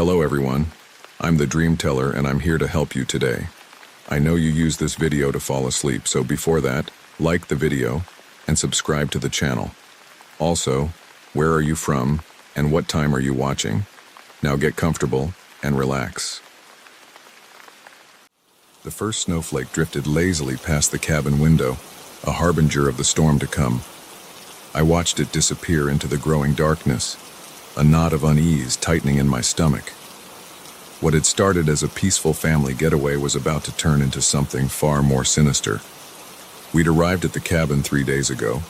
Hello everyone, I'm the DreamTeller and I'm here to help you today. I know you use this video to fall asleep, so before that, like the video and subscribe to the channel. Also, where are you from and what time are you watching? Now get comfortable and relax. The first snowflake drifted lazily past the cabin window, a harbinger of the storm to come. I watched it disappear into the growing darkness, a knot of unease tightening in my stomach. What had started as a peaceful family getaway was about to turn into something far more sinister. We'd arrived at the cabin 3 days ago,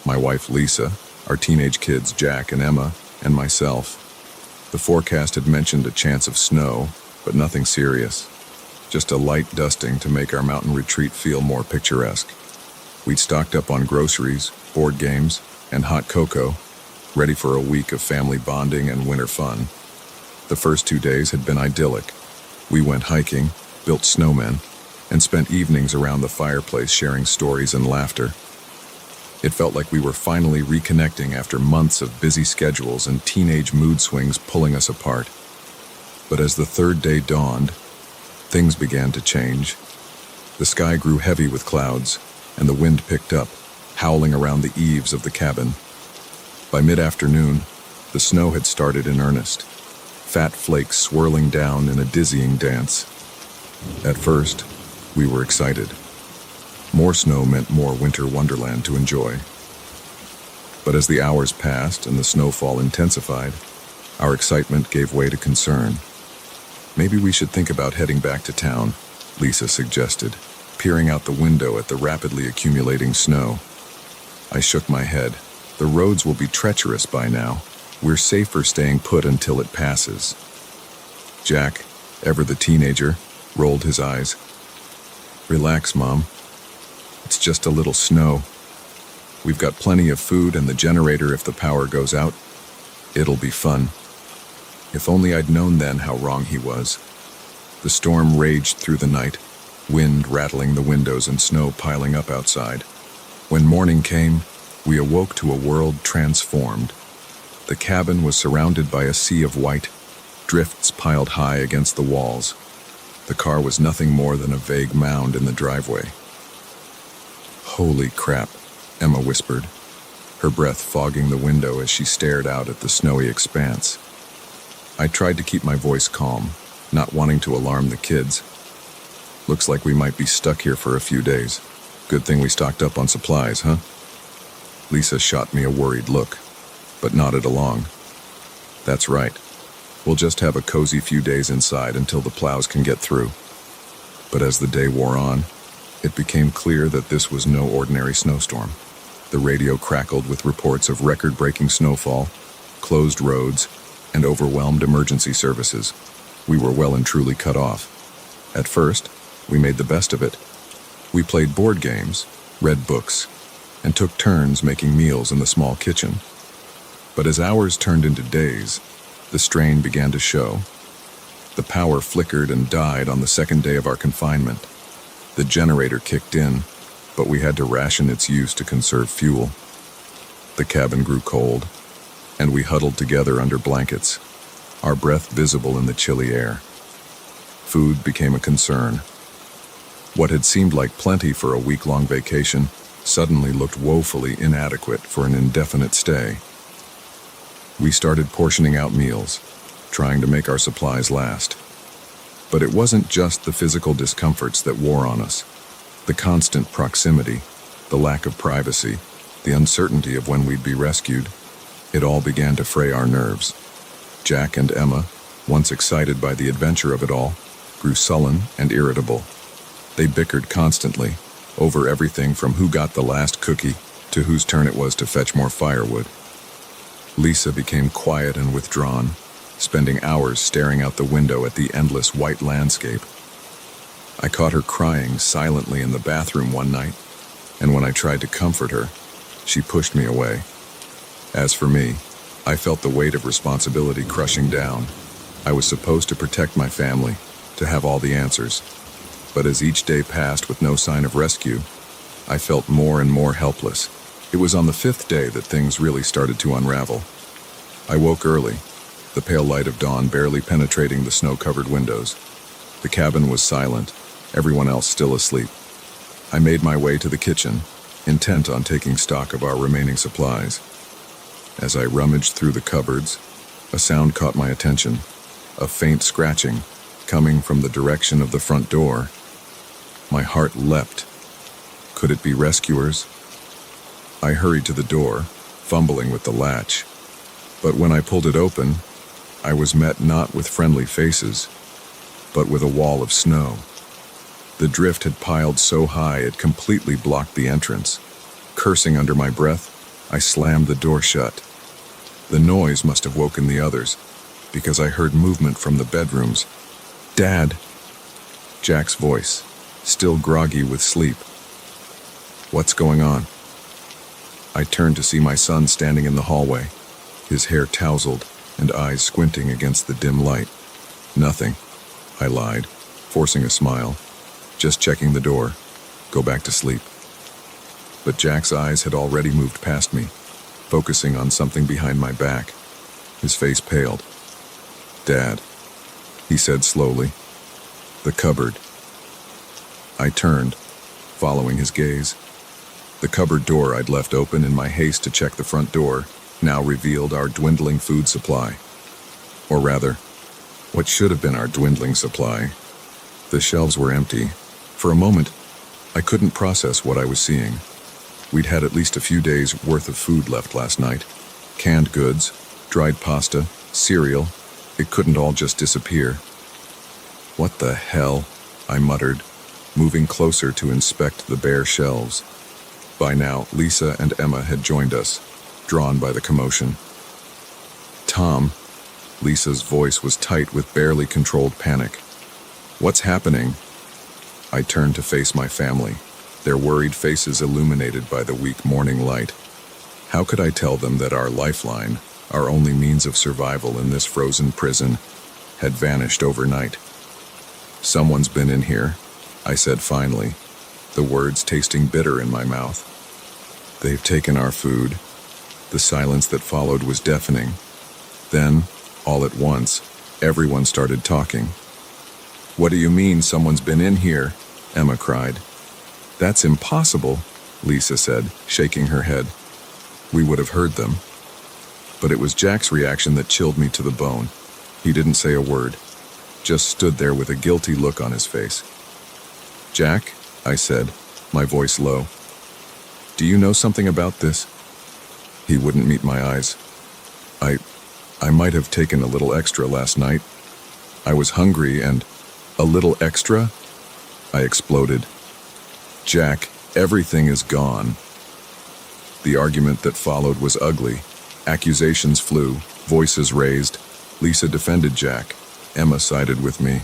my wife Lisa, our teenage kids Jack and Emma, and myself. The forecast had mentioned a chance of snow, but nothing serious. Just a light dusting to make our mountain retreat feel more picturesque. We'd stocked up on groceries, board games, and hot cocoa, ready for a week of family bonding and winter fun. The first 2 days had been idyllic. We went hiking, built snowmen, and spent evenings around the fireplace sharing stories and laughter. It felt like we were finally reconnecting after months of busy schedules and teenage mood swings pulling us apart. But as the third day dawned, things began to change. The sky grew heavy with clouds, and the wind picked up, howling around the eaves of the cabin. By mid-afternoon, the snow had started in earnest, fat flakes swirling down in a dizzying dance. At first, we were excited. More snow meant more winter wonderland to enjoy. But as the hours passed and the snowfall intensified, our excitement gave way to concern. Maybe we should think about heading back to town, Lisa suggested, peering out the window at the rapidly accumulating snow. I shook my head. The roads will be treacherous by now. We're safer staying put until it passes. Jack, ever the teenager, rolled his eyes. Relax, Mom. It's just a little snow. We've got plenty of food and the generator if the power goes out. It'll be fun. If only I'd known then how wrong he was. The storm raged through the night, wind rattling the windows and snow piling up outside. When morning came, we awoke to a world transformed. The cabin was surrounded by a sea of white, drifts piled high against the walls. The car was nothing more than a vague mound in the driveway. Holy crap, Emma whispered, her breath fogging the window as she stared out at the snowy expanse. I tried to keep my voice calm, not wanting to alarm the kids. Looks like we might be stuck here for a few days. Good thing we stocked up on supplies, huh? Lisa shot me a worried look, but nodded along. That's right. We'll just have a cozy few days inside until the plows can get through. But as the day wore on, it became clear that this was no ordinary snowstorm. The radio crackled with reports of record-breaking snowfall, closed roads, and overwhelmed emergency services. We were well and truly cut off. At first, we made the best of it. We played board games, read books, and took turns making meals in the small kitchen. But as hours turned into days, the strain began to show. The power flickered and died on the second day of our confinement. The generator kicked in, but we had to ration its use to conserve fuel. The cabin grew cold, and we huddled together under blankets, our breath visible in the chilly air. Food became a concern. What had seemed like plenty for a week-long vacation suddenly looked woefully inadequate for an indefinite stay. We started portioning out meals, trying to make our supplies last. But it wasn't just the physical discomforts that wore on us. The constant proximity, the lack of privacy, the uncertainty of when we'd be rescued, it all began to fray our nerves. Jack and Emma, once excited by the adventure of it all, grew sullen and irritable. They bickered constantly, over everything from who got the last cookie to whose turn it was to fetch more firewood. Lisa became quiet and withdrawn, spending hours staring out the window at the endless white landscape. I caught her crying silently in the bathroom one night, and when I tried to comfort her, she pushed me away. As for me, I felt the weight of responsibility crushing down. I was supposed to protect my family, to have all the answers. But as each day passed with no sign of rescue, I felt more and more helpless. It was on the 5th day that things really started to unravel. I woke early, the pale light of dawn barely penetrating the snow-covered windows. The cabin was silent, everyone else still asleep. I made my way to the kitchen, intent on taking stock of our remaining supplies. As I rummaged through the cupboards, a sound caught my attention, a faint scratching, coming from the direction of the front door. My heart leapt. Could it be rescuers? I hurried to the door, fumbling with the latch. But when I pulled it open, I was met not with friendly faces, but with a wall of snow. The drift had piled so high it completely blocked the entrance. Cursing under my breath, I slammed the door shut. The noise must have woken the others, because I heard movement from the bedrooms. "Dad!" Jack's voice, still groggy with sleep. "What's going on?" I turned to see my son standing in the hallway, his hair tousled and eyes squinting against the dim light. "Nothing," I lied, forcing a smile. "Just checking the door. Go back to sleep." But Jack's eyes had already moved past me, focusing on something behind my back. His face paled. "Dad," he said slowly. "The cupboard." I turned, following his gaze. The cupboard door I'd left open in my haste to check the front door now revealed our dwindling food supply. Or rather, what should have been our dwindling supply. The shelves were empty. For a moment, I couldn't process what I was seeing. We'd had at least a few days' worth of food left last night. Canned goods, dried pasta, cereal. It couldn't all just disappear. "What the hell?" I muttered, moving closer to inspect the bare shelves. By now, Lisa and Emma had joined us, drawn by the commotion. "Tom," Lisa's voice was tight with barely controlled panic. "What's happening?" I turned to face my family, their worried faces illuminated by the weak morning light. How could I tell them that our lifeline, our only means of survival in this frozen prison, had vanished overnight? "Someone's been in here," I said finally, the words tasting bitter in my mouth. "They've taken our food." The silence that followed was deafening. Then, all at once, everyone started talking. "What do you mean someone's been in here?" Emma cried. "That's impossible," Lisa said, shaking her head. "We would have heard them." But it was Jack's reaction that chilled me to the bone. He didn't say a word, just stood there with a guilty look on his face. "Jack," I said, my voice low, "do you know something about this?" He wouldn't meet my eyes. I might have taken a little extra last night. I was hungry and... "A little extra?" I exploded. "Jack, everything is gone." The argument that followed was ugly. Accusations flew, voices raised. Lisa defended Jack. Emma sided with me.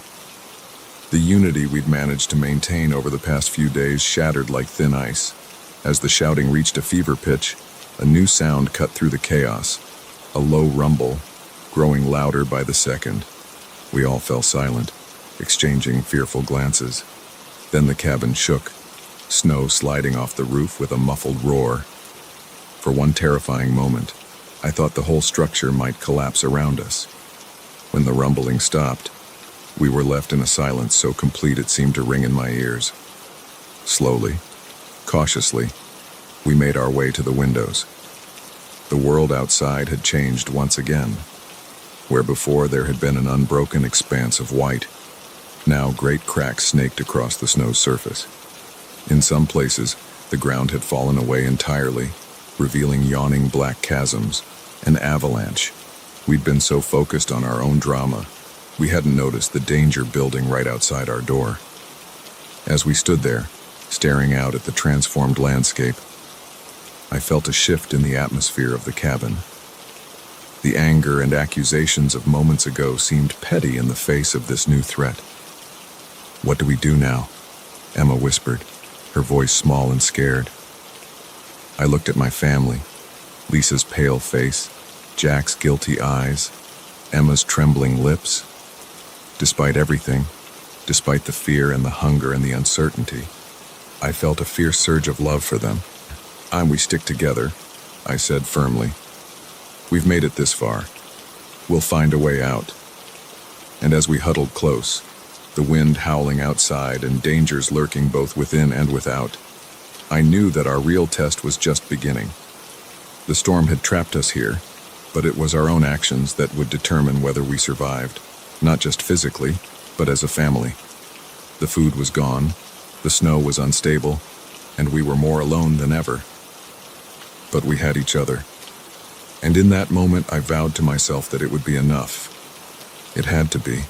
The unity we'd managed to maintain over the past few days shattered like thin ice. As the shouting reached a fever pitch, a new sound cut through the chaos. A low rumble, growing louder by the second. We all fell silent, exchanging fearful glances. Then the cabin shook, snow sliding off the roof with a muffled roar. For one terrifying moment, I thought the whole structure might collapse around us. When the rumbling stopped, we were left in a silence so complete it seemed to ring in my ears. Slowly, cautiously, we made our way to the windows. The world outside had changed once again. Where before there had been an unbroken expanse of white, now great cracks snaked across the snow's surface. In some places, the ground had fallen away entirely, revealing yawning black chasms, an avalanche. We'd been so focused on our own drama, we hadn't noticed the danger building right outside our door. As we stood there, staring out at the transformed landscape, I felt a shift in the atmosphere of the cabin. The anger and accusations of moments ago seemed petty in the face of this new threat. "What do we do now?" Emma whispered, her voice small and scared. I looked at my family, Lisa's pale face, Jack's guilty eyes, Emma's trembling lips. Despite everything, despite the fear and the hunger and the uncertainty, I felt a fierce surge of love for them. "We stick together," I said firmly. "We've made it this far. We'll find a way out. And as we huddled close, the wind howling outside and dangers lurking both within and without, I knew that our real test was just beginning. The storm had trapped us here, but it was our own actions that would determine whether we survived, not just physically, but as a family. The food was gone, the snow was unstable, and we were more alone than ever. But we had each other. And in that moment, I vowed to myself that it would be enough. It had to be.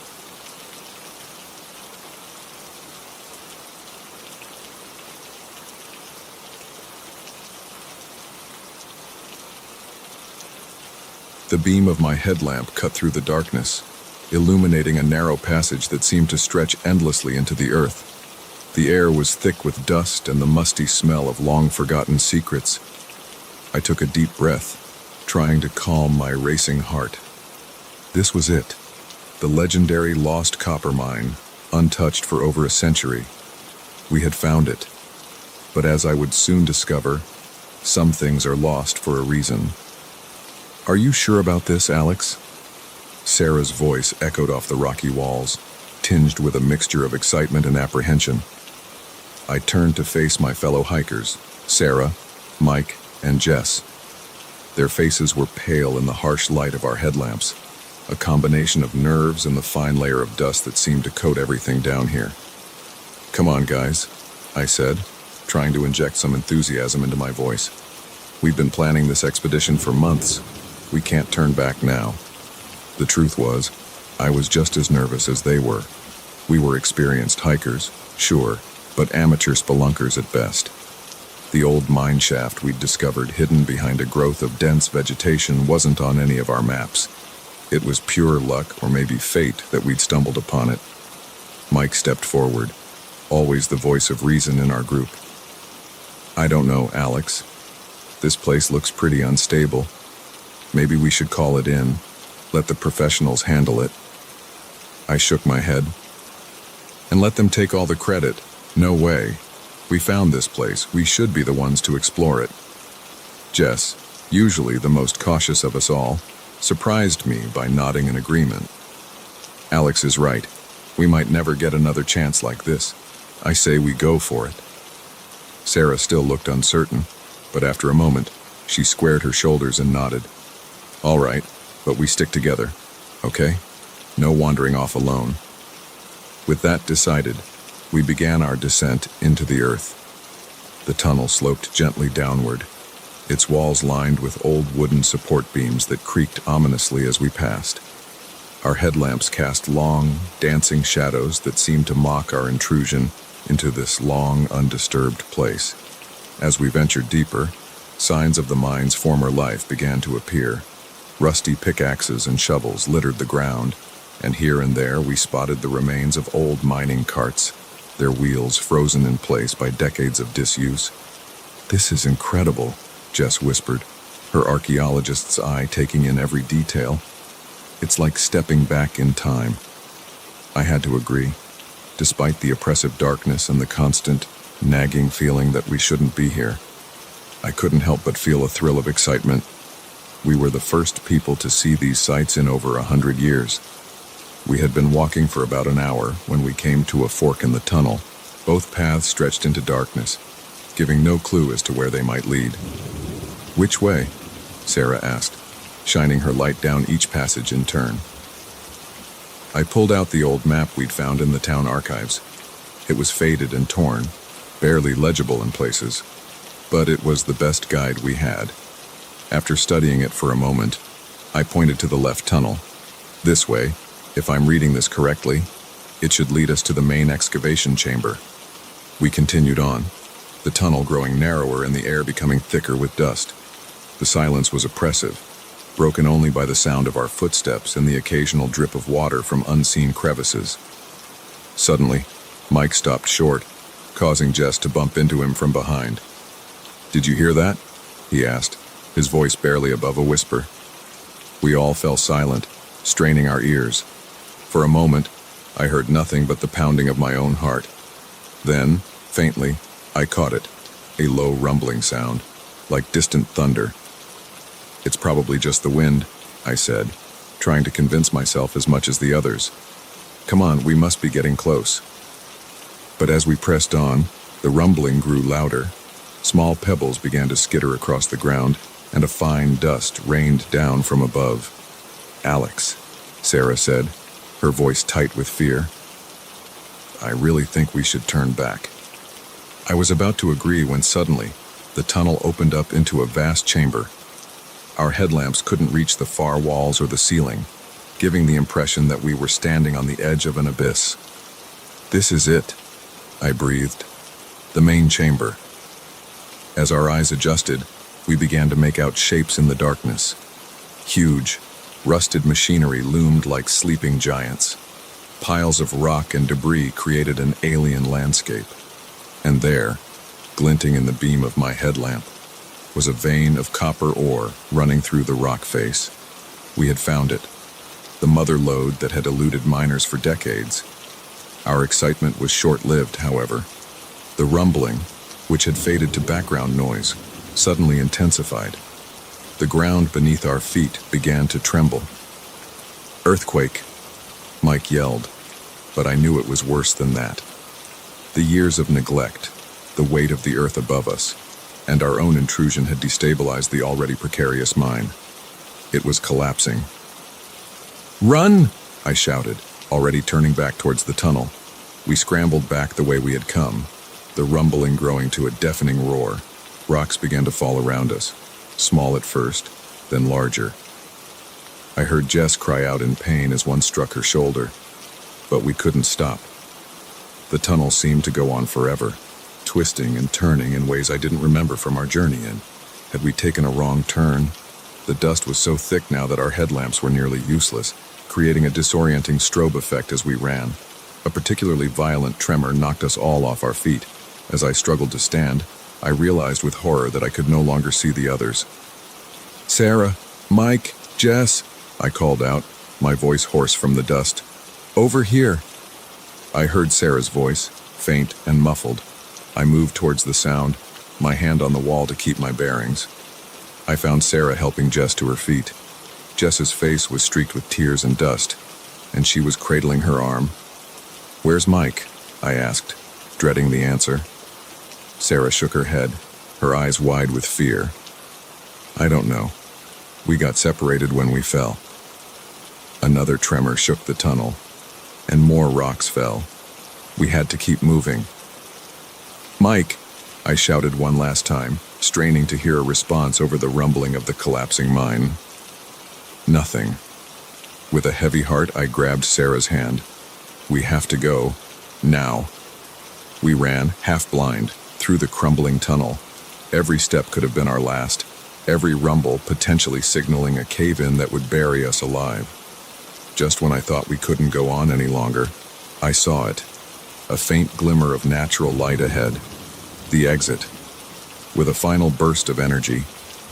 The beam of my headlamp cut through the darkness, illuminating a narrow passage that seemed to stretch endlessly into the earth. The air was thick with dust and the musty smell of long-forgotten secrets. I took a deep breath, trying to calm my racing heart. This was it, the legendary lost copper mine, untouched for over a century. We had found it. But as I would soon discover, some things are lost for a reason. "Are you sure about this, Alex?" Sarah's voice echoed off the rocky walls, tinged with a mixture of excitement and apprehension. I turned to face my fellow hikers, Sarah, Mike, and Jess. Their faces were pale in the harsh light of our headlamps, a combination of nerves and the fine layer of dust that seemed to coat everything down here. "Come on, guys," I said, trying to inject some enthusiasm into my voice. "We've been planning this expedition for months. We can't turn back now." The truth was, I was just as nervous as they were. We were experienced hikers, sure, but amateur spelunkers at best. The old mine shaft we'd discovered hidden behind a growth of dense vegetation wasn't on any of our maps. It was pure luck or maybe fate that we'd stumbled upon it. Mike stepped forward, always the voice of reason in our group. "I don't know, Alex. This place looks pretty unstable. Maybe we should call it in. Let the professionals handle it." I shook my head. "And let them take all the credit. No way. We found this place. We should be the ones to explore it." Jess, usually the most cautious of us all, surprised me by nodding in agreement. "Alex is right. We might never get another chance like this. I say we go for it." Sarah still looked uncertain, but after a moment, she squared her shoulders and nodded. "All right, but we stick together, okay? No wandering off alone." With that decided, we began our descent into the earth. The tunnel sloped gently downward, its walls lined with old wooden support beams that creaked ominously as we passed. Our headlamps cast long, dancing shadows that seemed to mock our intrusion into this long, undisturbed place. As we ventured deeper, signs of the mine's former life began to appear. Rusty pickaxes and shovels littered the ground, and here and there we spotted the remains of old mining carts, their wheels frozen in place by decades of disuse. "This is incredible," Jess whispered, her archaeologist's eye taking in every detail. "It's like stepping back in time." I had to agree, despite the oppressive darkness and the constant, nagging feeling that we shouldn't be here. I couldn't help but feel a thrill of excitement. We were the first people to see these sights in over 100 years. We had been walking for about an hour when we came to a fork in the tunnel. Both paths stretched into darkness, giving no clue as to where they might lead. "Which way?" Sarah asked, shining her light down each passage in turn. I pulled out the old map we'd found in the town archives. It was faded and torn, barely legible in places, but it was the best guide we had. After studying it for a moment, I pointed to the left tunnel. "This way, if I'm reading this correctly, it should lead us to the main excavation chamber." We continued on, the tunnel growing narrower and the air becoming thicker with dust. The silence was oppressive, broken only by the sound of our footsteps and the occasional drip of water from unseen crevices. Suddenly, Mike stopped short, causing Jess to bump into him from behind. "Did you hear that?" he asked, his voice barely above a whisper. We all fell silent, straining our ears. For a moment, I heard nothing but the pounding of my own heart. Then, faintly, I caught it, a low rumbling sound, like distant thunder. "It's probably just the wind," I said, trying to convince myself as much as the others. Come on, we must be getting close. But as we pressed on, the rumbling grew louder. Small pebbles began to skitter across the ground, and a fine dust rained down from above. "Alex," Sarah said, her voice tight with fear. "I really think we should turn back." I was about to agree when suddenly, the tunnel opened up into a vast chamber. Our headlamps couldn't reach the far walls or the ceiling, giving the impression that we were standing on the edge of an abyss. "This is it," I breathed. "The main chamber." As our eyes adjusted, we began to make out shapes in the darkness. Huge, rusted machinery loomed like sleeping giants. Piles of rock and debris created an alien landscape. And there, glinting in the beam of my headlamp, was a vein of copper ore running through the rock face. We had found it, the mother lode that had eluded miners for decades. Our excitement was short-lived, however. The rumbling, which had faded to background noise, suddenly intensified. The ground beneath our feet began to tremble. "Earthquake," Mike yelled, but I knew it was worse than that. The years of neglect, the weight of the earth above us, and our own intrusion had destabilized the already precarious mine. It was collapsing. "Run!" I shouted, already turning back towards the tunnel. We scrambled back the way we had come, the rumbling growing to a deafening roar. Rocks began to fall around us, small at first, then larger. I heard Jess cry out in pain as one struck her shoulder, but we couldn't stop. The tunnel seemed to go on forever, twisting and turning in ways I didn't remember from our journey in. Had we taken a wrong turn? The dust was so thick now that our headlamps were nearly useless, creating a disorienting strobe effect as we ran. A particularly violent tremor knocked us all off our feet. As I struggled to stand, I realized with horror that I could no longer see the others. "Sarah, Mike, Jess," I called out, my voice hoarse from the dust. "Over here." I heard Sarah's voice, faint and muffled. I moved towards the sound, my hand on the wall to keep my bearings. I found Sarah helping Jess to her feet. Jess's face was streaked with tears and dust, and she was cradling her arm. "Where's Mike?" I asked, dreading the answer. Sarah shook her head, her eyes wide with fear. "I don't know. We got separated when we fell." Another tremor shook the tunnel, and more rocks fell. We had to keep moving. "Mike!" I shouted one last time, straining to hear a response over the rumbling of the collapsing mine. Nothing. With a heavy heart, I grabbed Sarah's hand. "We have to go. Now." We ran, half blind, through the crumbling tunnel. Every step could have been our last, every rumble potentially signaling a cave-in that would bury us alive. Just when I thought we couldn't go on any longer, I saw it. A faint glimmer of natural light ahead. The exit. With a final burst of energy,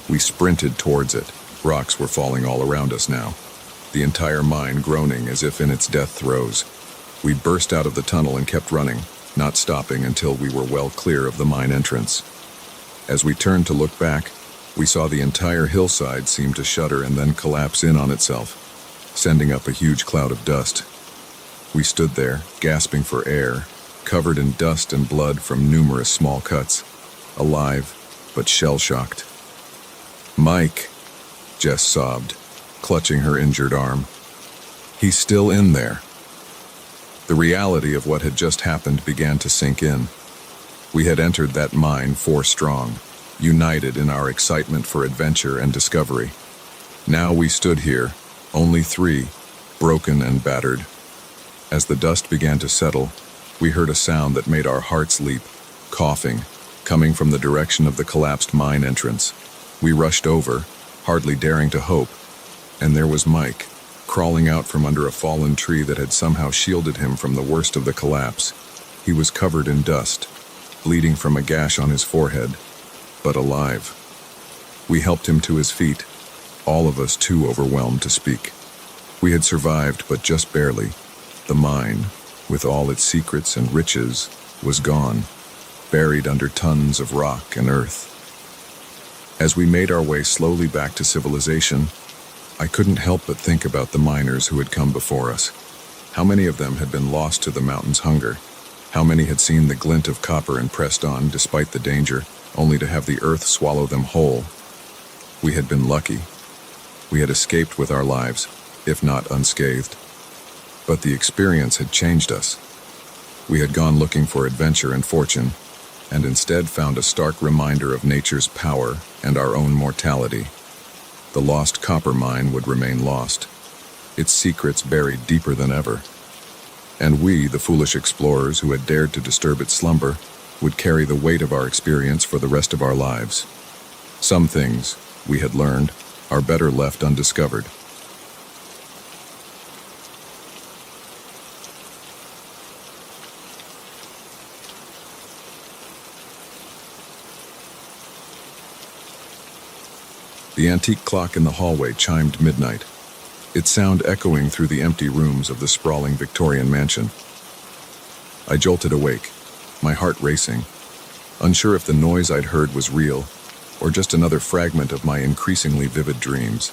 we sprinted towards it. Rocks were falling all around us now, the entire mine groaning as if in its death throes. We burst out of the tunnel and kept running, not stopping until we were well clear of the mine entrance. As we turned to look back, we saw the entire hillside seem to shudder and then collapse in on itself, sending up a huge cloud of dust. We stood there, gasping for air, covered in dust and blood from numerous small cuts, alive but shell-shocked. "Mike," Jess sobbed, clutching her injured arm. "He's still in there." The reality of what had just happened began to sink in. We had entered that mine 4 strong, united in our excitement for adventure and discovery. Now we stood here, only 3, broken and battered. As the dust began to settle, we heard a sound that made our hearts leap, coughing, coming from the direction of the collapsed mine entrance. We rushed over, hardly daring to hope, and there was Mike, crawling out from under a fallen tree that had somehow shielded him from the worst of the collapse. He was covered in dust, bleeding from a gash on his forehead, but alive. We helped him to his feet, all of us too overwhelmed to speak. We had survived, but just barely. The mine, with all its secrets and riches, was gone, buried under tons of rock and earth. As we made our way slowly back to civilization, I couldn't help but think about the miners who had come before us. How many of them had been lost to the mountain's hunger? How many had seen the glint of copper and pressed on despite the danger, only to have the earth swallow them whole? We had been lucky. We had escaped with our lives, if not unscathed. But the experience had changed us. We had gone looking for adventure and fortune, and instead found a stark reminder of nature's power and our own mortality. The lost copper mine would remain lost, its secrets buried deeper than ever. And we, the foolish explorers who had dared to disturb its slumber, would carry the weight of our experience for the rest of our lives. Some things, we had learned, are better left undiscovered. The antique clock in the hallway chimed midnight, its sound echoing through the empty rooms of the sprawling Victorian mansion. I jolted awake, my heart racing, unsure if the noise I'd heard was real or just another fragment of my increasingly vivid dreams.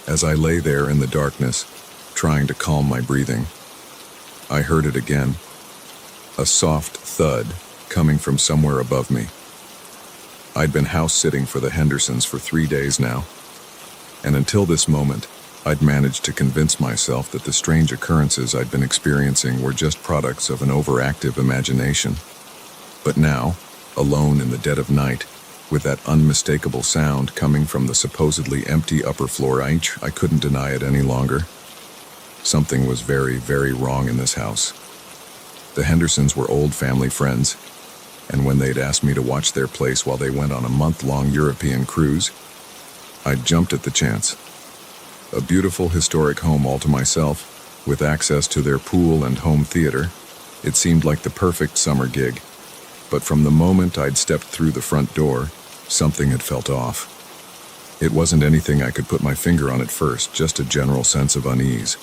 As I lay there in the darkness, trying to calm my breathing, I heard it again, a soft thud coming from somewhere above me. I'd been house-sitting for the Hendersons for 3 days now, and until this moment, I'd managed to convince myself that the strange occurrences I'd been experiencing were just products of an overactive imagination. But now, alone in the dead of night, with that unmistakable sound coming from the supposedly empty upper floor, I couldn't deny it any longer. Something was very, very wrong in this house. The Hendersons were old family friends, and when they'd asked me to watch their place while they went on a month-long European cruise, I'd jumped at the chance. A beautiful historic home all to myself, with access to their pool and home theater, it seemed like the perfect summer gig. But from the moment I'd stepped through the front door, something had felt off. It wasn't anything I could put my finger on at first, just a general sense of unease,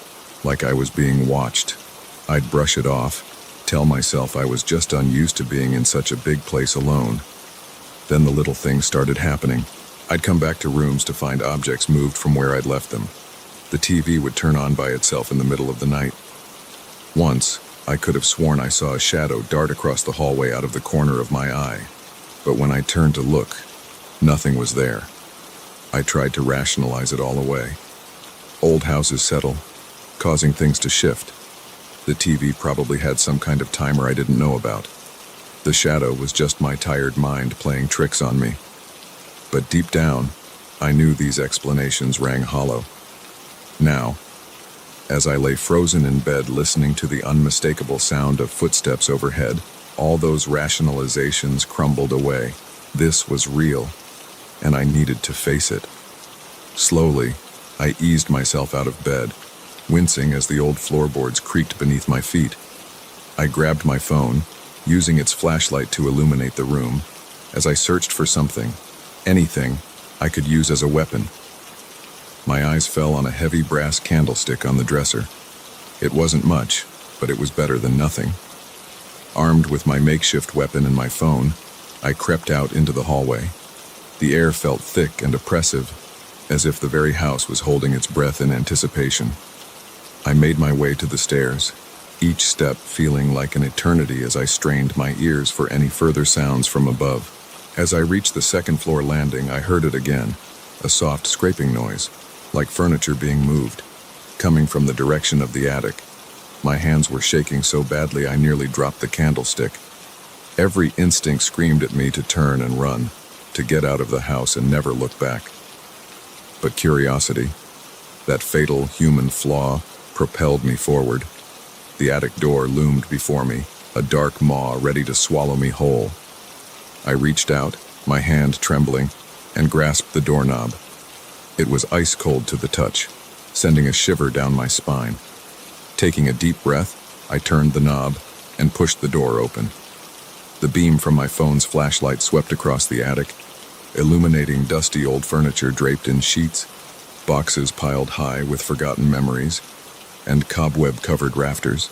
like I was being watched. I'd brush it off, tell myself I was just unused to being in such a big place alone. Then the little things started happening. I'd come back to rooms to find objects moved from where I'd left them. The TV would turn on by itself in the middle of the night. Once, I could have sworn I saw a shadow dart across the hallway out of the corner of my eye. But when I turned to look, nothing was there. I tried to rationalize it all away. Old houses settle, causing things to shift. The TV probably had some kind of timer I didn't know about. The shadow was just my tired mind playing tricks on me. But deep down, I knew these explanations rang hollow. Now, as I lay frozen in bed listening to the unmistakable sound of footsteps overhead, all those rationalizations crumbled away. This was real, and I needed to face it. Slowly, I eased myself out of bed, wincing as the old floorboards creaked beneath my feet. I grabbed my phone, using its flashlight to illuminate the room, as I searched for something, anything, I could use as a weapon. My eyes fell on a heavy brass candlestick on the dresser. It wasn't much, but it was better than nothing. Armed with my makeshift weapon and my phone, I crept out into the hallway. The air felt thick and oppressive, as if the very house was holding its breath in anticipation. I made my way to the stairs, each step feeling like an eternity as I strained my ears for any further sounds from above. As I reached the second-floor landing, I heard it again, a soft scraping noise, like furniture being moved, coming from the direction of the attic. My hands were shaking so badly I nearly dropped the candlestick. Every instinct screamed at me to turn and run, to get out of the house and never look back. But curiosity, that fatal human flaw, propelled me forward. The attic door loomed before me, a dark maw ready to swallow me whole. I reached out, my hand trembling, and grasped the doorknob. It was ice cold to the touch, sending a shiver down my spine. Taking a deep breath, I turned the knob and pushed the door open. The beam from my phone's flashlight swept across the attic, illuminating dusty old furniture draped in sheets, boxes piled high with forgotten memories, and cobweb-covered rafters.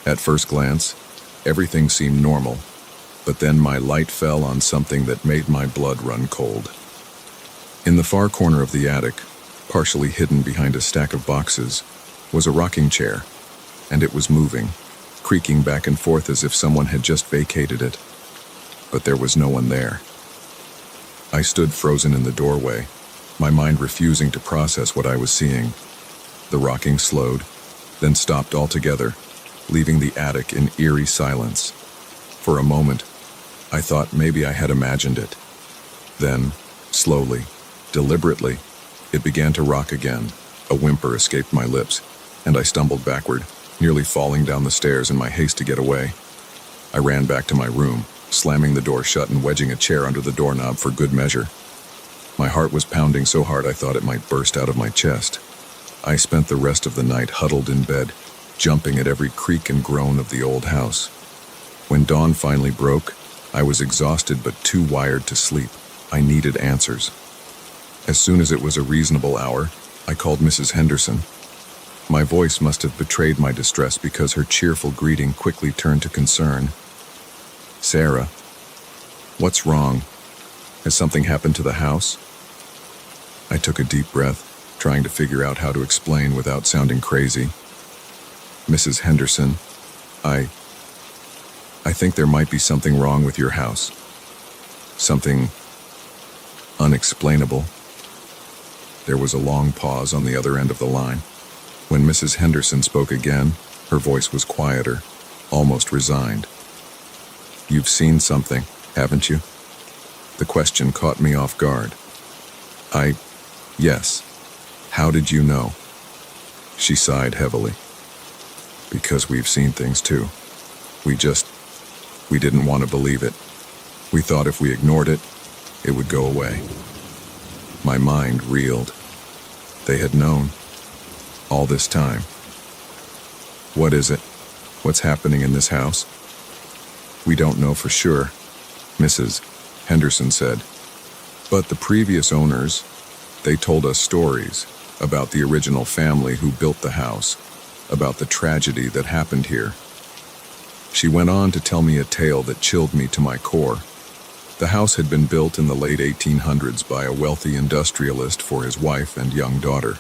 At first glance, everything seemed normal, but then my light fell on something that made my blood run cold. In the far corner of the attic, partially hidden behind a stack of boxes, was a rocking chair, and it was moving, creaking back and forth as if someone had just vacated it. But there was no one there. I stood frozen in the doorway, my mind refusing to process what I was seeing. The rocking slowed, then stopped altogether, leaving the attic in eerie silence. For a moment, I thought maybe I had imagined it. Then, slowly, deliberately, it began to rock again. A whimper escaped my lips, and I stumbled backward, nearly falling down the stairs in my haste to get away. I ran back to my room, slamming the door shut and wedging a chair under the doorknob for good measure. My heart was pounding so hard I thought it might burst out of my chest. I spent the rest of the night huddled in bed, jumping at every creak and groan of the old house. When dawn finally broke, I was exhausted but too wired to sleep. I needed answers. As soon as it was a reasonable hour, I called Mrs. Henderson. My voice must have betrayed my distress because her cheerful greeting quickly turned to concern. "Sarah, what's wrong? Has something happened to the house?" I took a deep breath, trying to figure out how to explain without sounding crazy. "Mrs. Henderson, I think there might be something wrong with your house. Something unexplainable." There was a long pause on the other end of the line. When Mrs. Henderson spoke again, her voice was quieter, almost resigned. "You've seen something, haven't you?" The question caught me off guard. Yes. How did you know?" She sighed heavily. "Because we've seen things too. We didn't want to believe it. We thought if we ignored it, it would go away." My mind reeled. They had known. All this time. "What is it? What's happening in this house?" "We don't know for sure," Mrs. Henderson said. "But the previous owners, they told us stories about the original family who built the house, about the tragedy that happened here." She went on to tell me a tale that chilled me to my core. The house had been built in the late 1800s by a wealthy industrialist for his wife and young daughter.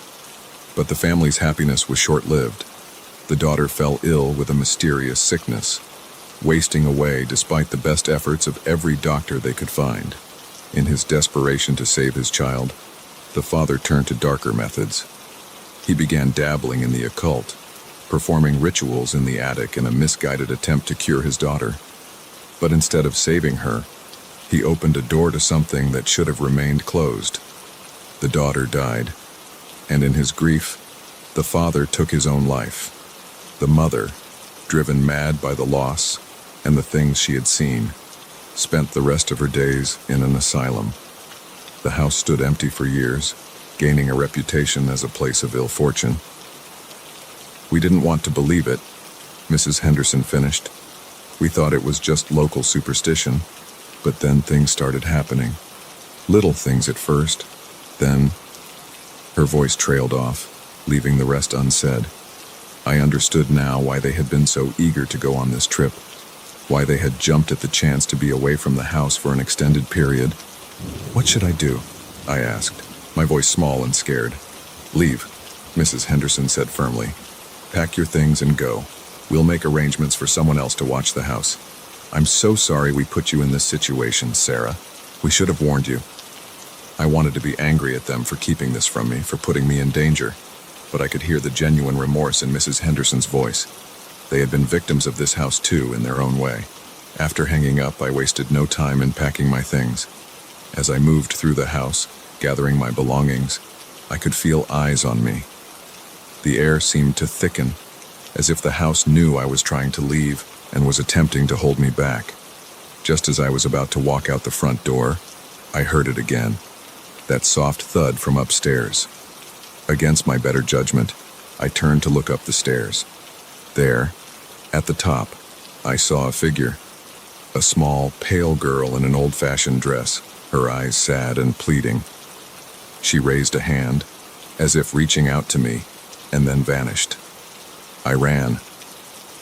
But the family's happiness was short-lived. The daughter fell ill with a mysterious sickness, wasting away despite the best efforts of every doctor they could find. In his desperation to save his child, the father turned to darker methods. He began dabbling in the occult, performing rituals in the attic in a misguided attempt to cure his daughter. But instead of saving her, he opened a door to something that should have remained closed. The daughter died, and in his grief, the father took his own life. The mother, driven mad by the loss and the things she had seen, spent the rest of her days in an asylum. The house stood empty for years, gaining a reputation as a place of ill fortune. "We didn't want to believe it," Mrs. Henderson finished. "We thought it was just local superstition, but then things started happening. Little things at first, then..." Her voice trailed off, leaving the rest unsaid. I understood now why they had been so eager to go on this trip, why they had jumped at the chance to be away from the house for an extended period. "What should I do?" I asked, my voice small and scared. "Leave," Mrs. Henderson said firmly. "Pack your things and go. We'll make arrangements for someone else to watch the house. I'm so sorry we put you in this situation, Sarah. We should have warned you." I wanted to be angry at them for keeping this from me, for putting me in danger, but I could hear the genuine remorse in Mrs. Henderson's voice. They had been victims of this house too, in their own way. After hanging up, I wasted no time in packing my things. As I moved through the house, gathering my belongings, I could feel eyes on me. The air seemed to thicken, as if the house knew I was trying to leave and was attempting to hold me back. Just as I was about to walk out the front door, I heard it again, that soft thud from upstairs. Against my better judgment, I turned to look up the stairs. There, at the top, I saw a figure. A small, pale girl in an old-fashioned dress, her eyes sad and pleading. She raised a hand, as if reaching out to me, and then vanished. I ran.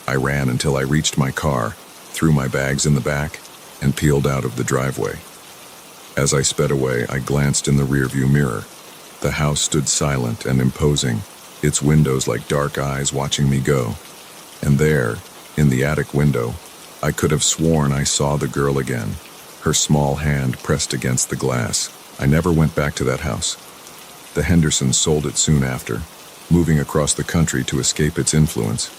I ran until I reached my car, threw my bags in the back, and peeled out of the driveway. As I sped away, I glanced in the rearview mirror. The house stood silent and imposing, its windows like dark eyes watching me go. And there, in the attic window, I could have sworn I saw the girl again, her small hand pressed against the glass. I never went back to that house. The Hendersons sold it soon after, moving across the country to escape its influence.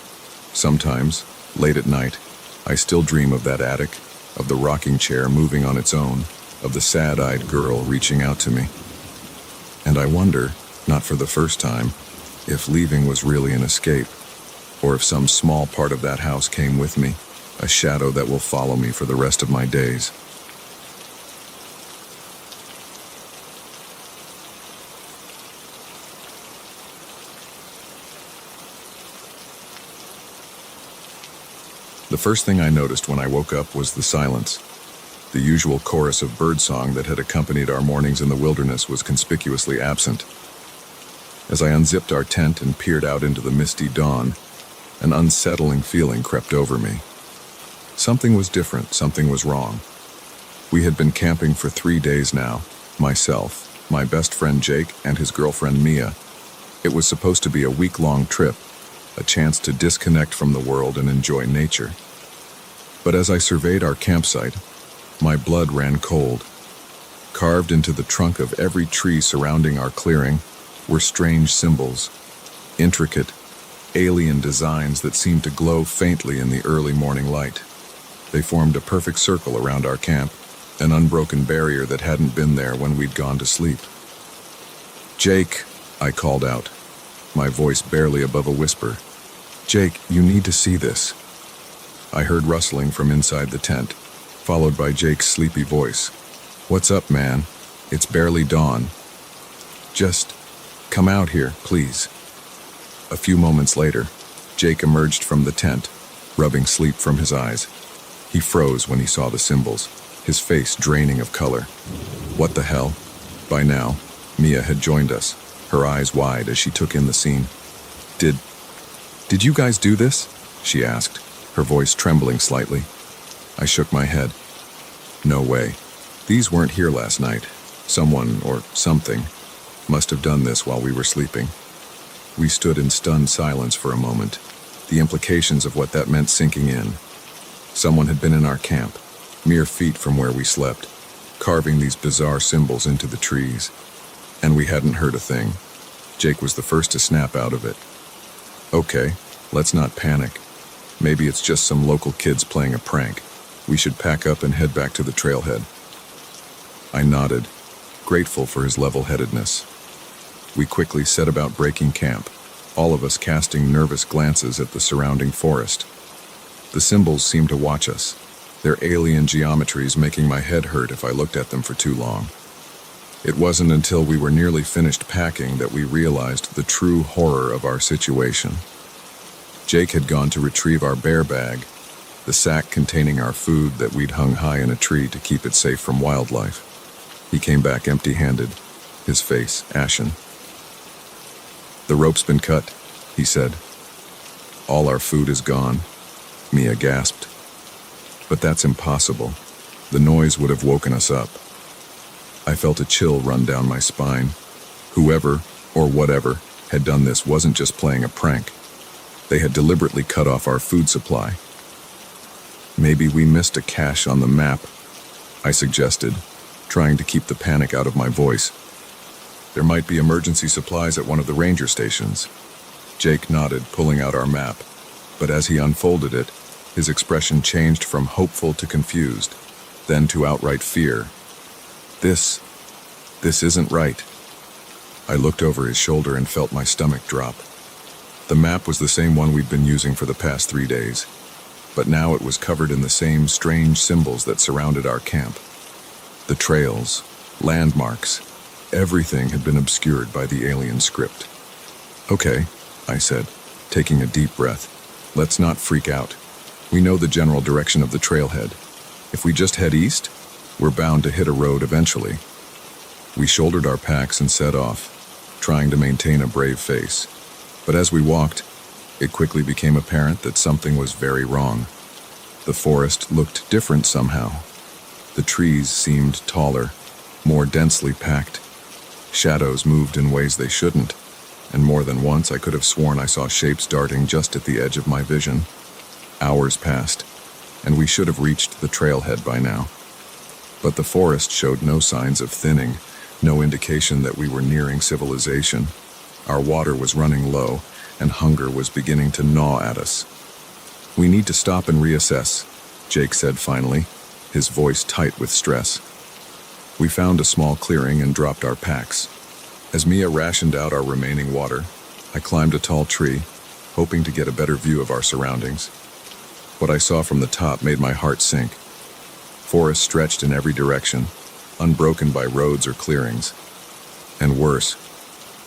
Sometimes, late at night, I still dream of that attic, of the rocking chair moving on its own, of the sad-eyed girl reaching out to me. And I wonder, not for the first time, if leaving was really an escape, or if some small part of that house came with me, a shadow that will follow me for the rest of my days. The first thing I noticed when I woke up was the silence. The usual chorus of birdsong that had accompanied our mornings in the wilderness was conspicuously absent. As I unzipped our tent and peered out into the misty dawn, an unsettling feeling crept over me. Something was different, something was wrong. We had been camping for 3 days now, myself, my best friend Jake, and his girlfriend Mia. It was supposed to be a week-long trip, a chance to disconnect from the world and enjoy nature. But as I surveyed our campsite, my blood ran cold. Carved into the trunk of every tree surrounding our clearing were strange symbols, intricate, alien designs that seemed to glow faintly in the early morning light. They formed a perfect circle around our camp, an unbroken barrier that hadn't been there when we'd gone to sleep. "Jake," I called out, my voice barely above a whisper. "Jake, you need to see this." I heard rustling from inside the tent, followed by Jake's sleepy voice. "What's up, man? It's barely dawn. Just come out here, please." A few moments later, Jake emerged from the tent, rubbing sleep from his eyes. He froze when he saw the symbols, his face draining of color. What the hell? By now, Mia had joined us, her eyes wide as she took in the scene. Did you guys do this?" she asked, her voice trembling slightly. I shook my head. "No way. These weren't here last night. Someone, or something, must have done this while we were sleeping." We stood in stunned silence for a moment, the implications of what that meant sinking in. Someone had been in our camp, mere feet from where we slept, carving these bizarre symbols into the trees. And we hadn't heard a thing. Jake was the first to snap out of it. "Okay, let's not panic. Maybe it's just some local kids playing a prank. We should pack up and head back to the trailhead." I nodded, grateful for his level-headedness. We quickly set about breaking camp, all of us casting nervous glances at the surrounding forest. The symbols seemed to watch us, their alien geometries making my head hurt if I looked at them for too long. It wasn't until we were nearly finished packing that we realized the true horror of our situation. Jake had gone to retrieve our bear bag, the sack containing our food that we'd hung high in a tree to keep it safe from wildlife. He came back empty-handed, his face ashen. "The rope's been cut," he said. "All our food is gone," Mia gasped. "But that's impossible. The noise would have woken us up." I felt a chill run down my spine. Whoever, or whatever, had done this wasn't just playing a prank. They had deliberately cut off our food supply. "Maybe we missed a cache on the map," I suggested, trying to keep the panic out of my voice. "There might be emergency supplies at one of the ranger stations." Jake nodded, pulling out our map, but as he unfolded it, his expression changed from hopeful to confused, then to outright fear. This isn't right." I looked over his shoulder and felt my stomach drop. The map was the same one we'd been using for the past 3 days, but now it was covered in the same strange symbols that surrounded our camp. The trails, landmarks, everything had been obscured by the alien script. "Okay," I said, taking a deep breath. "Let's not freak out. We know the general direction of the trailhead. If we just head east, we're bound to hit a road eventually." We shouldered our packs and set off, trying to maintain a brave face. But as we walked, it quickly became apparent that something was very wrong. The forest looked different somehow. The trees seemed taller, more densely packed. Shadows moved in ways they shouldn't, and more than once I could have sworn I saw shapes darting just at the edge of my vision. Hours passed, and we should have reached the trailhead by now. But the forest showed no signs of thinning, no indication that we were nearing civilization. Our water was running low, and hunger was beginning to gnaw at us. "We need to stop and reassess," Jake said finally, his voice tight with stress. We found a small clearing and dropped our packs. As Mia rationed out our remaining water, I climbed a tall tree, hoping to get a better view of our surroundings. What I saw from the top made my heart sink. Forest stretched in every direction, unbroken by roads or clearings. And worse,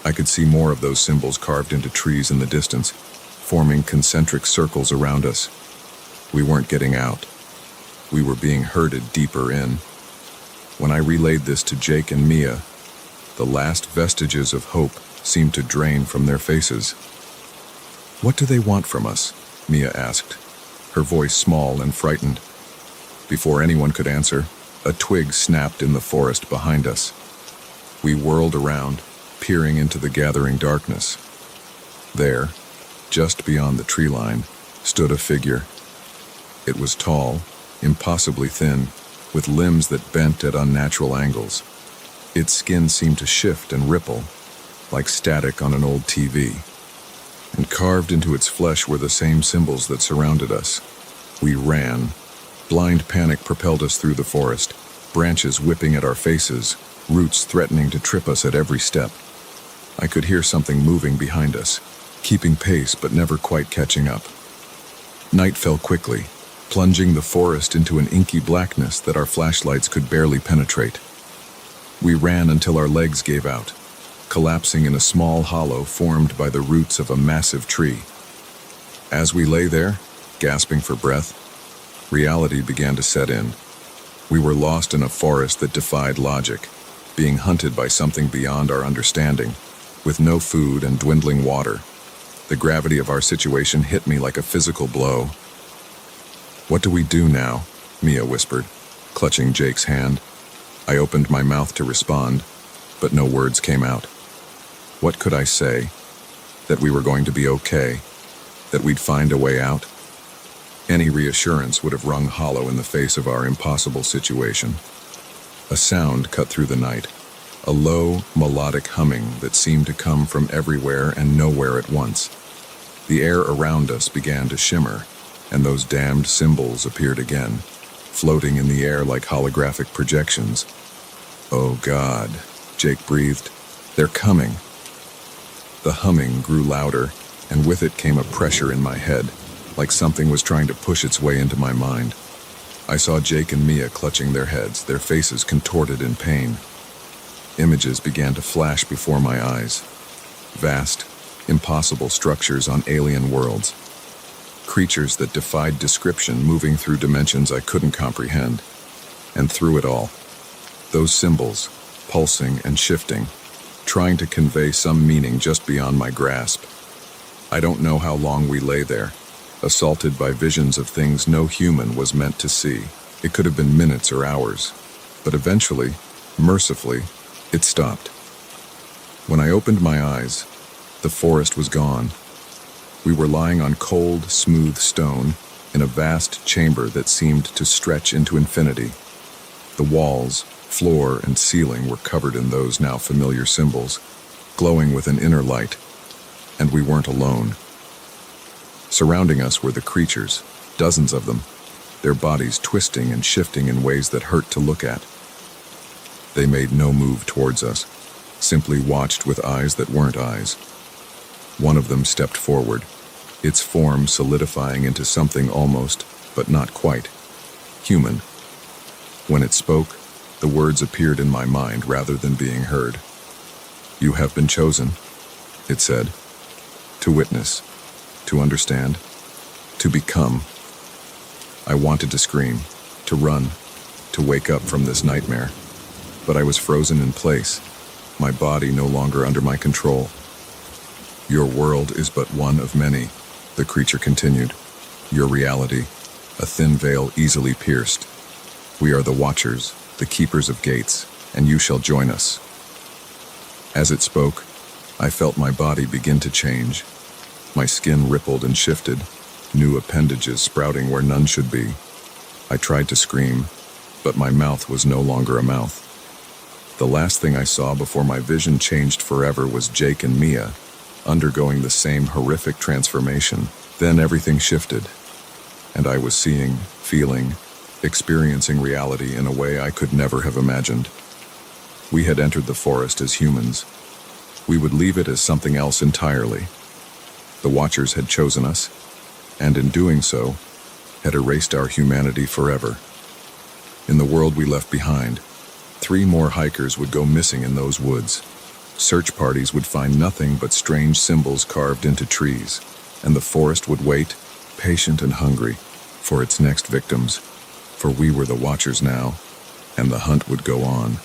I could see more of those symbols carved into trees in the distance, forming concentric circles around us. We weren't getting out. We were being herded deeper in. When I relayed this to Jake and Mia, the last vestiges of hope seemed to drain from their faces. "What do they want from us?" Mia asked, her voice small and frightened. Before anyone could answer, a twig snapped in the forest behind us. We whirled around, peering into the gathering darkness. There, just beyond the tree line, stood a figure. It was tall, impossibly thin, with limbs that bent at unnatural angles. Its skin seemed to shift and ripple, like static on an old TV. And carved into its flesh were the same symbols that surrounded us. We ran. Blind panic propelled us through the forest, branches whipping at our faces, roots threatening to trip us at every step. I could hear something moving behind us, keeping pace but never quite catching up. Night fell quickly, plunging the forest into an inky blackness that our flashlights could barely penetrate. We ran until our legs gave out, collapsing in a small hollow formed by the roots of a massive tree. As we lay there, gasping for breath, reality began to set in. We were lost in a forest that defied logic, being hunted by something beyond our understanding, with no food and dwindling water. The gravity of our situation hit me like a physical blow. "What do we do now?" Mia whispered, clutching Jake's hand. I opened my mouth to respond, but no words came out. What could I say? That we were going to be okay? That we'd find a way out? Any reassurance would have rung hollow in the face of our impossible situation. A sound cut through the night, a low, melodic humming that seemed to come from everywhere and nowhere at once. The air around us began to shimmer, and those damned symbols appeared again, floating in the air like holographic projections. "Oh God," Jake breathed. "They're coming." The humming grew louder, and with it came a pressure in my head, like something was trying to push its way into my mind. I saw Jake and Mia clutching their heads, their faces contorted in pain. Images began to flash before my eyes. Vast, impossible structures on alien worlds. Creatures that defied description moving through dimensions I couldn't comprehend. And through it all, those symbols, pulsing and shifting, trying to convey some meaning just beyond my grasp. I don't know how long we lay there, assaulted by visions of things no human was meant to see. It could have been minutes or hours, but eventually, mercifully, it stopped. When I opened my eyes, the forest was gone. We were lying on cold, smooth stone in a vast chamber that seemed to stretch into infinity. The walls, floor, and ceiling were covered in those now familiar symbols, glowing with an inner light, and we weren't alone. Surrounding us were the creatures, dozens of them, their bodies twisting and shifting in ways that hurt to look at. They made no move towards us, simply watched with eyes that weren't eyes. One of them stepped forward, its form solidifying into something almost, but not quite, human. When it spoke, the words appeared in my mind rather than being heard. "You have been chosen," it said, "to witness, to understand, to become." I wanted to scream, to run, to wake up from this nightmare, but I was frozen in place, my body no longer under my control. "Your world is but one of many," the creature continued. "Your reality, a thin veil easily pierced. We are the watchers, the keepers of gates, and you shall join us." As it spoke, I felt my body begin to change. My skin rippled and shifted, new appendages sprouting where none should be. I tried to scream, but my mouth was no longer a mouth. The last thing I saw before my vision changed forever was Jake and Mia, undergoing the same horrific transformation. Then everything shifted, and I was seeing, feeling, experiencing reality in a way I could never have imagined. We had entered the forest as humans. We would leave it as something else entirely. The Watchers had chosen us, and in doing so, had erased our humanity forever. In the world we left behind, 3 more hikers would go missing in those woods. Search parties would find nothing but strange symbols carved into trees, and the forest would wait, patient and hungry, for its next victims. For we were the Watchers now, and the hunt would go on.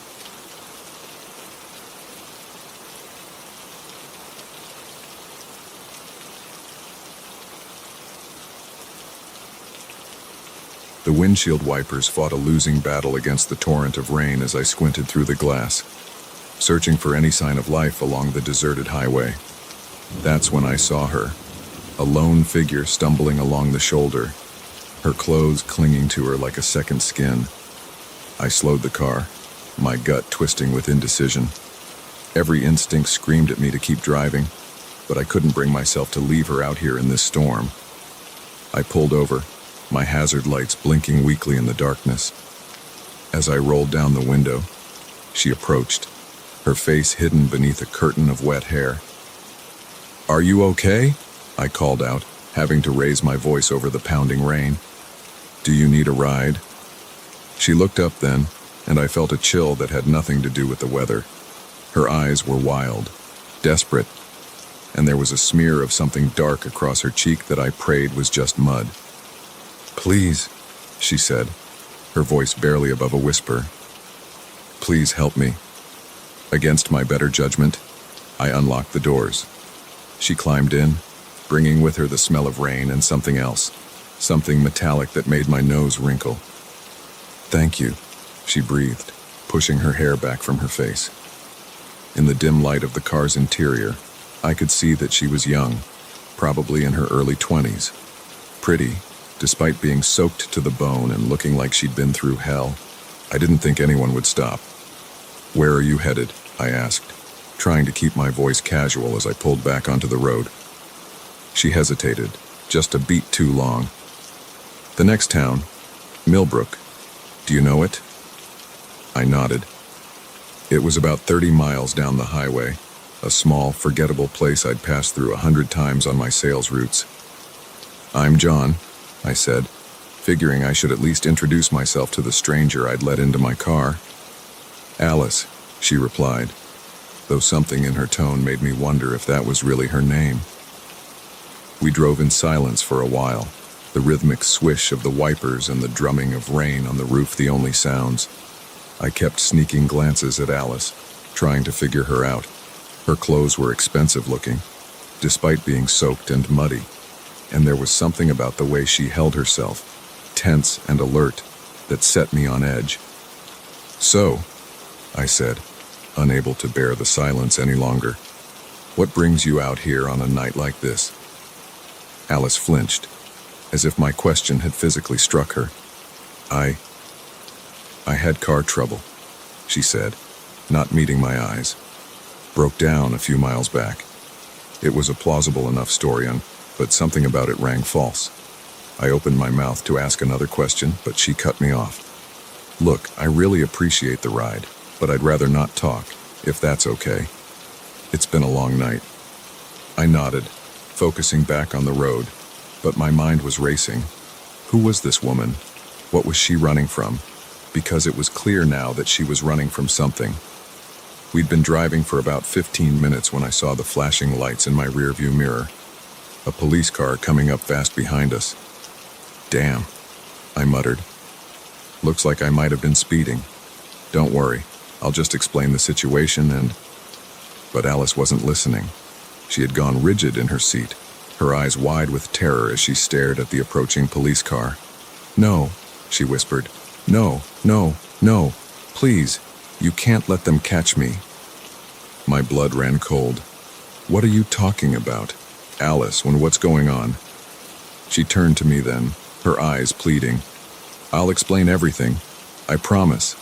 The windshield wipers fought a losing battle against the torrent of rain as I squinted through the glass, searching for any sign of life along the deserted highway. That's when I saw her, a lone figure stumbling along the shoulder, her clothes clinging to her like a second skin. I slowed the car, my gut twisting with indecision. Every instinct screamed at me to keep driving, but I couldn't bring myself to leave her out here in this storm. I pulled over, my hazard lights blinking weakly in the darkness. As I rolled down the window, she approached, her face hidden beneath a curtain of wet hair. "Are you okay?" I called out, having to raise my voice over the pounding rain. "Do you need a ride?" She looked up then, and I felt a chill that had nothing to do with the weather. Her eyes were wild, desperate, and there was a smear of something dark across her cheek that I prayed was just mud. "Please," she said, her voice barely above a whisper. "Please help me." Against my better judgment, I unlocked the doors. She climbed in, bringing with her the smell of rain and something else, something metallic that made my nose wrinkle. "Thank you," she breathed, pushing her hair back from her face. In the dim light of the car's interior, I could see that she was young, probably in her early 20s. Pretty, despite being soaked to the bone and looking like she'd been through hell. I didn't think anyone would stop. "Where are you headed?" I asked, trying to keep my voice casual as I pulled back onto the road. She hesitated, just a beat too long. "The next town, Millbrook. Do you know it?" I nodded. It was about 30 miles down the highway, a small, forgettable place I'd passed through 100 times on my sales routes. "I'm John," I said, figuring I should at least introduce myself to the stranger I'd let into my car. "Alice," she replied, though something in her tone made me wonder if that was really her name. We drove in silence for a while, the rhythmic swish of the wipers and the drumming of rain on the roof the only sounds. I kept sneaking glances at Alice, trying to figure her out. Her clothes were expensive looking, despite being soaked and muddy, and there was something about the way she held herself, tense and alert, that set me on edge. "So," I said, unable to bear the silence any longer, "what brings you out here on a night like this?" Alice flinched, as if my question had physically struck her. I had car trouble," she said, not meeting my eyes. "Broke down a few miles back." It was a plausible enough story, but something about it rang false. I opened my mouth to ask another question, but she cut me off. "Look, I really appreciate the ride, but I'd rather not talk, if that's okay. It's been a long night." I nodded, focusing back on the road, but my mind was racing. Who was this woman? What was she running from? Because it was clear now that she was running from something. We'd been driving for about 15 minutes when I saw the flashing lights in my rearview mirror. A police car coming up fast behind us. "Damn," I muttered. "Looks like I might have been speeding. Don't worry, I'll just explain the situation and—" But Alice wasn't listening. She had gone rigid in her seat, her eyes wide with terror as she stared at the approaching police car. "No," she whispered. "No, no, no, please, you can't let them catch me." My blood ran cold. "What are you talking about, Alice, what's going on?" She turned to me then, her eyes pleading. "I'll explain everything, I promise.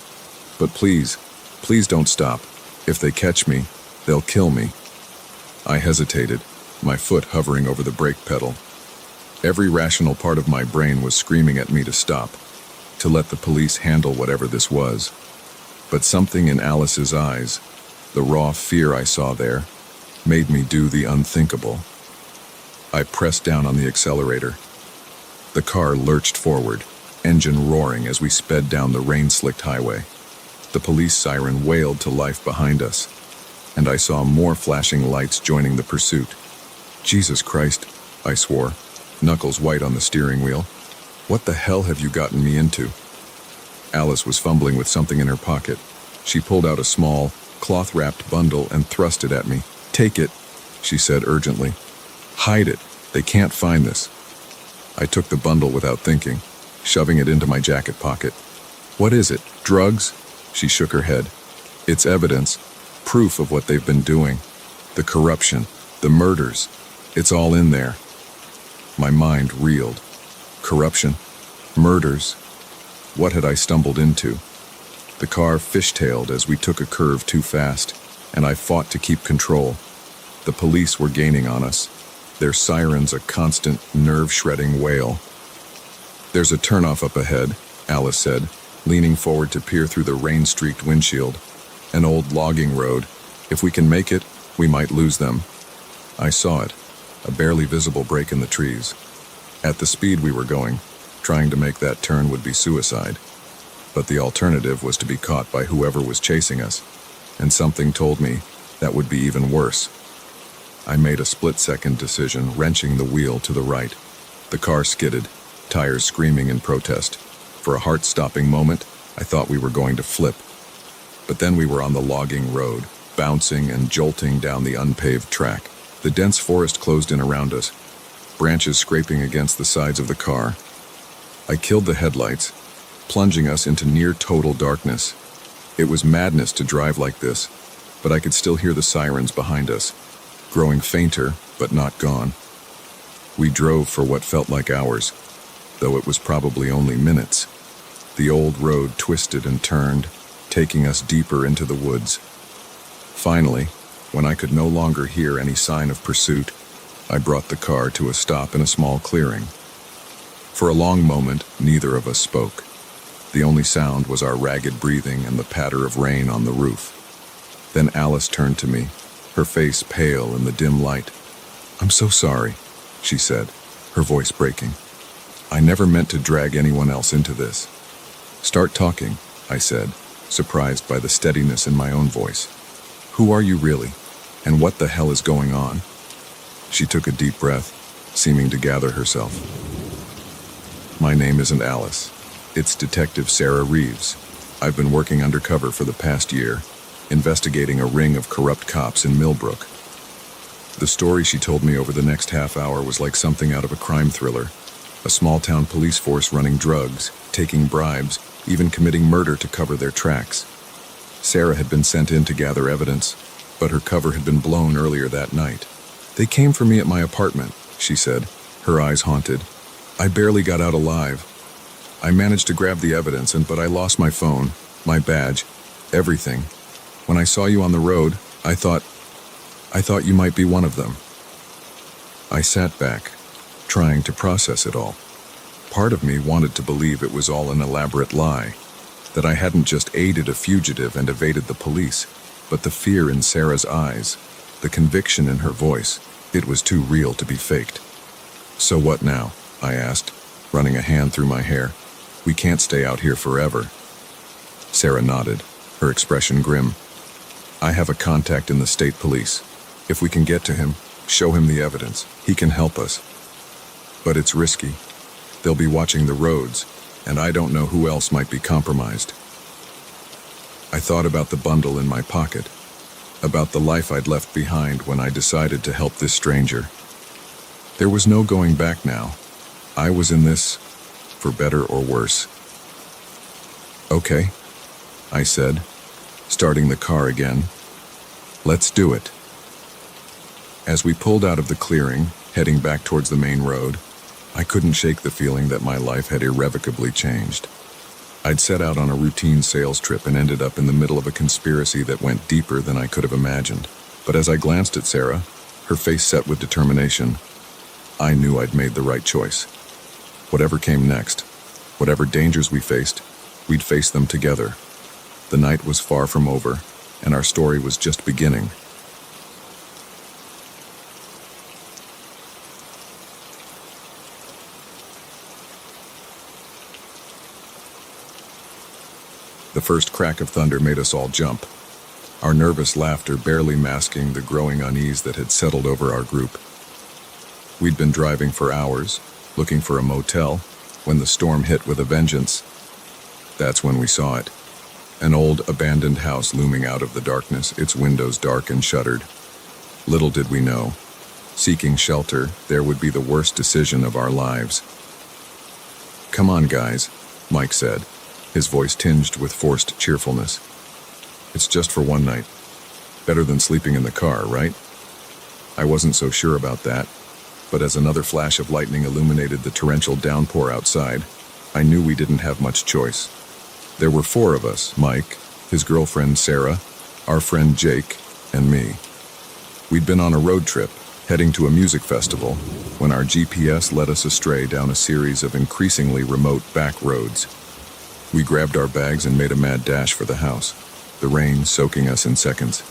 But please, please don't stop. If they catch me, they'll kill me." I hesitated, my foot hovering over the brake pedal. Every rational part of my brain was screaming at me to stop, to let the police handle whatever this was. But something in Alice's eyes, the raw fear I saw there, made me do the unthinkable. I pressed down on the accelerator. The car lurched forward, engine roaring as we sped down the rain-slicked highway. The police siren wailed to life behind us, and I saw more flashing lights joining the pursuit. "Jesus Christ," I swore, knuckles white on the steering wheel. "What the hell have you gotten me into?" Alice was fumbling with something in her pocket. She pulled out a small, cloth-wrapped bundle and thrust it at me. "Take it," she said urgently. "Hide it. They can't find this." I took the bundle without thinking, shoving it into my jacket pocket. "What is it? Drugs?" She shook her head. "It's evidence, proof of what they've been doing. The corruption, the murders. It's all in there." My mind reeled. Corruption? Murders? What had I stumbled into? The car fishtailed as we took a curve too fast, and I fought to keep control. The police were gaining on us, their sirens a constant, nerve-shredding wail. "There's a turnoff up ahead," Alice said, leaning forward to peer through the rain-streaked windshield. "An old logging road. If we can make it, we might lose them." I saw it, a barely visible break in the trees. At the speed we were going, trying to make that turn would be suicide. But the alternative was to be caught by whoever was chasing us, and something told me that would be even worse. I made a split-second decision, wrenching the wheel to the right. The car skidded, tires screaming in protest. For a heart-stopping moment, I thought we were going to flip. But then we were on the logging road, bouncing and jolting down the unpaved track. The dense forest closed in around us, branches scraping against the sides of the car. I killed the headlights, plunging us into near-total darkness. It was madness to drive like this, but I could still hear the sirens behind us, growing fainter but not gone. We drove for what felt like hours, though it was probably only minutes. The old road twisted and turned, taking us deeper into the woods. Finally, when I could no longer hear any sign of pursuit, I brought the car to a stop in a small clearing. For a long moment, neither of us spoke. The only sound was our ragged breathing and the patter of rain on the roof. Then Alice turned to me, her face pale in the dim light. "I'm so sorry," she said, her voice breaking. "I never meant to drag anyone else into this." "Start talking," I said, surprised by the steadiness in my own voice. "Who are you really, and what the hell is going on?" She took a deep breath, seeming to gather herself. "My name isn't Alice. It's Detective Sarah Reeves. I've been working undercover for the past year, investigating a ring of corrupt cops in Millbrook." The story she told me over the next half hour was like something out of a crime thriller. A small-town police force running drugs, taking bribes, even committing murder to cover their tracks. Sarah had been sent in to gather evidence, but her cover had been blown earlier that night. "They came for me at my apartment," she said, her eyes haunted. "I barely got out alive. I managed to grab the evidence, but I lost my phone, my badge, everything. When I saw you on the road, I thought you might be one of them." I sat back, trying to process it all. Part of me wanted to believe it was all an elaborate lie, that I hadn't just aided a fugitive and evaded the police, but the fear in Sarah's eyes, the conviction in her voice, it was too real to be faked. "So what now?" I asked, running a hand through my hair. "We can't stay out here forever." Sarah nodded, her expression grim. "I have a contact in the state police. If we can get to him, show him the evidence, he can help us. But it's risky. They'll be watching the roads, and I don't know who else might be compromised." I thought about the bundle in my pocket, about the life I'd left behind when I decided to help this stranger. There was no going back now. I was in this, for better or worse. "Okay," I said, starting the car again. Let's do it. As we pulled out of the clearing, heading back towards the main road, I couldn't shake the feeling that my life had irrevocably changed. I'd set out on a routine sales trip and ended up in the middle of a conspiracy that went deeper than I could have imagined. But as I glanced at Sarah, her face set with determination, I knew I'd made the right choice. Whatever came next, whatever dangers we faced, we'd face them together. The night was far from over, and our story was just beginning. The first crack of thunder made us all jump, our nervous laughter barely masking the growing unease that had settled over our group. We'd been driving for hours, looking for a motel, when the storm hit with a vengeance. That's when we saw it. An old, abandoned house looming out of the darkness, its windows dark and shuttered. Little did we know, seeking shelter, there would be the worst decision of our lives. "Come on, guys," Mike said, his voice tinged with forced cheerfulness. "It's just for one night. Better than sleeping in the car, right?" I wasn't so sure about that, but as another flash of lightning illuminated the torrential downpour outside, I knew we didn't have much choice. There were 4 of us, Mike, his girlfriend Sarah, our friend Jake, and me. We'd been on a road trip, heading to a music festival, when our GPS led us astray down a series of increasingly remote back roads. We grabbed our bags and made a mad dash for the house, the rain soaking us in seconds.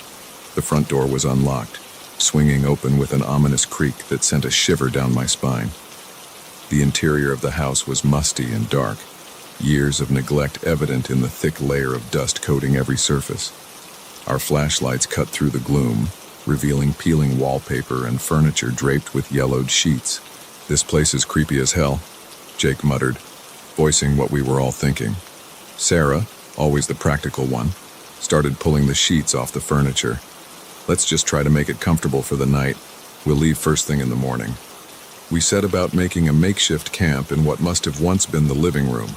The front door was unlocked, swinging open with an ominous creak that sent a shiver down my spine. The interior of the house was musty and dark, years of neglect evident in the thick layer of dust coating every surface. Our flashlights cut through the gloom, revealing peeling wallpaper and furniture draped with yellowed sheets. "This place is creepy as hell," Jake muttered, voicing what we were all thinking. Sarah, always the practical one, started pulling the sheets off the furniture. "Let's just try to make it comfortable for the night. We'll leave first thing in the morning." We set about making a makeshift camp in what must have once been the living room.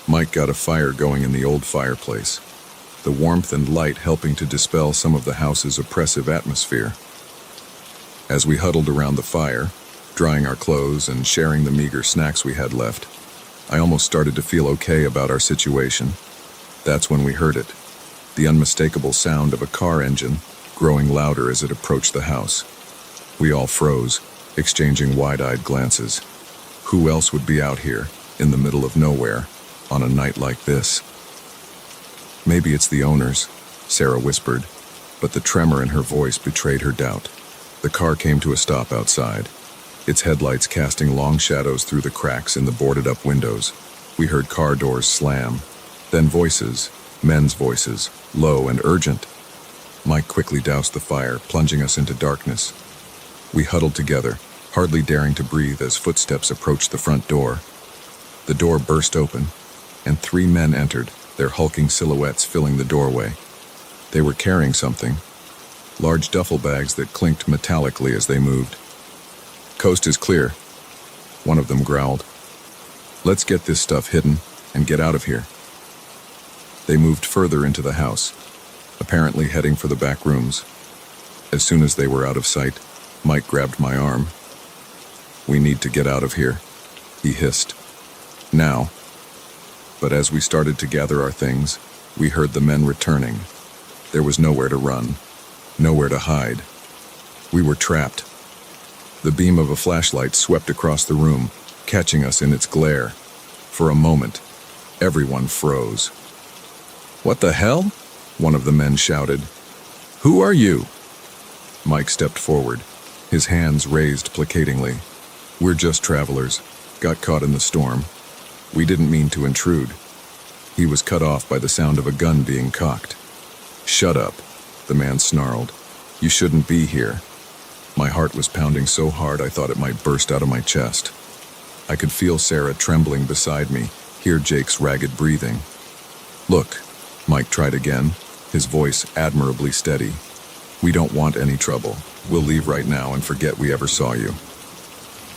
Mike got a fire going in the old fireplace, the warmth and light helping to dispel some of the house's oppressive atmosphere. As we huddled around the fire, drying our clothes and sharing the meager snacks we had left, I almost started to feel okay about our situation. That's when we heard it, the unmistakable sound of a car engine, growing louder as it approached the house. We all froze, exchanging wide-eyed glances. Who else would be out here, in the middle of nowhere, on a night like this? "Maybe it's the owners," Sarah whispered, but the tremor in her voice betrayed her doubt. The car came to a stop outside, its headlights casting long shadows through the cracks in the boarded-up windows. We heard car doors slam, then voices, men's voices, low and urgent. Mike quickly doused the fire, plunging us into darkness. We huddled together, hardly daring to breathe as footsteps approached the front door. The door burst open, and 3 men entered, their hulking silhouettes filling the doorway. They were carrying something, large duffel bags that clinked metallically as they moved. "Coast is clear," one of them growled. "Let's get this stuff hidden and get out of here." They moved further into the house, apparently heading for the back rooms. As soon as they were out of sight, Mike grabbed my arm. "We need to get out of here," he hissed. "Now." But as we started to gather our things, we heard the men returning. There was nowhere to run, nowhere to hide. We were trapped. The beam of a flashlight swept across the room, catching us in its glare. For a moment, everyone froze. "What the hell?" one of the men shouted. "Who are you?" Mike stepped forward, his hands raised placatingly. "We're just travelers, got caught in the storm. We didn't mean to intrude." He was cut off by the sound of a gun being cocked. "Shut up," the man snarled. "You shouldn't be here." My heart was pounding so hard I thought it might burst out of my chest. I could feel Sarah trembling beside me, hear Jake's ragged breathing. "Look," Mike tried again, his voice admirably steady. "We don't want any trouble. We'll leave right now and forget we ever saw you."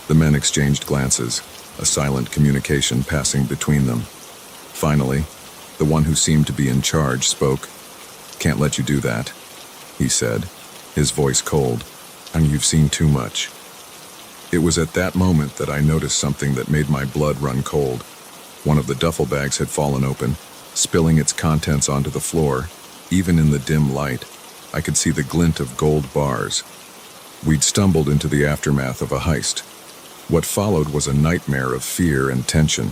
The men exchanged glances, a silent communication passing between them. Finally, the one who seemed to be in charge spoke. "Can't let you do that." he said, his voice cold, and you've seen too much. It was at that moment that I noticed something that made my blood run cold. One of the duffel bags had fallen open, spilling its contents onto the floor. Even in the dim light, I could see the glint of gold bars. We'd stumbled into the aftermath of a heist. What followed was a nightmare of fear and tension.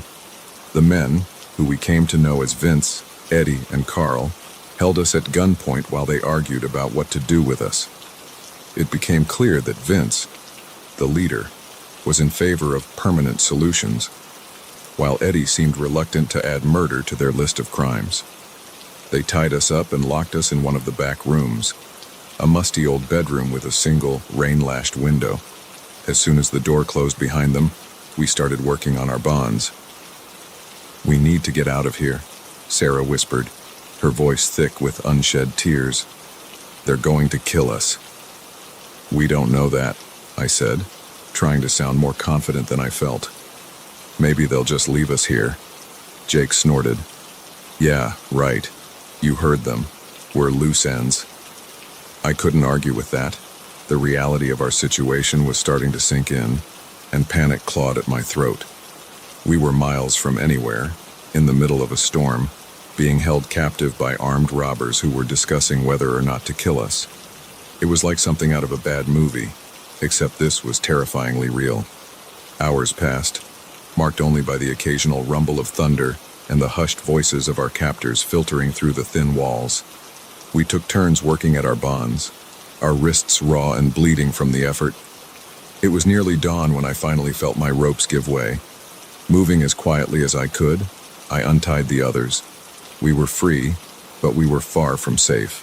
The men, who we came to know as Vince, Eddie, and Carl, held us at gunpoint while they argued about what to do with us. It became clear that Vince, the leader, was in favor of permanent solutions, while Eddie seemed reluctant to add murder to their list of crimes. They tied us up and locked us in one of the back rooms, a musty old bedroom with a single, rain-lashed window. As soon as the door closed behind them, we started working on our bonds. "We need to get out of here," Sarah whispered, her voice thick with unshed tears. "They're going to kill us." "We don't know that," I said, trying to sound more confident than I felt. "Maybe they'll just leave us here." Jake snorted. "Yeah, right. You heard them. We're loose ends." I couldn't argue with that. The reality of our situation was starting to sink in, and panic clawed at my throat. We were miles from anywhere, in the middle of a storm, being held captive by armed robbers who were discussing whether or not to kill us. It was like something out of a bad movie, except this was terrifyingly real. Hours passed, marked only by the occasional rumble of thunder and the hushed voices of our captors filtering through the thin walls. We took turns working at our bonds, our wrists raw and bleeding from the effort. It was nearly dawn when I finally felt my ropes give way. Moving as quietly as I could, I untied the others. We were free, but we were far from safe.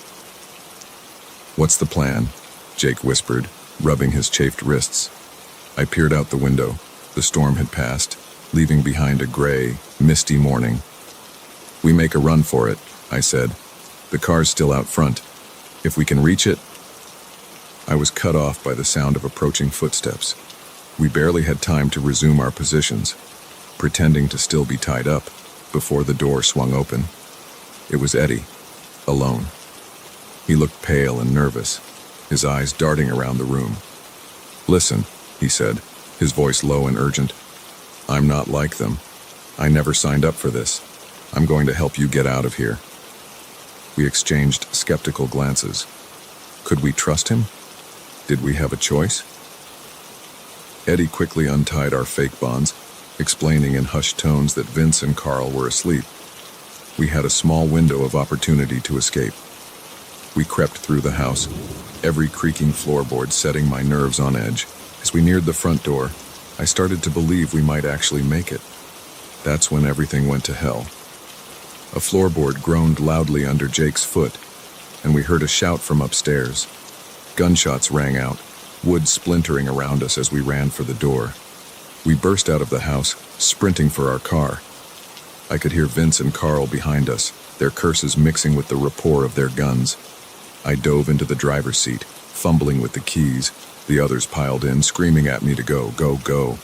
"What's the plan?" Jake whispered, rubbing his chafed wrists. I peered out the window. The storm had passed, leaving behind a gray, misty morning. "We make a run for it," I said. "The car's still out front. If we can reach it..." I was cut off by the sound of approaching footsteps. We barely had time to resume our positions, pretending to still be tied up, before the door swung open. It was Eddie, alone. He looked pale and nervous, his eyes darting around the room. "Listen," he said, his voice low and urgent. "I'm not like them. I never signed up for this. I'm going to help you get out of here." We exchanged skeptical glances. Could we trust him? Did we have a choice? Eddie quickly untied our fake bonds, explaining in hushed tones that Vince and Carl were asleep. We had a small window of opportunity to escape. We crept through the house, every creaking floorboard setting my nerves on edge. As we neared the front door, I started to believe we might actually make it. That's when everything went to hell. A floorboard groaned loudly under Jake's foot, and we heard a shout from upstairs. Gunshots rang out, wood splintering around us as we ran for the door. We burst out of the house, sprinting for our car. I could hear Vince and Carl behind us, their curses mixing with the rapport of their guns. I dove into the driver's seat, fumbling with the keys. The others piled in, screaming at me to go, go, go.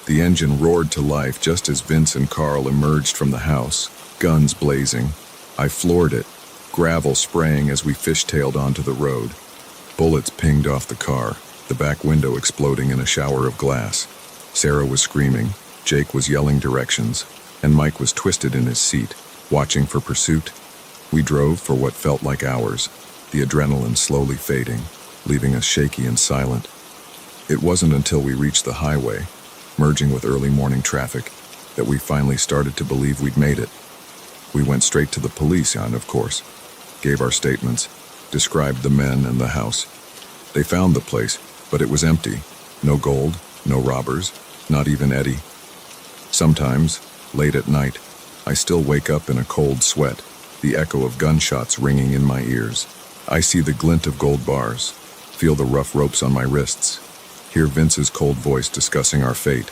The engine roared to life just as Vince and Carl emerged from the house, guns blazing. I floored it, gravel spraying as we fishtailed onto the road. Bullets pinged off the car, the back window exploding in a shower of glass. Sarah was screaming, Jake was yelling directions, and Mike was twisted in his seat, watching for pursuit. We drove for what felt like hours, the adrenaline slowly fading, leaving us shaky and silent. It wasn't until we reached the highway, merging with early morning traffic, that we finally started to believe we'd made it. We went straight to the police, and of course, gave our statements, described the men and the house. They found the place, but it was empty. No gold, no robbers, not even Eddie. Sometimes, late at night, I still wake up in a cold sweat, the echo of gunshots ringing in my ears. I see the glint of gold bars, feel the rough ropes on my wrists, hear Vince's cold voice discussing our fate.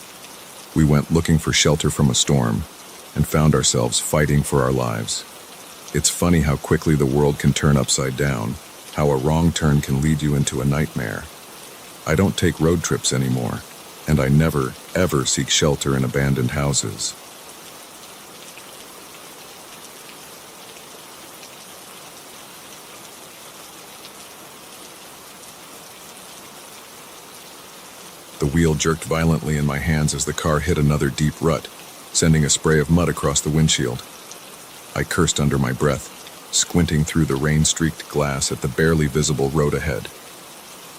We went looking for shelter from a storm, and found ourselves fighting for our lives. It's funny how quickly the world can turn upside down, how a wrong turn can lead you into a nightmare. I don't take road trips anymore, and I never, ever seek shelter in abandoned houses. The wheel jerked violently in my hands as the car hit another deep rut, sending a spray of mud across the windshield. I cursed under my breath, squinting through the rain-streaked glass at the barely visible road ahead.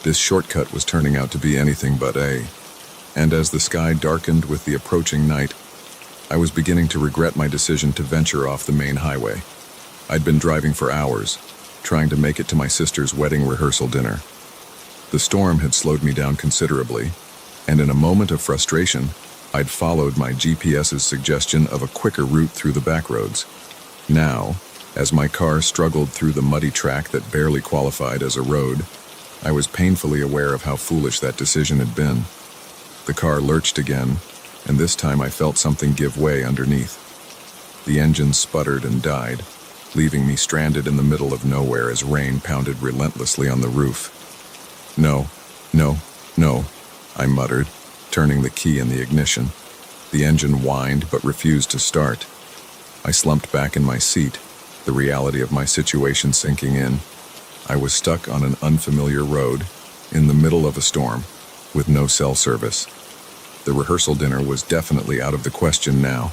This shortcut was turning out to be anything but and as the sky darkened with the approaching night, I was beginning to regret my decision to venture off the main highway. I'd been driving for hours, trying to make it to my sister's wedding rehearsal dinner. The storm had slowed me down considerably, and in a moment of frustration, I'd followed my GPS's suggestion of a quicker route through the back roads. Now, as my car struggled through the muddy track that barely qualified as a road, I was painfully aware of how foolish that decision had been. The car lurched again, and this time I felt something give way underneath. The engine sputtered and died, leaving me stranded in the middle of nowhere as rain pounded relentlessly on the roof. No, I muttered, turning the key in the ignition. The engine whined but refused to start. I slumped back in my seat, the reality of my situation sinking in. I was stuck on an unfamiliar road, in the middle of a storm, with no cell service. The rehearsal dinner was definitely out of the question now.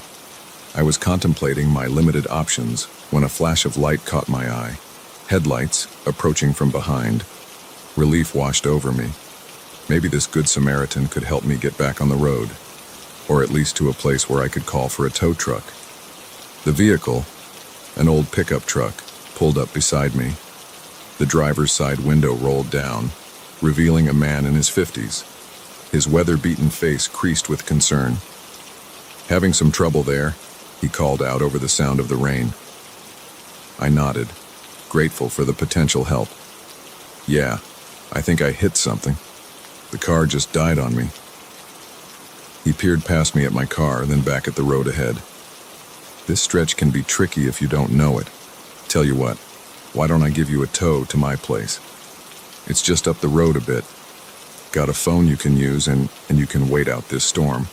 I was contemplating my limited options when a flash of light caught my eye. Headlights, approaching from behind. Relief washed over me. Maybe this good Samaritan could help me get back on the road, or at least to a place where I could call for a tow truck. The vehicle, an old pickup truck, pulled up beside me. The driver's side window rolled down, revealing a man in his 50s. His weather-beaten face creased with concern. "Having some trouble there?" he called out over the sound of the rain. I nodded, grateful for the potential help. "Yeah, I think I hit something. The car just died on me." He peered past me at my car, then back at the road ahead. "This stretch can be tricky if you don't know it. Tell you what, why don't I give you a tow to my place? It's just up the road a bit. Got a phone you can use and you can wait out this storm."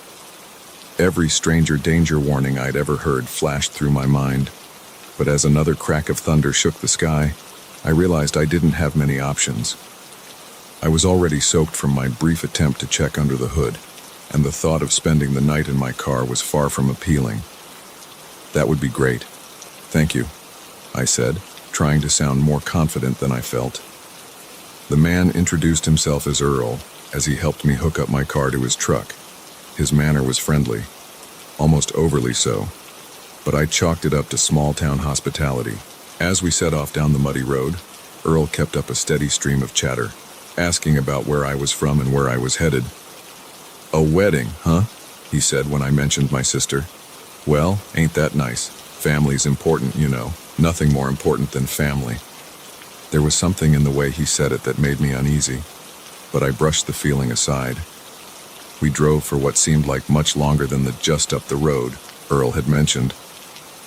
Every stranger danger warning I'd ever heard flashed through my mind, but as another crack of thunder shook the sky, I realized I didn't have many options. I was already soaked from my brief attempt to check under the hood, and the thought of spending the night in my car was far from appealing. "That would be great. Thank you," I said, trying to sound more confident than I felt. The man introduced himself as Earl as he helped me hook up my car to his truck. His manner was friendly, almost overly so, but I chalked it up to small-town hospitality. As we set off down the muddy road, Earl kept up a steady stream of chatter, asking about where I was from and where I was headed. "A wedding, huh?" he said when I mentioned my sister. "Well, ain't that nice? Family's important, you know. Nothing more important than family." There was something in the way he said it that made me uneasy, but I brushed the feeling aside. We drove for what seemed like much longer than the just up the road Earl had mentioned.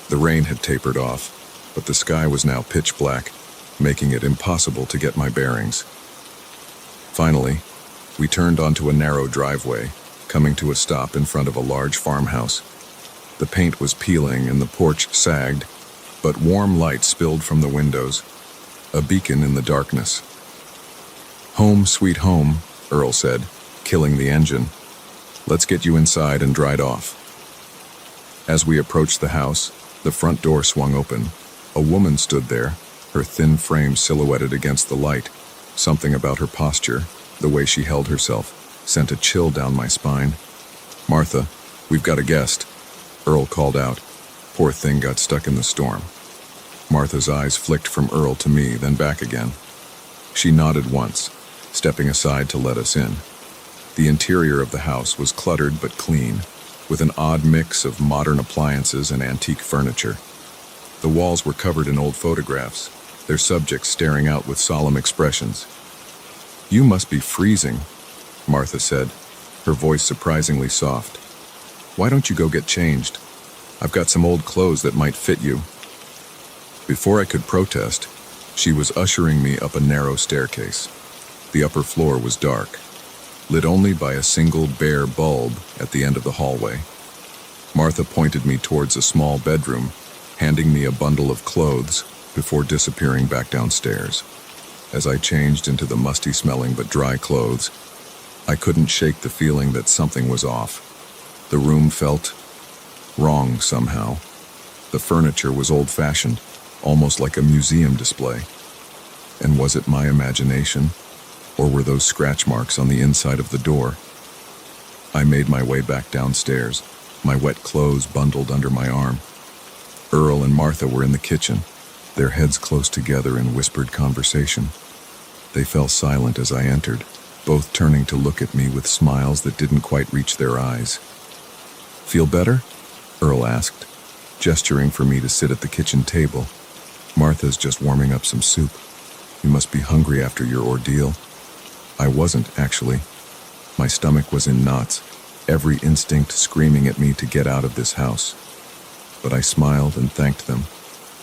The rain had tapered off, but the sky was now pitch black, making it impossible to get my bearings. Finally, we turned onto a narrow driveway, coming to a stop in front of a large farmhouse. The paint was peeling and the porch sagged, but warm light spilled from the windows, a beacon in the darkness. "Home, sweet home," Earl said, killing the engine. "Let's get you inside and dried off." As we approached the house, the front door swung open. A woman stood there, her thin frame silhouetted against the light. Something about her posture, the way she held herself, sent a chill down my spine. "Martha, we've got a guest," Earl called out. Poor thing got stuck in the storm. Martha's eyes flicked from Earl to me, then back again. She nodded once, stepping aside to let us in. The interior of the house was cluttered but clean, with an odd mix of modern appliances and antique furniture. The walls were covered in old photographs, their subjects staring out with solemn expressions. "You must be freezing," Martha said, her voice surprisingly soft. "Why don't you go get changed? I've got some old clothes that might fit you." Before I could protest, she was ushering me up a narrow staircase. The upper floor was dark, lit only by a single bare bulb at the end of the hallway. Martha pointed me towards a small bedroom, handing me a bundle of clothes before disappearing back downstairs. As I changed into the musty-smelling but dry clothes, I couldn't shake the feeling that something was off. The room felt wrong somehow. The furniture was old-fashioned, almost like a museum display. And was it my imagination, or were those scratch marks on the inside of the door? I made my way back downstairs, my wet clothes bundled under my arm. Earl and Martha were in the kitchen, their heads close together in whispered conversation. They fell silent as I entered, both turning to look at me with smiles that didn't quite reach their eyes. "Feel better?" Earl asked, gesturing for me to sit at the kitchen table. "Martha's just warming up some soup. You must be hungry after your ordeal." I wasn't, actually. My stomach was in knots, every instinct screaming at me to get out of this house. But I smiled and thanked them,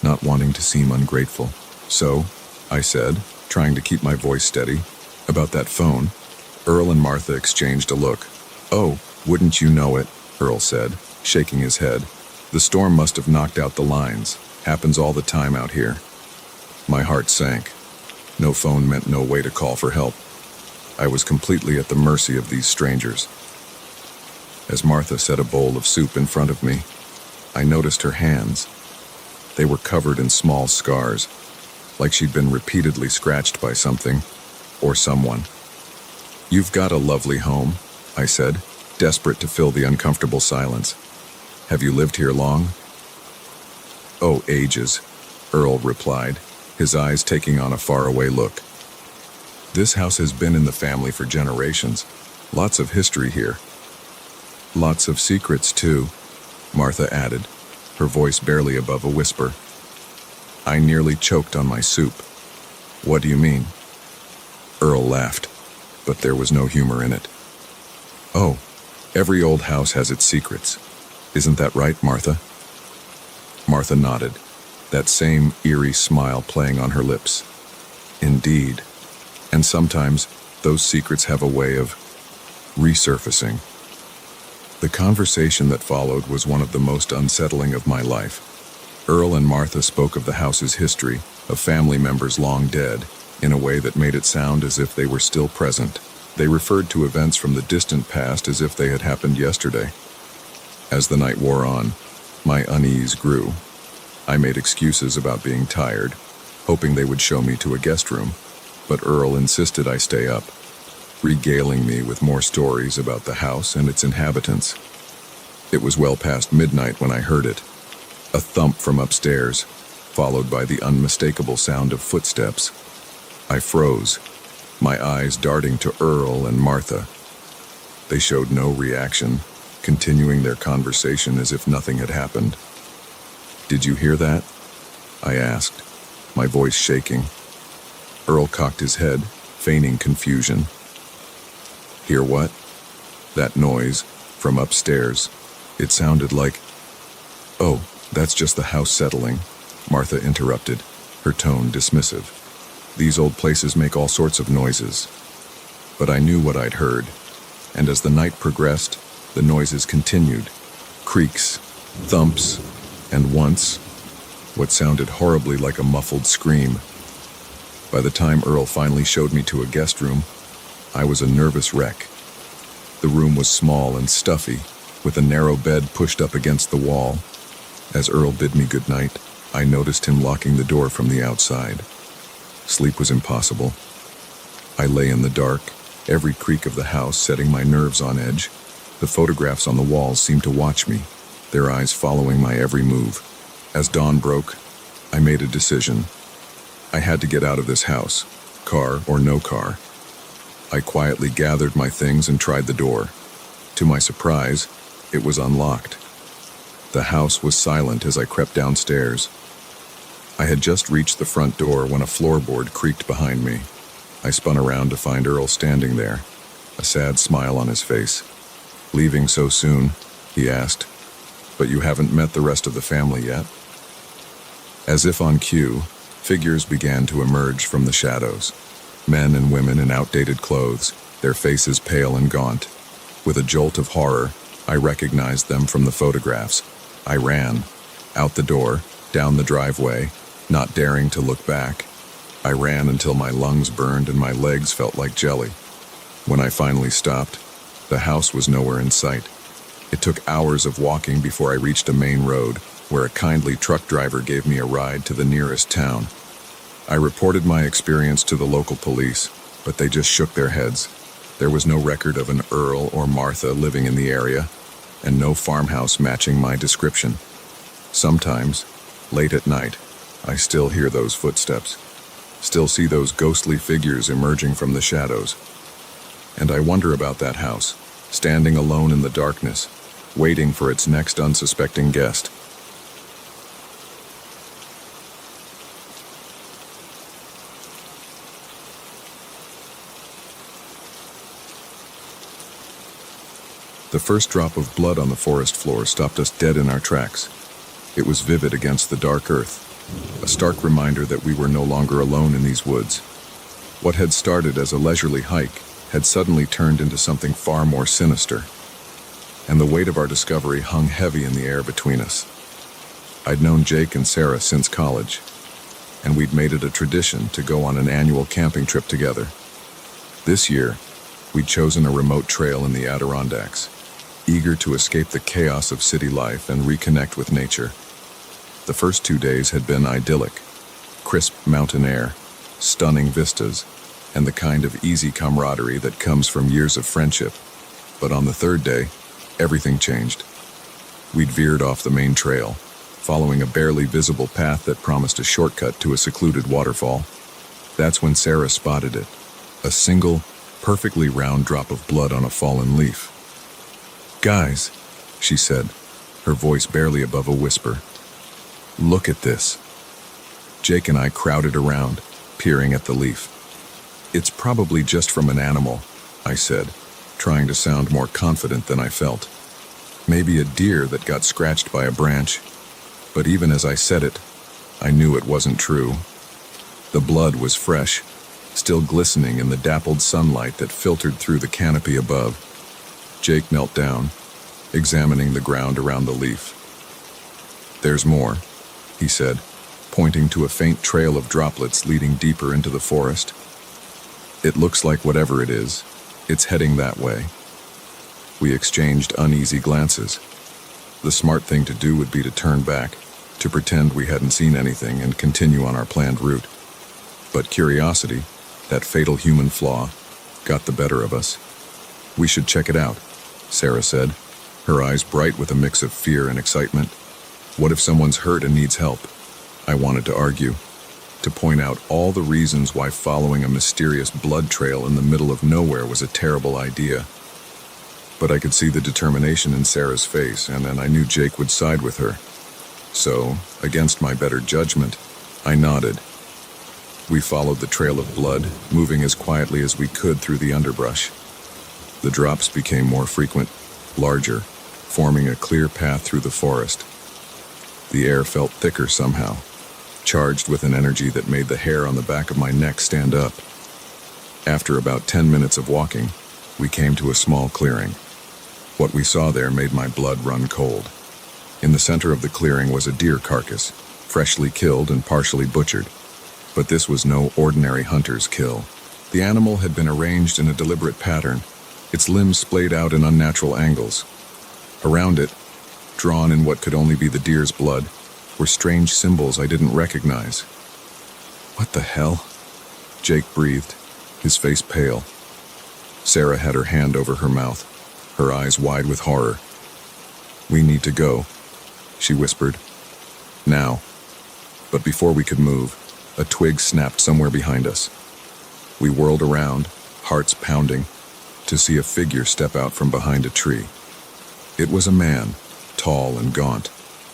not wanting to seem ungrateful. "So," I said, trying to keep my voice steady, "about that phone." Earl and Martha exchanged a look. "Oh, wouldn't you know it," Earl said, shaking his head. "The storm must have knocked out the lines. Happens all the time out here." My heart sank. No phone meant no way to call for help. I was completely at the mercy of these strangers. As Martha set a bowl of soup in front of me, I noticed her hands. They were covered in small scars, like she'd been repeatedly scratched by something or someone. "You've got a lovely home," I said, desperate to fill the uncomfortable silence. "Have you lived here long?" "Oh, ages," Earl replied, his eyes taking on a faraway look. "This house has been in the family for generations. Lots of history here." "Lots of secrets, too," Martha added, her voice barely above a whisper. I nearly choked on my soup. "What do you mean?" Earl laughed, but there was no humor in it. "Oh, every old house has its secrets. Isn't that right, Martha?" Martha nodded, that same eerie smile playing on her lips. "Indeed. And sometimes those secrets have a way of resurfacing." The conversation that followed was one of the most unsettling of my life. Earl and Martha spoke of the house's history, of family members long dead, in a way that made it sound as if they were still present. They referred to events from the distant past as if they had happened yesterday. As the night wore on, my unease grew. I made excuses about being tired, hoping they would show me to a guest room, but Earl insisted I stay up, regaling me with more stories about the house and its inhabitants. It was well past midnight when I heard it, a thump from upstairs, followed by the unmistakable sound of footsteps. I froze, my eyes darting to Earl and Martha. They showed no reaction, continuing their conversation as if nothing had happened. "Did you hear that?" I asked, my voice shaking. Earl cocked his head, feigning confusion. "Hear what?" "That noise, from upstairs. It sounded like—" "Oh, that's just the house settling," Martha interrupted, her tone dismissive. "These old places make all sorts of noises." But I knew what I'd heard, and as the night progressed, the noises continued. Creaks, thumps, and once, what sounded horribly like a muffled scream. By the time Earl finally showed me to a guest room, I was a nervous wreck. The room was small and stuffy, with a narrow bed pushed up against the wall. As Earl bid me good night, I noticed him locking the door from the outside. Sleep was impossible. I lay in the dark, every creak of the house setting my nerves on edge. The photographs on the walls seemed to watch me, their eyes following my every move. As dawn broke, I made a decision. I had to get out of this house, car or no car. I quietly gathered my things and tried the door. To my surprise, it was unlocked. The house was silent as I crept downstairs. I had just reached the front door when a floorboard creaked behind me. I spun around to find Earl standing there, a sad smile on his face. "Leaving so soon?" he asked. "But you haven't met the rest of the family yet?" As if on cue, figures began to emerge from the shadows. Men and women in outdated clothes, their faces pale and gaunt. With a jolt of horror, I recognized them from the photographs. I ran, out the door, down the driveway, not daring to look back. I ran until my lungs burned and my legs felt like jelly. When I finally stopped, the house was nowhere in sight. It took hours of walking before I reached a main road, where a kindly truck driver gave me a ride to the nearest town. I reported my experience to the local police, but they just shook their heads. There was no record of an Earl or Martha living in the area, and no farmhouse matching my description. Sometimes, late at night, I still hear those footsteps, still see those ghostly figures emerging from the shadows. And I wonder about that house, standing alone in the darkness, waiting for its next unsuspecting guest. The first drop of blood on the forest floor stopped us dead in our tracks. It was vivid against the dark earth, a stark reminder that we were no longer alone in these woods. What had started as a leisurely hike had suddenly turned into something far more sinister, and the weight of our discovery hung heavy in the air between us. I'd known Jake and Sarah since college, and we'd made it a tradition to go on an annual camping trip together. This year, we'd chosen a remote trail in the Adirondacks, eager to escape the chaos of city life and reconnect with nature. The first 2 days had been idyllic: crisp mountain air, stunning vistas, and the kind of easy camaraderie that comes from years of friendship. But on the third day, everything changed. We'd veered off the main trail, following a barely visible path that promised a shortcut to a secluded waterfall. That's when Sarah spotted it, a single, perfectly round drop of blood on a fallen leaf. "Guys," she said, her voice barely above a whisper. "Look at this." Jake and I crowded around, peering at the leaf. "It's probably just from an animal," I said, trying to sound more confident than I felt. "Maybe a deer that got scratched by a branch." But even as I said it, I knew it wasn't true. The blood was fresh, still glistening in the dappled sunlight that filtered through the canopy above. Jake knelt down, examining the ground around the leaf. "There's more," he said, pointing to a faint trail of droplets leading deeper into the forest. "It looks like whatever it is, it's heading that way." We exchanged uneasy glances. The smart thing to do would be to turn back, to pretend we hadn't seen anything and continue on our planned route. But curiosity, that fatal human flaw, got the better of us. "We should check it out," Sarah said, her eyes bright with a mix of fear and excitement. "What if someone's hurt and needs help?" I wanted to argue, to point out all the reasons why following a mysterious blood trail in the middle of nowhere was a terrible idea. But I could see the determination in Sarah's face, and then I knew Jake would side with her. So, against my better judgment, I nodded. We followed the trail of blood, moving as quietly as we could through the underbrush. The drops became more frequent, larger, forming a clear path through the forest. The air felt thicker somehow, charged with an energy that made the hair on the back of my neck stand up. After about 10 minutes of walking, we came to a small clearing. What we saw there made my blood run cold. In the center of the clearing was a deer carcass, freshly killed and partially butchered. But this was no ordinary hunter's kill. The animal had been arranged in a deliberate pattern, its limbs splayed out in unnatural angles. Around it, drawn in what could only be the deer's blood, were strange symbols I didn't recognize. "What the hell?" Jake breathed, his face pale. Sarah had her hand over her mouth, her eyes wide with horror. "We need to go," she whispered. "Now." But before we could move, a twig snapped somewhere behind us. We whirled around, hearts pounding, to see a figure step out from behind a tree. It was a man, tall and gaunt,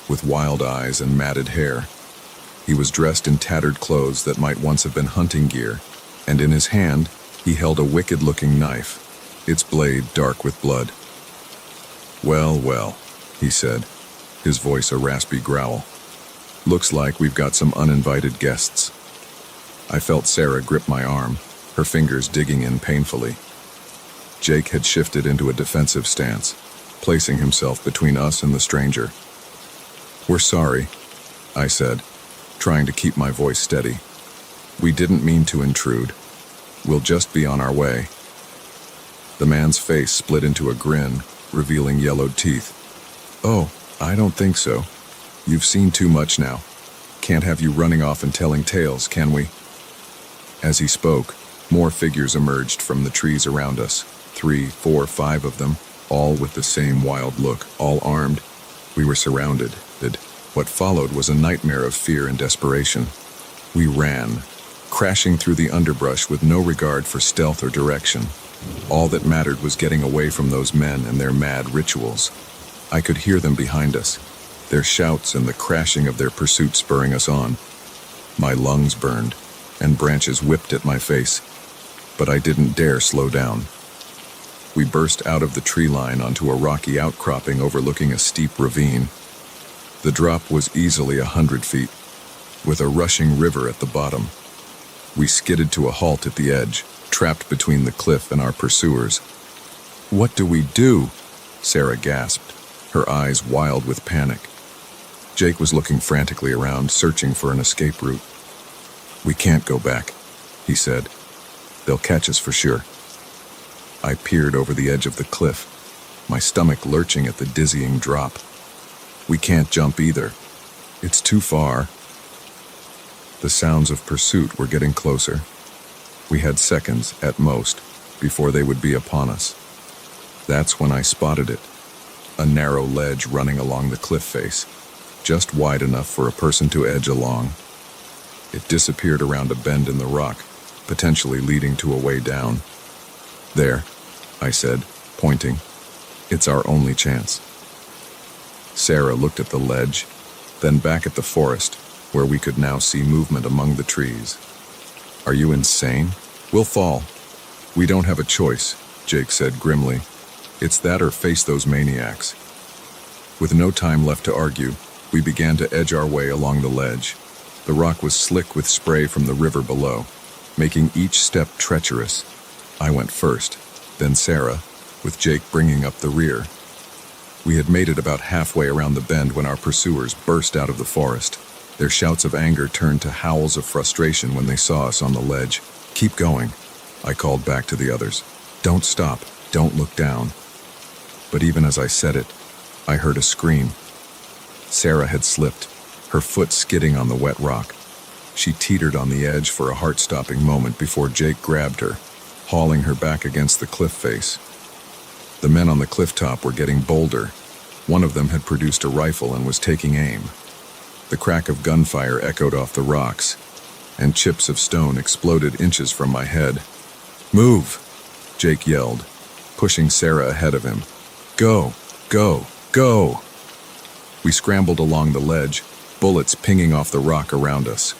with wild eyes and matted hair. He was dressed in tattered clothes that might once have been hunting gear, and in his hand he held a wicked-looking knife, its blade dark with blood. "Well, well," he said, his voice a raspy growl. "Looks like we've got some uninvited guests." I felt Sarah grip my arm, her fingers digging in painfully. Jake had shifted into a defensive stance, placing himself between us and the stranger. "We're sorry," I said, trying to keep my voice steady. "We didn't mean to intrude. We'll just be on our way." The man's face split into a grin, revealing yellowed teeth. "Oh, I don't think so. You've seen too much now. Can't have you running off and telling tales, can we?" As he spoke, more figures emerged from the trees around us. 3, 4, 5 of them, all with the same wild look, all armed. We were surrounded. What followed was a nightmare of fear and desperation. We ran, crashing through the underbrush with no regard for stealth or direction. All that mattered was getting away from those men and their mad rituals. I could hear them behind us, their shouts and the crashing of their pursuit spurring us on. My lungs burned, and branches whipped at my face, but I didn't dare slow down. We burst out of the tree line onto a rocky outcropping overlooking a steep ravine. The drop was easily 100 feet, with a rushing river at the bottom. We skidded to a halt at the edge, trapped between the cliff and our pursuers. "What do we do?" Sarah gasped, her eyes wild with panic. Jake was looking frantically around, searching for an escape route. "We can't go back," he said. "They'll catch us for sure." I peered over the edge of the cliff, my stomach lurching at the dizzying drop. "We can't jump either. It's too far." The sounds of pursuit were getting closer. We had seconds, at most, before they would be upon us. That's when I spotted it. A narrow ledge running along the cliff face, just wide enough for a person to edge along. It disappeared around a bend in the rock, potentially leading to a way down. "There," I said, pointing. "It's our only chance." Sarah looked at the ledge, then back at the forest, where we could now see movement among the trees. "Are you insane? We'll fall." "We don't have a choice," Jake said grimly. "It's that or face those maniacs." With no time left to argue, we began to edge our way along the ledge. The rock was slick with spray from the river below, making each step treacherous. I went first, then Sarah, with Jake bringing up the rear. We had made it about halfway around the bend when our pursuers burst out of the forest. Their shouts of anger turned to howls of frustration when they saw us on the ledge. "Keep going," I called back to the others. "Don't stop, don't look down." But even as I said it, I heard a scream. Sarah had slipped, her foot skidding on the wet rock. She teetered on the edge for a heart-stopping moment before Jake grabbed her, hauling her back against the cliff face. The men on the cliff top were getting bolder. One of them had produced a rifle and was taking aim. The crack of gunfire echoed off the rocks, and chips of stone exploded inches from my head. "Move!" Jake yelled, pushing Sarah ahead of him. "Go! Go! Go!" We scrambled along the ledge, bullets pinging off the rock around us.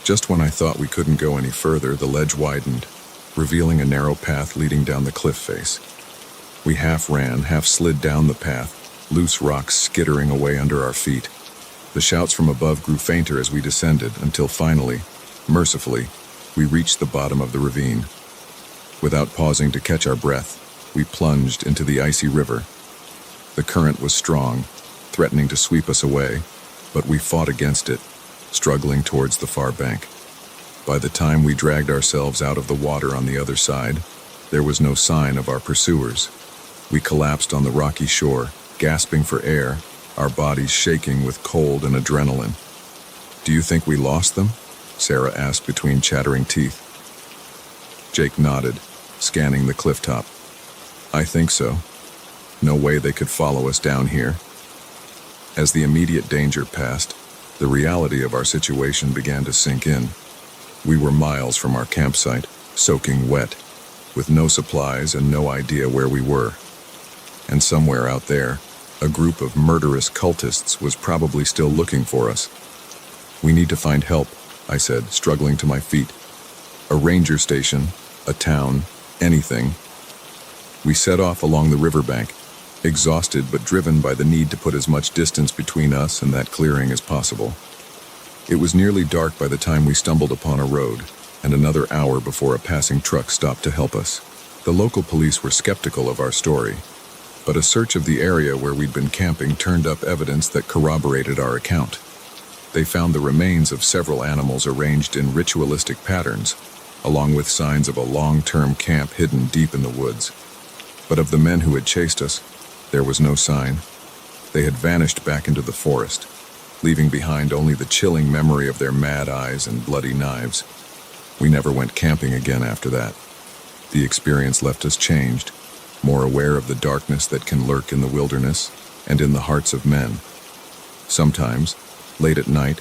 Just when I thought we couldn't go any further, the ledge widened, revealing a narrow path leading down the cliff face. We half ran, half slid down the path, loose rocks skittering away under our feet. The shouts from above grew fainter as we descended, until finally, mercifully, we reached the bottom of the ravine. Without pausing to catch our breath, we plunged into the icy river. The current was strong, threatening to sweep us away, but we fought against it, struggling towards the far bank. By the time we dragged ourselves out of the water on the other side, there was no sign of our pursuers. We collapsed on the rocky shore, gasping for air, our bodies shaking with cold and adrenaline. "Do you think we lost them?" Sarah asked between chattering teeth. Jake nodded, scanning the cliff top. "I think so. No way they could follow us down here." As the immediate danger passed, the reality of our situation began to sink in. We were miles from our campsite, soaking wet, with no supplies and no idea where we were. And somewhere out there, a group of murderous cultists was probably still looking for us. "We need to find help," I said, struggling to my feet. "A ranger station, a town, anything." We set off along the riverbank, exhausted but driven by the need to put as much distance between us and that clearing as possible. It was nearly dark by the time we stumbled upon a road, and another hour before a passing truck stopped to help us. The local police were skeptical of our story, but a search of the area where we'd been camping turned up evidence that corroborated our account. They found the remains of several animals arranged in ritualistic patterns, along with signs of a long-term camp hidden deep in the woods. But of the men who had chased us, there was no sign. They had vanished back into the forest, leaving behind only the chilling memory of their mad eyes and bloody knives. We never went camping again after that. The experience left us changed, more aware of the darkness that can lurk in the wilderness and in the hearts of men. Sometimes, late at night,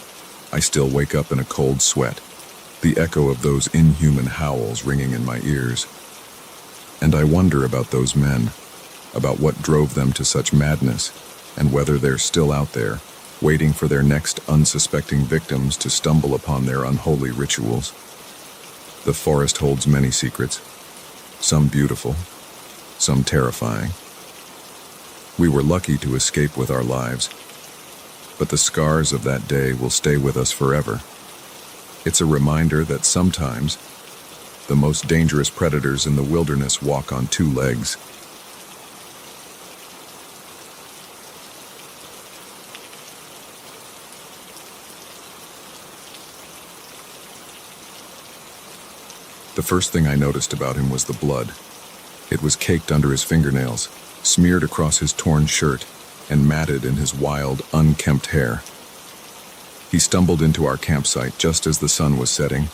I still wake up in a cold sweat, the echo of those inhuman howls ringing in my ears. And I wonder about those men, about what drove them to such madness, and whether they're still out there, waiting for their next unsuspecting victims to stumble upon their unholy rituals. The forest holds many secrets, some beautiful, some terrifying. We were lucky to escape with our lives, but the scars of that day will stay with us forever. It's a reminder that sometimes the most dangerous predators in the wilderness walk on two legs. The first thing I noticed about him was the blood. It was caked under his fingernails, smeared across his torn shirt, and matted in his wild, unkempt hair. He stumbled into our campsite just as the sun was setting,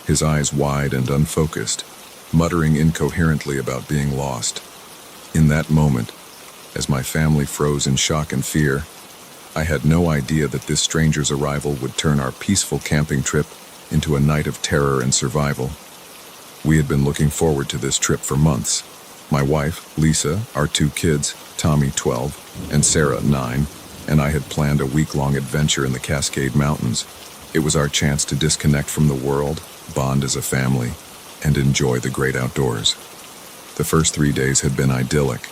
his eyes wide and unfocused, muttering incoherently about being lost. In that moment, as my family froze in shock and fear, I had no idea that this stranger's arrival would turn our peaceful camping trip into a night of terror and survival. We had been looking forward to this trip for months. My wife, Lisa, our two kids, Tommy, 12, and Sarah, 9, and I had planned a week-long adventure in the Cascade Mountains. It was our chance to disconnect from the world, bond as a family, and enjoy the great outdoors. The first 3 days had been idyllic,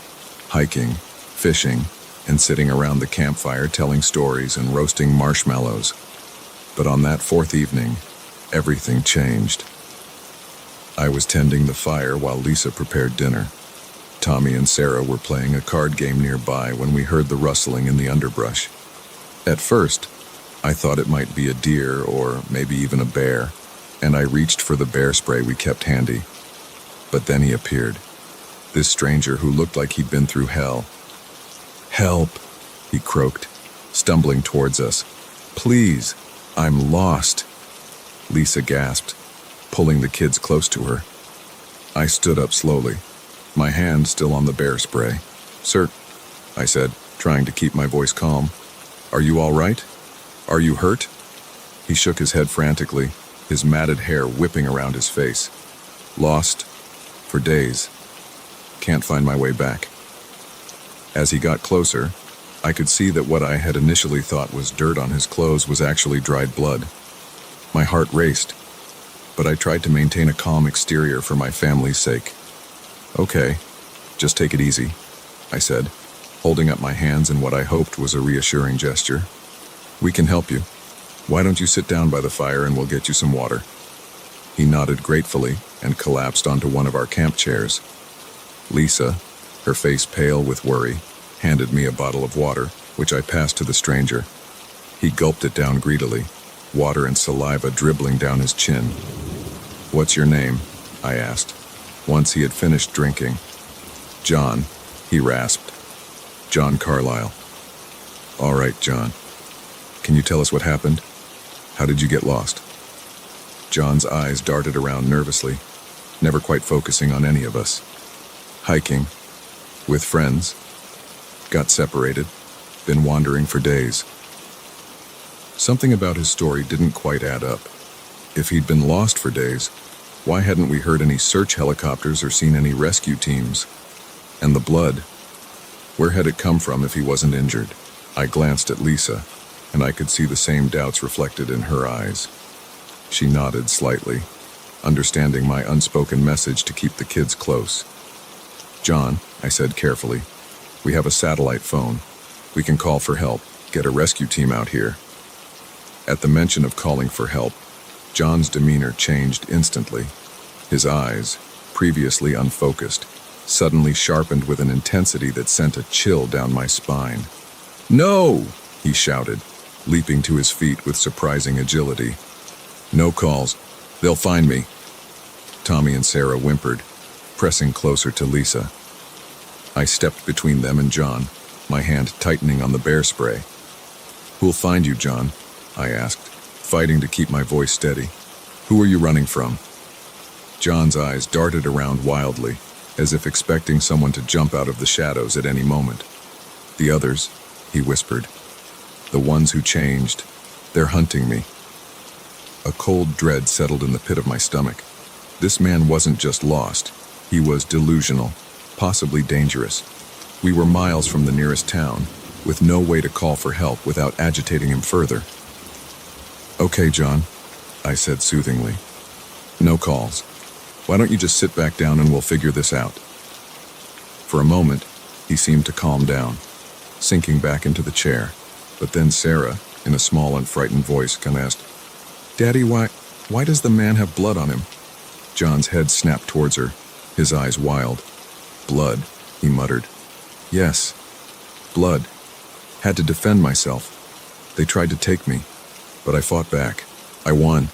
hiking, fishing, and sitting around the campfire telling stories and roasting marshmallows. But on that fourth evening, everything changed. I was tending the fire while Lisa prepared dinner. Tommy and Sarah were playing a card game nearby when we heard the rustling in the underbrush. At first, I thought it might be a deer or maybe even a bear, and I reached for the bear spray we kept handy. But then he appeared, this stranger who looked like he'd been through hell. "Help," he croaked, stumbling towards us. "Please, I'm lost." Lisa gasped, pulling the kids close to her. I stood up slowly, my hand still on the bear spray. "Sir," I said, trying to keep my voice calm. "Are you all right? Are you hurt?" He shook his head frantically, his matted hair whipping around his face. "Lost. For days. Can't find my way back." As he got closer, I could see that what I had initially thought was dirt on his clothes was actually dried blood. My heart raced, but I tried to maintain a calm exterior for my family's sake. "Okay, just take it easy," I said, holding up my hands in what I hoped was a reassuring gesture. "We can help you. Why don't you sit down by the fire and we'll get you some water?" He nodded gratefully and collapsed onto one of our camp chairs. Lisa, her face pale with worry, handed me a bottle of water, which I passed to the stranger. He gulped it down greedily, water and saliva dribbling down his chin. "What's your name?" I asked, once he had finished drinking. "John," he rasped. "John Carlyle." "All right, John. Can you tell us what happened? How did you get lost?" John's eyes darted around nervously, never quite focusing on any of us. "Hiking. With friends. Got separated. Been wandering for days." Something about his story didn't quite add up. If he'd been lost for days, why hadn't we heard any search helicopters or seen any rescue teams? And the blood, where had it come from if he wasn't injured? I glanced at Lisa, and I could see the same doubts reflected in her eyes. She nodded slightly, understanding my unspoken message to keep the kids close. "John," I said carefully, "we have a satellite phone. We can call for help, get a rescue team out here." At the mention of calling for help, John's demeanor changed instantly. His eyes, previously unfocused, suddenly sharpened with an intensity that sent a chill down my spine. "No!" he shouted, leaping to his feet with surprising agility. "No calls. They'll find me." Tommy and Sarah whimpered, pressing closer to Lisa. I stepped between them and John, my hand tightening on the bear spray. "Who'll find you, John?" I asked, fighting to keep my voice steady. "Who are you running from?" John's eyes darted around wildly, as if expecting someone to jump out of the shadows at any moment. "The others," he whispered. "The ones who changed. They're hunting me." A cold dread settled in the pit of my stomach. This man wasn't just lost. He was delusional, possibly dangerous. We were miles from the nearest town, with no way to call for help without agitating him further. "Okay, John," I said soothingly. "No calls. Why don't you just sit back down and we'll figure this out?" For a moment, he seemed to calm down, sinking back into the chair. But then Sarah, in a small and frightened voice, asked, "Daddy, why does the man have blood on him?" John's head snapped towards her, his eyes wild. "Blood," he muttered. "Yes, blood. Had to defend myself. They tried to take me, but I fought back. I won."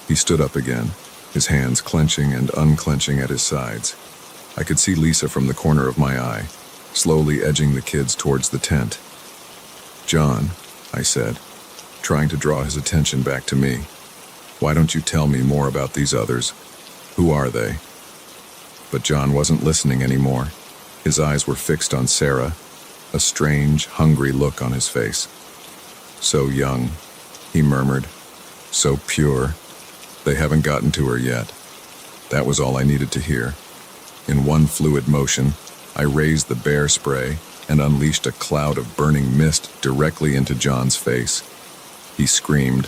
He stood up again, his hands clenching and unclenching at his sides. I could see Lisa from the corner of my eye, slowly edging the kids towards the tent. "John," I said, trying to draw his attention back to me, "why don't you tell me more about these others? Who are they?" But John wasn't listening anymore. His eyes were fixed on Sarah, a strange, hungry look on his face. "So young," he murmured. "So pure. They haven't gotten to her yet." That was all I needed to hear. In one fluid motion, I raised the bear spray and unleashed a cloud of burning mist directly into John's face. He screamed,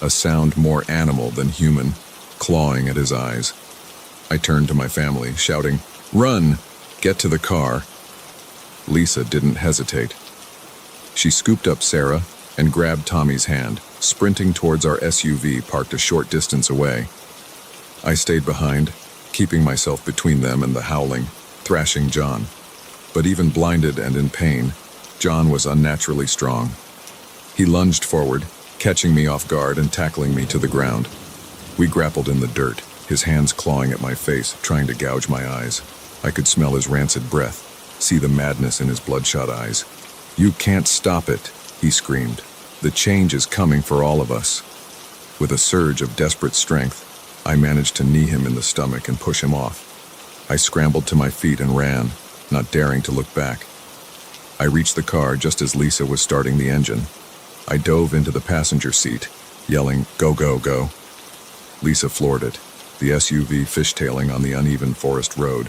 a sound more animal than human, clawing at his eyes. I turned to my family, shouting, "Run! Get to the car!" Lisa didn't hesitate. She scooped up Sarah and grabbed Tommy's hand, sprinting towards our SUV parked a short distance away. I stayed behind, keeping myself between them and the howling, thrashing John. But even blinded and in pain, John was unnaturally strong. He lunged forward, catching me off guard and tackling me to the ground. We grappled in the dirt, his hands clawing at my face, trying to gouge my eyes. I could smell his rancid breath, see the madness in his bloodshot eyes. "You can't stop it," he screamed. "The change is coming for all of us." With a surge of desperate strength, I managed to knee him in the stomach and push him off. I scrambled to my feet and ran, not daring to look back. I reached the car just as Lisa was starting the engine. I dove into the passenger seat, yelling, "Go, go, go." Lisa floored it, the SUV fishtailing on the uneven forest road.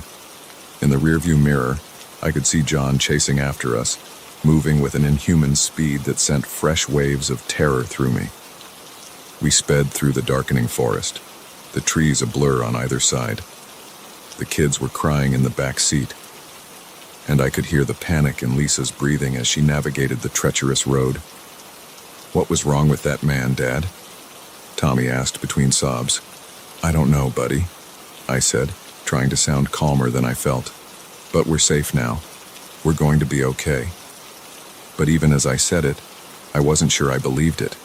In the rearview mirror, I could see John chasing after us, moving with an inhuman speed that sent fresh waves of terror through me. We sped through the darkening forest, the trees a blur on either side. The kids were crying in the back seat, and I could hear the panic in Lisa's breathing as she navigated the treacherous road. "What was wrong with that man, Dad?" Tommy asked between sobs. "I don't know, buddy," I said, trying to sound calmer than I felt. "But we're safe now. We're going to be okay." But even as I said it, I wasn't sure I believed it.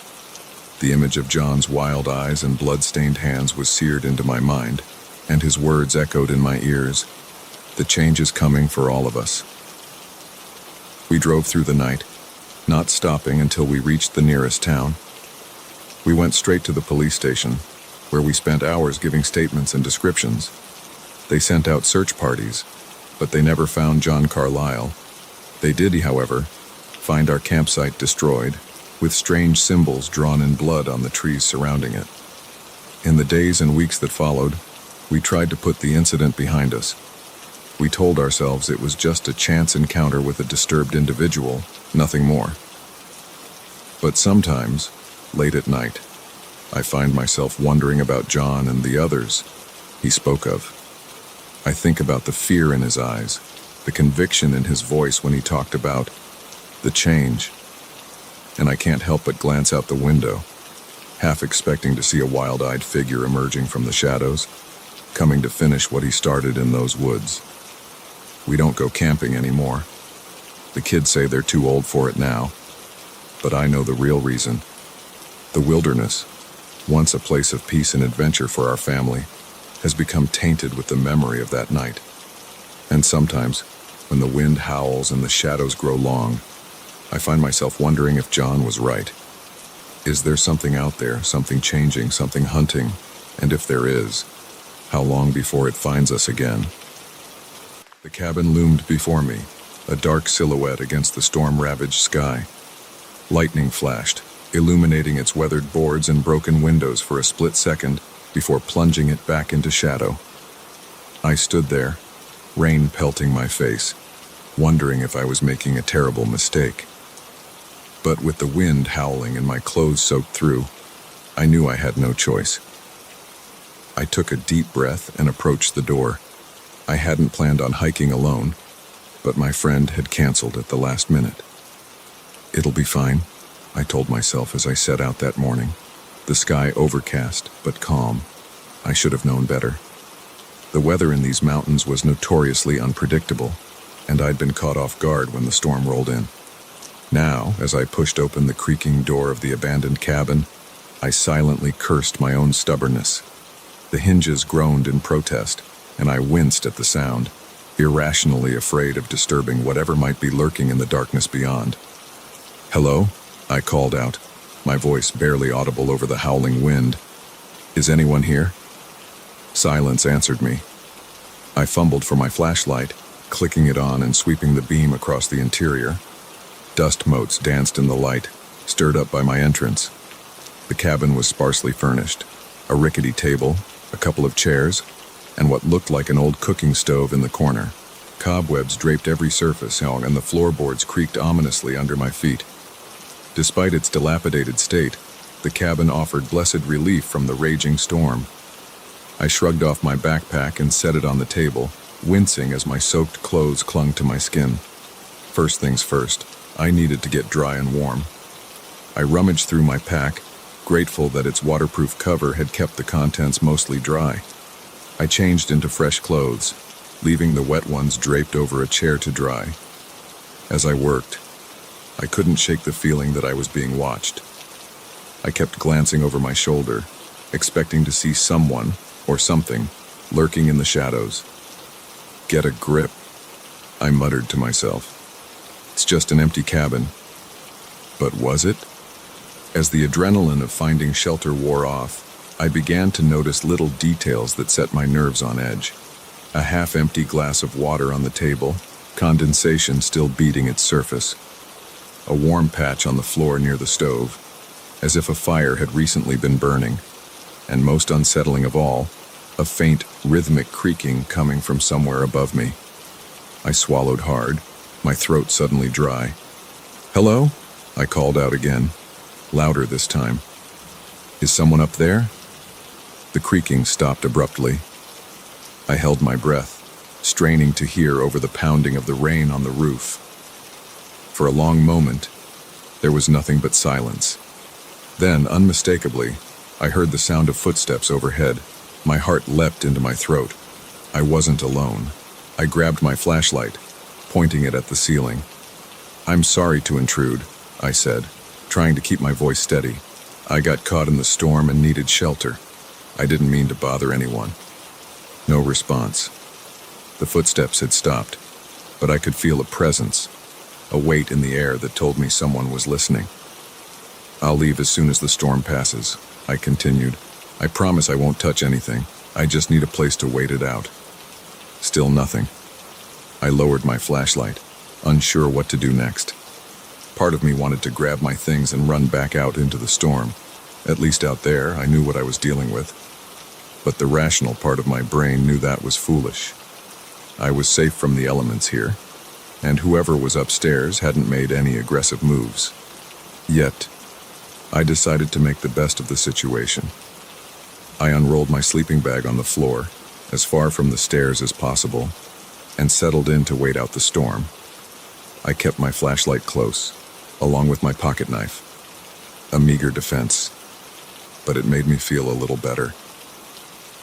The image of John's wild eyes and blood-stained hands was seared into my mind, and his words echoed in my ears. The change is coming for all of us. We drove through the night, not stopping until we reached the nearest town. We went straight to the police station, where we spent hours giving statements and descriptions. They sent out search parties, but they never found John Carlyle. They did, however, find our campsite destroyed, with strange symbols drawn in blood on the trees surrounding it. In the days and weeks that followed, we tried to put the incident behind us. We told ourselves it was just a chance encounter with a disturbed individual, nothing more. But sometimes, late at night, I find myself wondering about John and the others he spoke of. I think about the fear in his eyes, the conviction in his voice when he talked about the change, and I can't help but glance out the window, half expecting to see a wild-eyed figure emerging from the shadows, coming to finish what he started in those woods. We don't go camping anymore. The kids say they're too old for it now, but I know the real reason. The wilderness, once a place of peace and adventure for our family, has become tainted with the memory of that night. And sometimes, when the wind howls and the shadows grow long, I find myself wondering if John was right. Is there something out there, something changing, something hunting? And if there is, how long before it finds us again? The cabin loomed before me, a dark silhouette against the storm-ravaged sky. Lightning flashed, illuminating its weathered boards and broken windows for a split second before plunging it back into shadow. I stood there, rain pelting my face, wondering if I was making a terrible mistake. But with the wind howling and my clothes soaked through, I knew I had no choice. I took a deep breath and approached the door. I hadn't planned on hiking alone, but my friend had canceled at the last minute. It'll be fine, I told myself as I set out that morning. The sky overcast, but calm. I should have known better. The weather in these mountains was notoriously unpredictable, and I'd been caught off guard when the storm rolled in. Now, as I pushed open the creaking door of the abandoned cabin, I silently cursed my own stubbornness. The hinges groaned in protest, and I winced at the sound, irrationally afraid of disturbing whatever might be lurking in the darkness beyond. "Hello?" I called out, my voice barely audible over the howling wind. "Is anyone here?" Silence answered me. I fumbled for my flashlight, clicking it on and sweeping the beam across the interior. Dust motes danced in the light, stirred up by my entrance. The cabin was sparsely furnished. A rickety table, a couple of chairs, and what looked like an old cooking stove in the corner. Cobwebs draped every surface, and the floorboards creaked ominously under my feet. Despite its dilapidated state, the cabin offered blessed relief from the raging storm. I shrugged off my backpack and set it on the table, wincing as my soaked clothes clung to my skin. First things first, I needed to get dry and warm. I rummaged through my pack, grateful that its waterproof cover had kept the contents mostly dry. I changed into fresh clothes, leaving the wet ones draped over a chair to dry. As I worked, I couldn't shake the feeling that I was being watched. I kept glancing over my shoulder, expecting to see someone, or something, lurking in the shadows. "Get a grip," I muttered to myself. "It's just an empty cabin." But was it? As the adrenaline of finding shelter wore off, I began to notice little details that set my nerves on edge. A half-empty glass of water on the table, condensation still beating its surface. A warm patch on the floor near the stove, as if a fire had recently been burning. And most unsettling of all, a faint, rhythmic creaking coming from somewhere above me. I swallowed hard, my throat suddenly dry. "Hello?" I called out again, louder this time. "Is someone up there?" The creaking stopped abruptly. I held my breath, straining to hear over the pounding of the rain on the roof. For a long moment, there was nothing but silence. Then, unmistakably, I heard the sound of footsteps overhead. My heart leapt into my throat. I wasn't alone. I grabbed my flashlight, pointing it at the ceiling. "I'm sorry to intrude," I said, trying to keep my voice steady. "I got caught in the storm and needed shelter. I didn't mean to bother anyone." No response. The footsteps had stopped, but I could feel a presence, a weight in the air that told me someone was listening. "I'll leave as soon as the storm passes," I continued. "I promise I won't touch anything. I just need a place to wait it out." Still nothing. I lowered my flashlight, unsure what to do next. Part of me wanted to grab my things and run back out into the storm. At least out there, I knew what I was dealing with. But the rational part of my brain knew that was foolish. I was safe from the elements here, and whoever was upstairs hadn't made any aggressive moves. Yet, I decided to make the best of the situation. I unrolled my sleeping bag on the floor, as far from the stairs as possible, and settled in to wait out the storm. I kept my flashlight close, along with my pocket knife. A meager defense, but it made me feel a little better.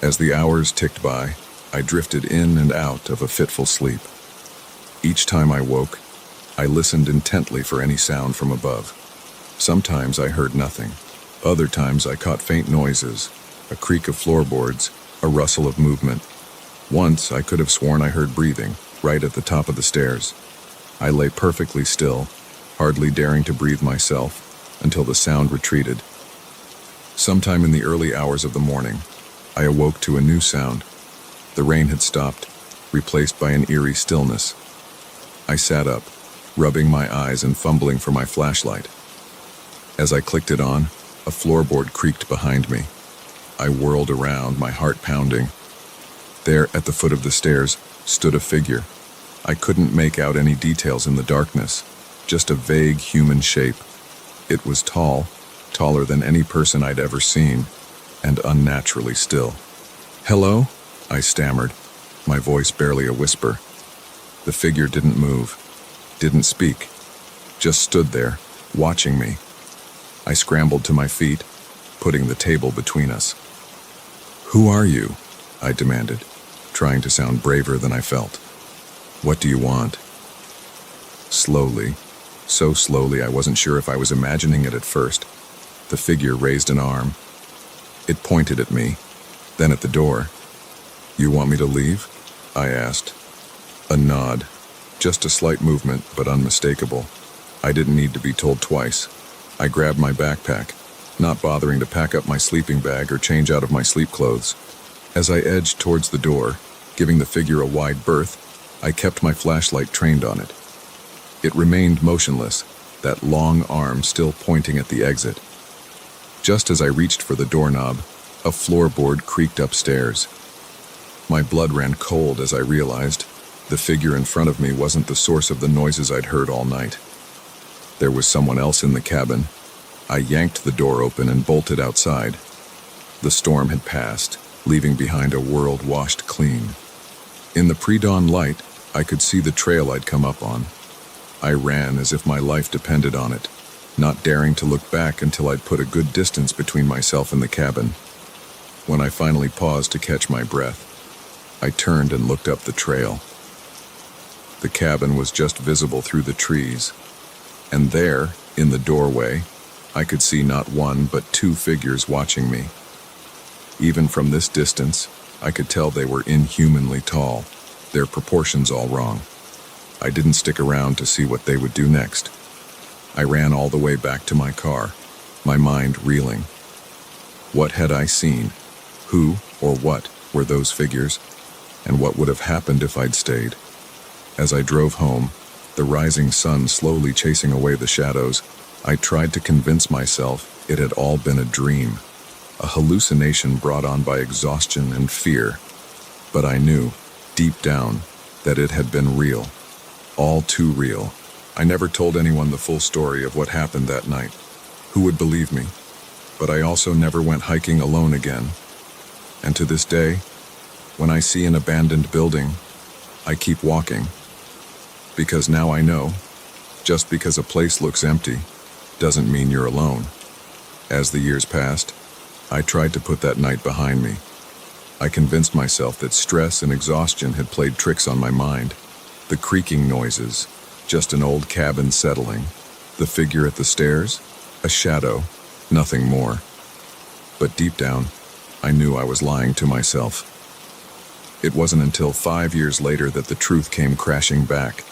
As the hours ticked by, I drifted in and out of a fitful sleep. Each time I woke, I listened intently for any sound from above. Sometimes I heard nothing. Other times I caught faint noises, a creak of floorboards, a rustle of movement. Once I could have sworn I heard breathing, right at the top of the stairs. I lay perfectly still, hardly daring to breathe myself, until the sound retreated. Sometime in the early hours of the morning, I awoke to a new sound. The rain had stopped, replaced by an eerie stillness. I sat up, rubbing my eyes and fumbling for my flashlight. As I clicked it on, a floorboard creaked behind me. I whirled around, my heart pounding. There, at the foot of the stairs, stood a figure. I couldn't make out any details in the darkness, just a vague human shape. It was tall, taller than any person I'd ever seen, and unnaturally still. "Hello?" I stammered, my voice barely a whisper. The figure didn't move, didn't speak, just stood there, watching me. I scrambled to my feet, putting the table between us. "Who are you?" I demanded, trying to sound braver than I felt. "What do you want?" Slowly, so slowly I wasn't sure if I was imagining it at first, the figure raised an arm. It pointed at me, then at the door. "You want me to leave?" I asked. A nod, just a slight movement, but unmistakable. I didn't need to be told twice. I grabbed my backpack, not bothering to pack up my sleeping bag or change out of my sleep clothes. As I edged towards the door, giving the figure a wide berth, I kept my flashlight trained on it. It remained motionless, that long arm still pointing at the exit. Just as I reached for the doorknob, a floorboard creaked upstairs. My blood ran cold as I realized the figure in front of me wasn't the source of the noises I'd heard all night. There was someone else in the cabin. I yanked the door open and bolted outside. The storm had passed, leaving behind a world washed clean. In the pre-dawn light, I could see the trail I'd come up on. I ran as if my life depended on it, not daring to look back until I'd put a good distance between myself and the cabin. When I finally paused to catch my breath, I turned and looked up the trail. The cabin was just visible through the trees, and there, in the doorway, I could see not one but two figures watching me. Even from this distance, I could tell they were inhumanly tall, their proportions all wrong. I didn't stick around to see what they would do next. I ran all the way back to my car, my mind reeling. What had I seen? Who or what were those figures? And what would have happened if I'd stayed? As I drove home, the rising sun slowly chasing away the shadows, I tried to convince myself it had all been a dream, a hallucination brought on by exhaustion and fear. But I knew, deep down, that it had been real, all too real. I never told anyone the full story of what happened that night. Who would believe me? But I also never went hiking alone again. And to this day, when I see an abandoned building, I keep walking. Because now I know, just because a place looks empty, doesn't mean you're alone. As the years passed, I tried to put that night behind me. I convinced myself that stress and exhaustion had played tricks on my mind. The creaking noises, just an old cabin settling. The figure at the stairs, a shadow, nothing more. But deep down, I knew I was lying to myself. It wasn't until 5 years later that the truth came crashing back.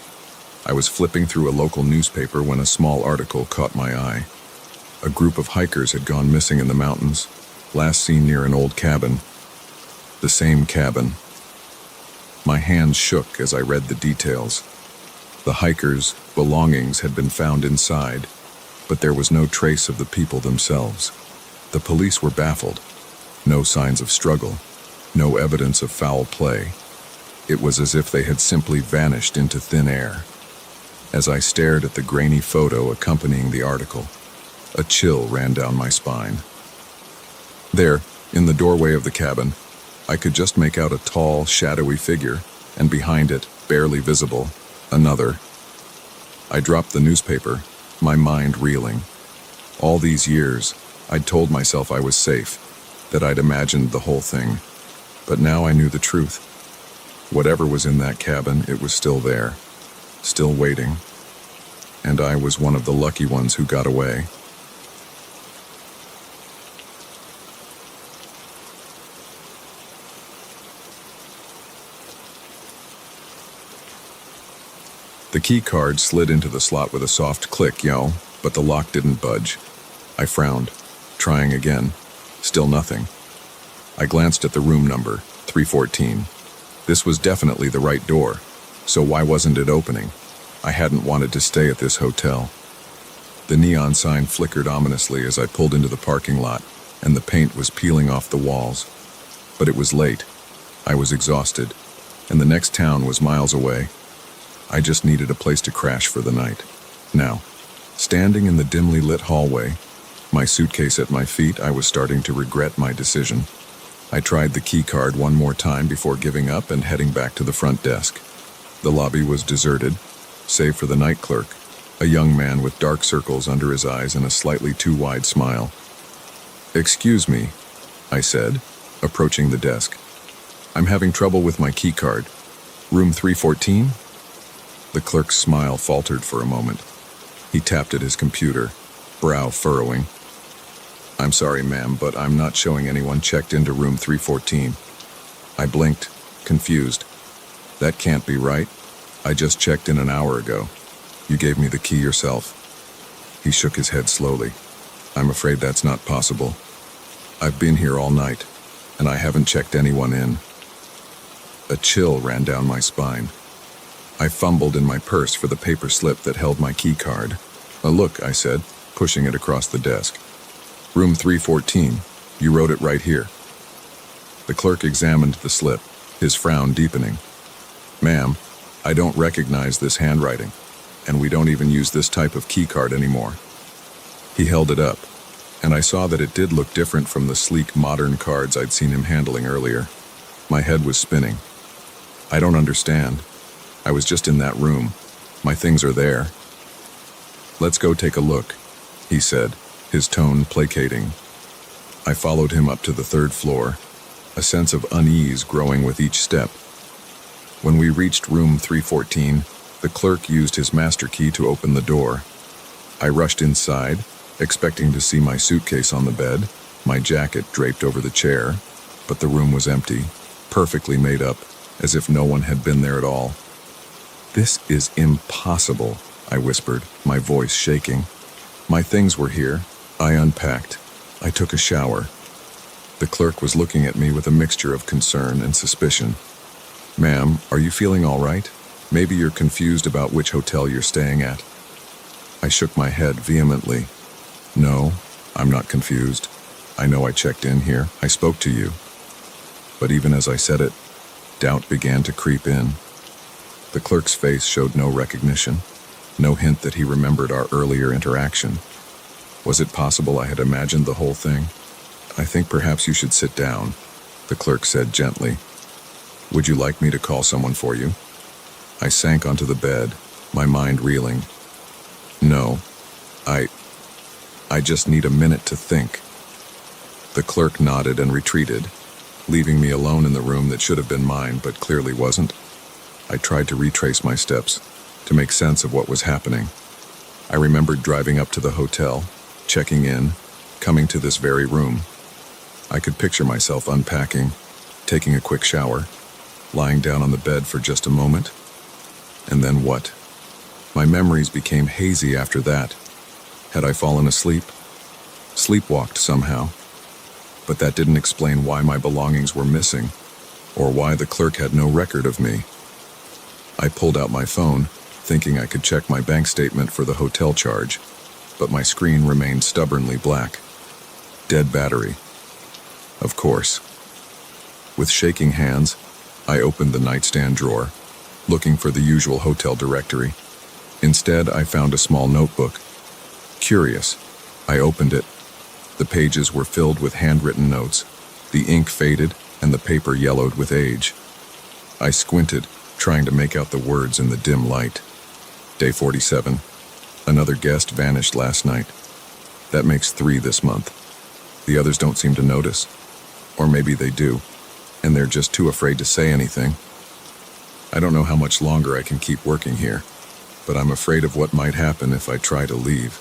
I was flipping through a local newspaper when a small article caught my eye. A group of hikers had gone missing in the mountains, last seen near an old cabin. The same cabin. My hands shook as I read the details. The hikers' belongings had been found inside, but there was no trace of the people themselves. The police were baffled. No signs of struggle. No evidence of foul play. It was as if they had simply vanished into thin air. As I stared at the grainy photo accompanying the article, a chill ran down my spine. There, in the doorway of the cabin, I could just make out a tall, shadowy figure, and behind it, barely visible, another. I dropped the newspaper, my mind reeling. All these years, I'd told myself I was safe, that I'd imagined the whole thing. But now I knew the truth. Whatever was in that cabin, it was still there, still waiting. And I was one of the lucky ones who got away. The key card slid into the slot with a soft click, but the lock didn't budge. I frowned, trying again. Still nothing. I glanced at the room number, 314. This was definitely the right door, so why wasn't it opening? I hadn't wanted to stay at this hotel. The neon sign flickered ominously as I pulled into the parking lot, and the paint was peeling off the walls. But it was late. I was exhausted, and the next town was miles away. I just needed a place to crash for the night. Now, standing in the dimly lit hallway, my suitcase at my feet, I was starting to regret my decision. I tried the key card one more time before giving up and heading back to the front desk. The lobby was deserted, save for the night clerk, a young man with dark circles under his eyes and a slightly too wide smile. "Excuse me," I said, approaching the desk. "I'm having trouble with my key card. Room 314? The clerk's smile faltered for a moment. He tapped at his computer, brow furrowing. "I'm sorry, ma'am, but I'm not showing anyone checked into room 314. I blinked, confused. "That can't be right. I just checked in an hour ago. You gave me the key yourself." He shook his head slowly. "I'm afraid that's not possible. I've been here all night, and I haven't checked anyone in." A chill ran down my spine. I fumbled in my purse for the paper slip that held my key card. "Look," I said, pushing it across the desk. "Room 314. You wrote it right here." The clerk examined the slip, his frown deepening. "Ma'am, I don't recognize this handwriting, and we don't even use this type of key card anymore." He held it up, and I saw that it did look different from the sleek, modern cards I'd seen him handling earlier. My head was spinning. "I don't understand. I was just in that room. My things are there." "Let's go take a look," he said, his tone placating. I followed him up to the third floor, a sense of unease growing with each step. When we reached room 314, the clerk used his master key to open the door. I rushed inside, expecting to see my suitcase on the bed, my jacket draped over the chair, but the room was empty, perfectly made up, as if no one had been there at all. "This is impossible," I whispered, my voice shaking. My things were here. I unpacked. I took a shower. The clerk was looking at me with a mixture of concern and suspicion. "Ma'am, are you feeling all right? Maybe you're confused about which hotel you're staying at." I shook my head vehemently. "No, I'm not confused. I know I checked in here. I spoke to you." But even as I said it, doubt began to creep in. The clerk's face showed no recognition, no hint that he remembered our earlier interaction. Was it possible I had imagined the whole thing? "I think perhaps you should sit down," the clerk said gently. "Would you like me to call someone for you?" I sank onto the bed, my mind reeling. "No, I just need a minute to think." The clerk nodded and retreated, leaving me alone in the room that should have been mine but clearly wasn't. I tried to retrace my steps, to make sense of what was happening. I remembered driving up to the hotel, checking in, coming to this very room. I could picture myself unpacking, taking a quick shower, lying down on the bed for just a moment. And then what? My memories became hazy after that. Had I fallen asleep? Sleepwalked somehow. But that didn't explain why my belongings were missing, or why the clerk had no record of me. I pulled out my phone, thinking I could check my bank statement for the hotel charge, but my screen remained stubbornly black. Dead battery. Of course. With shaking hands, I opened the nightstand drawer, looking for the usual hotel directory. Instead, I found a small notebook. Curious, I opened it. The pages were filled with handwritten notes. The ink faded, and the paper yellowed with age. I squinted, trying to make out the words in the dim light. Day 47. Another guest vanished last night. That makes 3 this month. The others don't seem to notice. Or maybe they do, and they're just too afraid to say anything. I don't know how much longer I can keep working here, but I'm afraid of what might happen if I try to leave.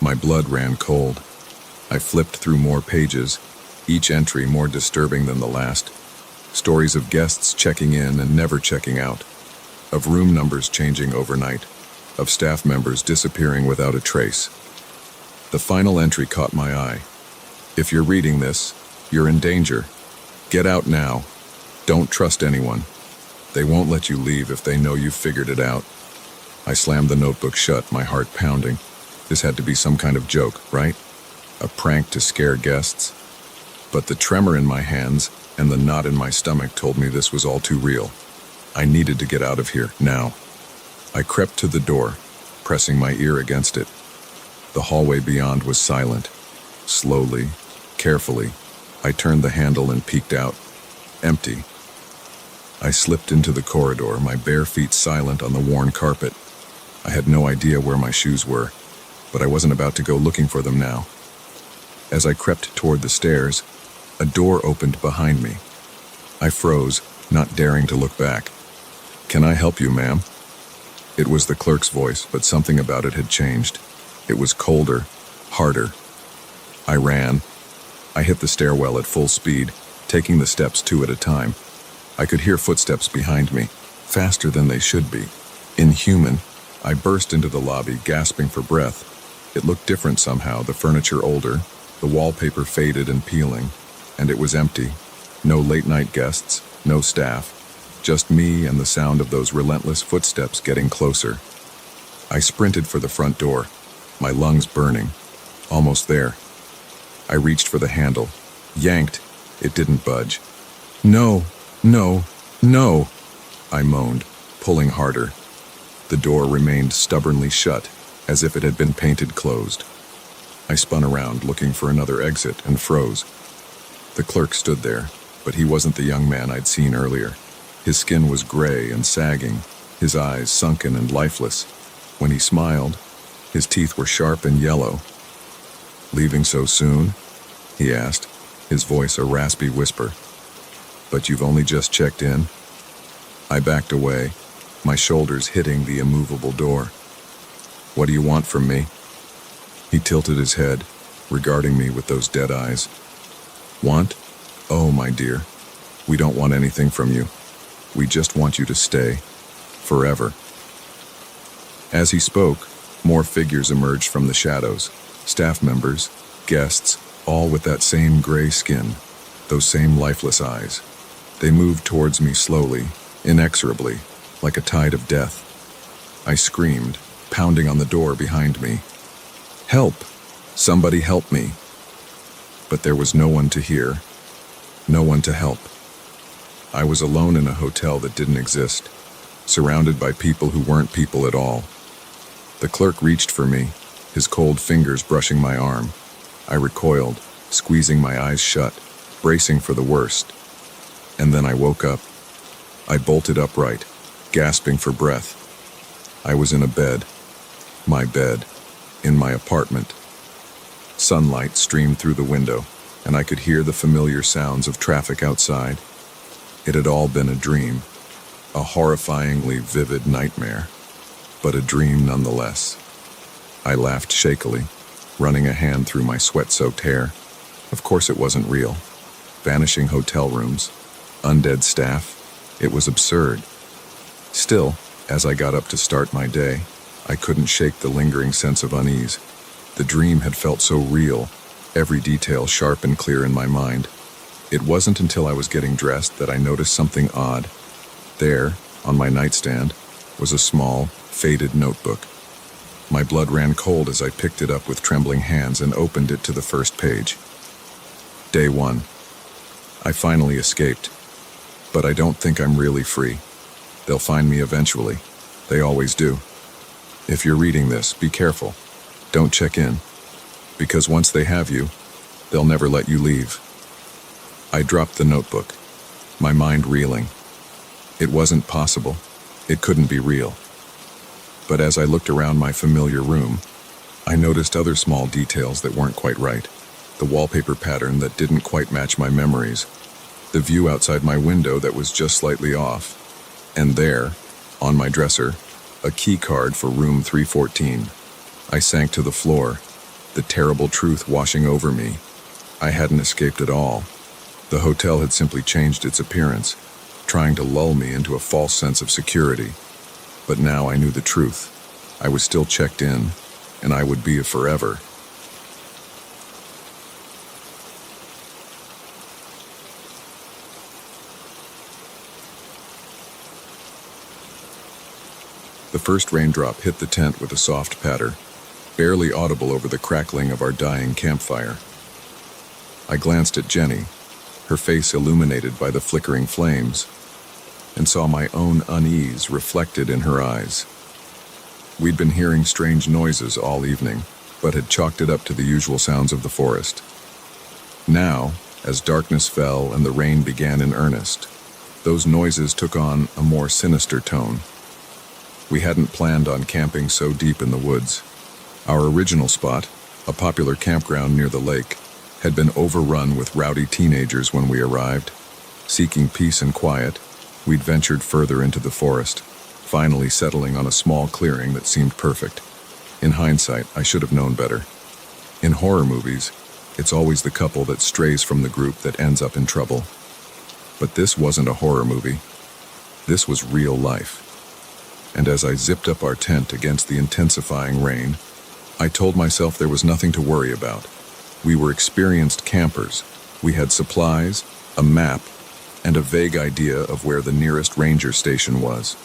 My blood ran cold. I flipped through more pages, each entry more disturbing than the last. Stories of guests checking in and never checking out. of room numbers changing overnight, of staff members disappearing without a trace. The final entry caught my eye. If you're reading this, you're in danger. Get out now. Don't trust anyone. They won't let you leave if they know you've figured it out. I slammed the notebook shut, my heart pounding. This had to be some kind of joke, right? A prank to scare guests? But the tremor in my hands and the knot in my stomach told me this was all too real. I needed to get out of here, now. I crept to the door, pressing my ear against it. The hallway beyond was silent. Slowly, carefully, I turned the handle and peeked out. Empty. I slipped into the corridor, my bare feet silent on the worn carpet. I had no idea where my shoes were, but I wasn't about to go looking for them now. As I crept toward the stairs, a door opened behind me. I froze, not daring to look back. "Can I help you, ma'am?" It was the clerk's voice, but something about it had changed. It was colder, harder. I ran. I hit the stairwell at full speed, taking the steps 2 at a time. I could hear footsteps behind me, faster than they should be. Inhuman, I burst into the lobby, gasping for breath. It looked different somehow, the furniture older, the wallpaper faded and peeling, and it was empty. No late-night guests, no staff, just me and the sound of those relentless footsteps getting closer. I sprinted for the front door, my lungs burning. Almost there. I reached for the handle, yanked. It didn't budge. "No, no, no," I moaned, pulling harder. The door remained stubbornly shut, as if it had been painted closed. I spun around, looking for another exit, and froze. The clerk stood there, but he wasn't the young man I'd seen earlier. His skin was gray and sagging, his eyes sunken and lifeless. When he smiled, his teeth were sharp and yellow. "Leaving so soon?" he asked, his voice a raspy whisper. "But you've only just checked in?" I backed away, my shoulders hitting the immovable door. "What do you want from me?" He tilted his head, regarding me with those dead eyes. "Want? Oh, my dear, we don't want anything from you. We just want you to stay. Forever." As he spoke, more figures emerged from the shadows. Staff members, guests, all with that same gray skin, those same lifeless eyes. They moved towards me slowly, inexorably, like a tide of death. I screamed, pounding on the door behind me. "Help! Somebody help me!" But there was no one to hear, no one to help. I was alone in a hotel that didn't exist, surrounded by people who weren't people at all. The clerk reached for me, his cold fingers brushing my arm. I recoiled, squeezing my eyes shut, bracing for the worst. And then I woke up. I bolted upright, gasping for breath. I was in a bed. My bed. In my apartment. Sunlight streamed through the window, and I could hear the familiar sounds of traffic outside. It had all been a dream, a horrifyingly vivid nightmare, but a dream nonetheless. I laughed shakily, running a hand through my sweat-soaked hair. Of course it wasn't real. Vanishing hotel rooms, undead staff, it was absurd. Still, as I got up to start my day, I couldn't shake the lingering sense of unease. The dream had felt so real, every detail sharp and clear in my mind. It wasn't until I was getting dressed that I noticed something odd. There, on my nightstand, was a small, faded notebook. My blood ran cold as I picked it up with trembling hands and opened it to the first page. Day 1. I finally escaped. But I don't think I'm really free. They'll find me eventually. They always do. If you're reading this, be careful. Don't check in. Because once they have you, they'll never let you leave. I dropped the notebook, my mind reeling. It wasn't possible. It couldn't be real. But as I looked around my familiar room, I noticed other small details that weren't quite right. The wallpaper pattern that didn't quite match my memories. The view outside my window that was just slightly off. And there, on my dresser, a key card for room 314. I sank to the floor, the terrible truth washing over me. I hadn't escaped at all. The hotel had simply changed its appearance, trying to lull me into a false sense of security. But now I knew the truth. I was still checked in, and I would be forever. The first raindrop hit the tent with a soft patter, barely audible over the crackling of our dying campfire. I glanced at Jenny, her face illuminated by the flickering flames, and saw my own unease reflected in her eyes. We'd been hearing strange noises all evening, but had chalked it up to the usual sounds of the forest. Now, as darkness fell and the rain began in earnest, those noises took on a more sinister tone. We hadn't planned on camping so deep in the woods. Our original spot, a popular campground near the lake, had been overrun with rowdy teenagers when we arrived. Seeking peace and quiet, we'd ventured further into the forest, finally settling on a small clearing that seemed perfect. In hindsight, I should have known better. In horror movies, it's always the couple that strays from the group that ends up in trouble. But this wasn't a horror movie. This was real life. And as I zipped up our tent against the intensifying rain, I told myself there was nothing to worry about. We were experienced campers. We had supplies, a map, and a vague idea of where the nearest ranger station was.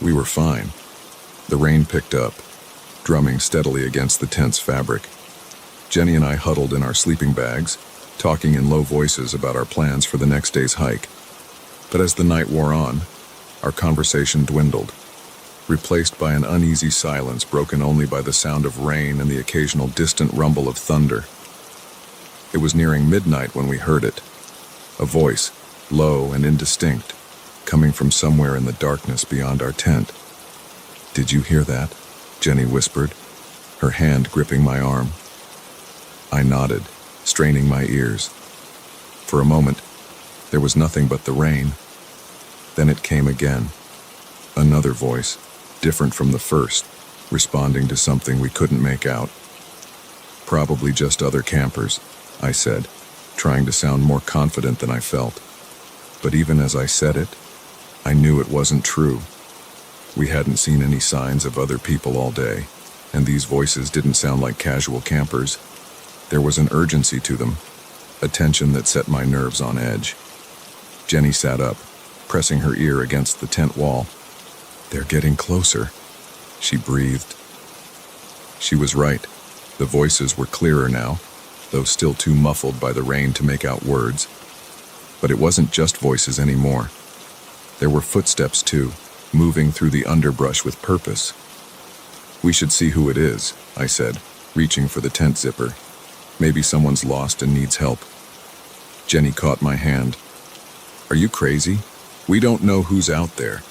We were fine. The rain picked up, drumming steadily against the tent's fabric. Jenny and I huddled in our sleeping bags, talking in low voices about our plans for the next day's hike. But as the night wore on, our conversation dwindled, replaced by an uneasy silence broken only by the sound of rain and the occasional distant rumble of thunder. It was nearing midnight when we heard it, a voice, low and indistinct, coming from somewhere in the darkness beyond our tent. "Did you hear that?" Jenny whispered, her hand gripping my arm. I nodded, straining my ears. For a moment, there was nothing but the rain. Then it came again. Another voice, different from the first, responding to something we couldn't make out. "Probably just other campers," I said, trying to sound more confident than I felt. But even as I said it, I knew it wasn't true. We hadn't seen any signs of other people all day, and these voices didn't sound like casual campers. There was an urgency to them, a tension that set my nerves on edge. Jenny sat up, pressing her ear against the tent wall. "They're getting closer," she breathed. She was right. The voices were clearer now, though still too muffled by the rain to make out words. But it wasn't just voices anymore. There were footsteps too, moving through the underbrush with purpose. "We should see who it is," I said, reaching for the tent zipper. "Maybe someone's lost and needs help." Jenny caught my hand. "Are you crazy? We don't know who's out there."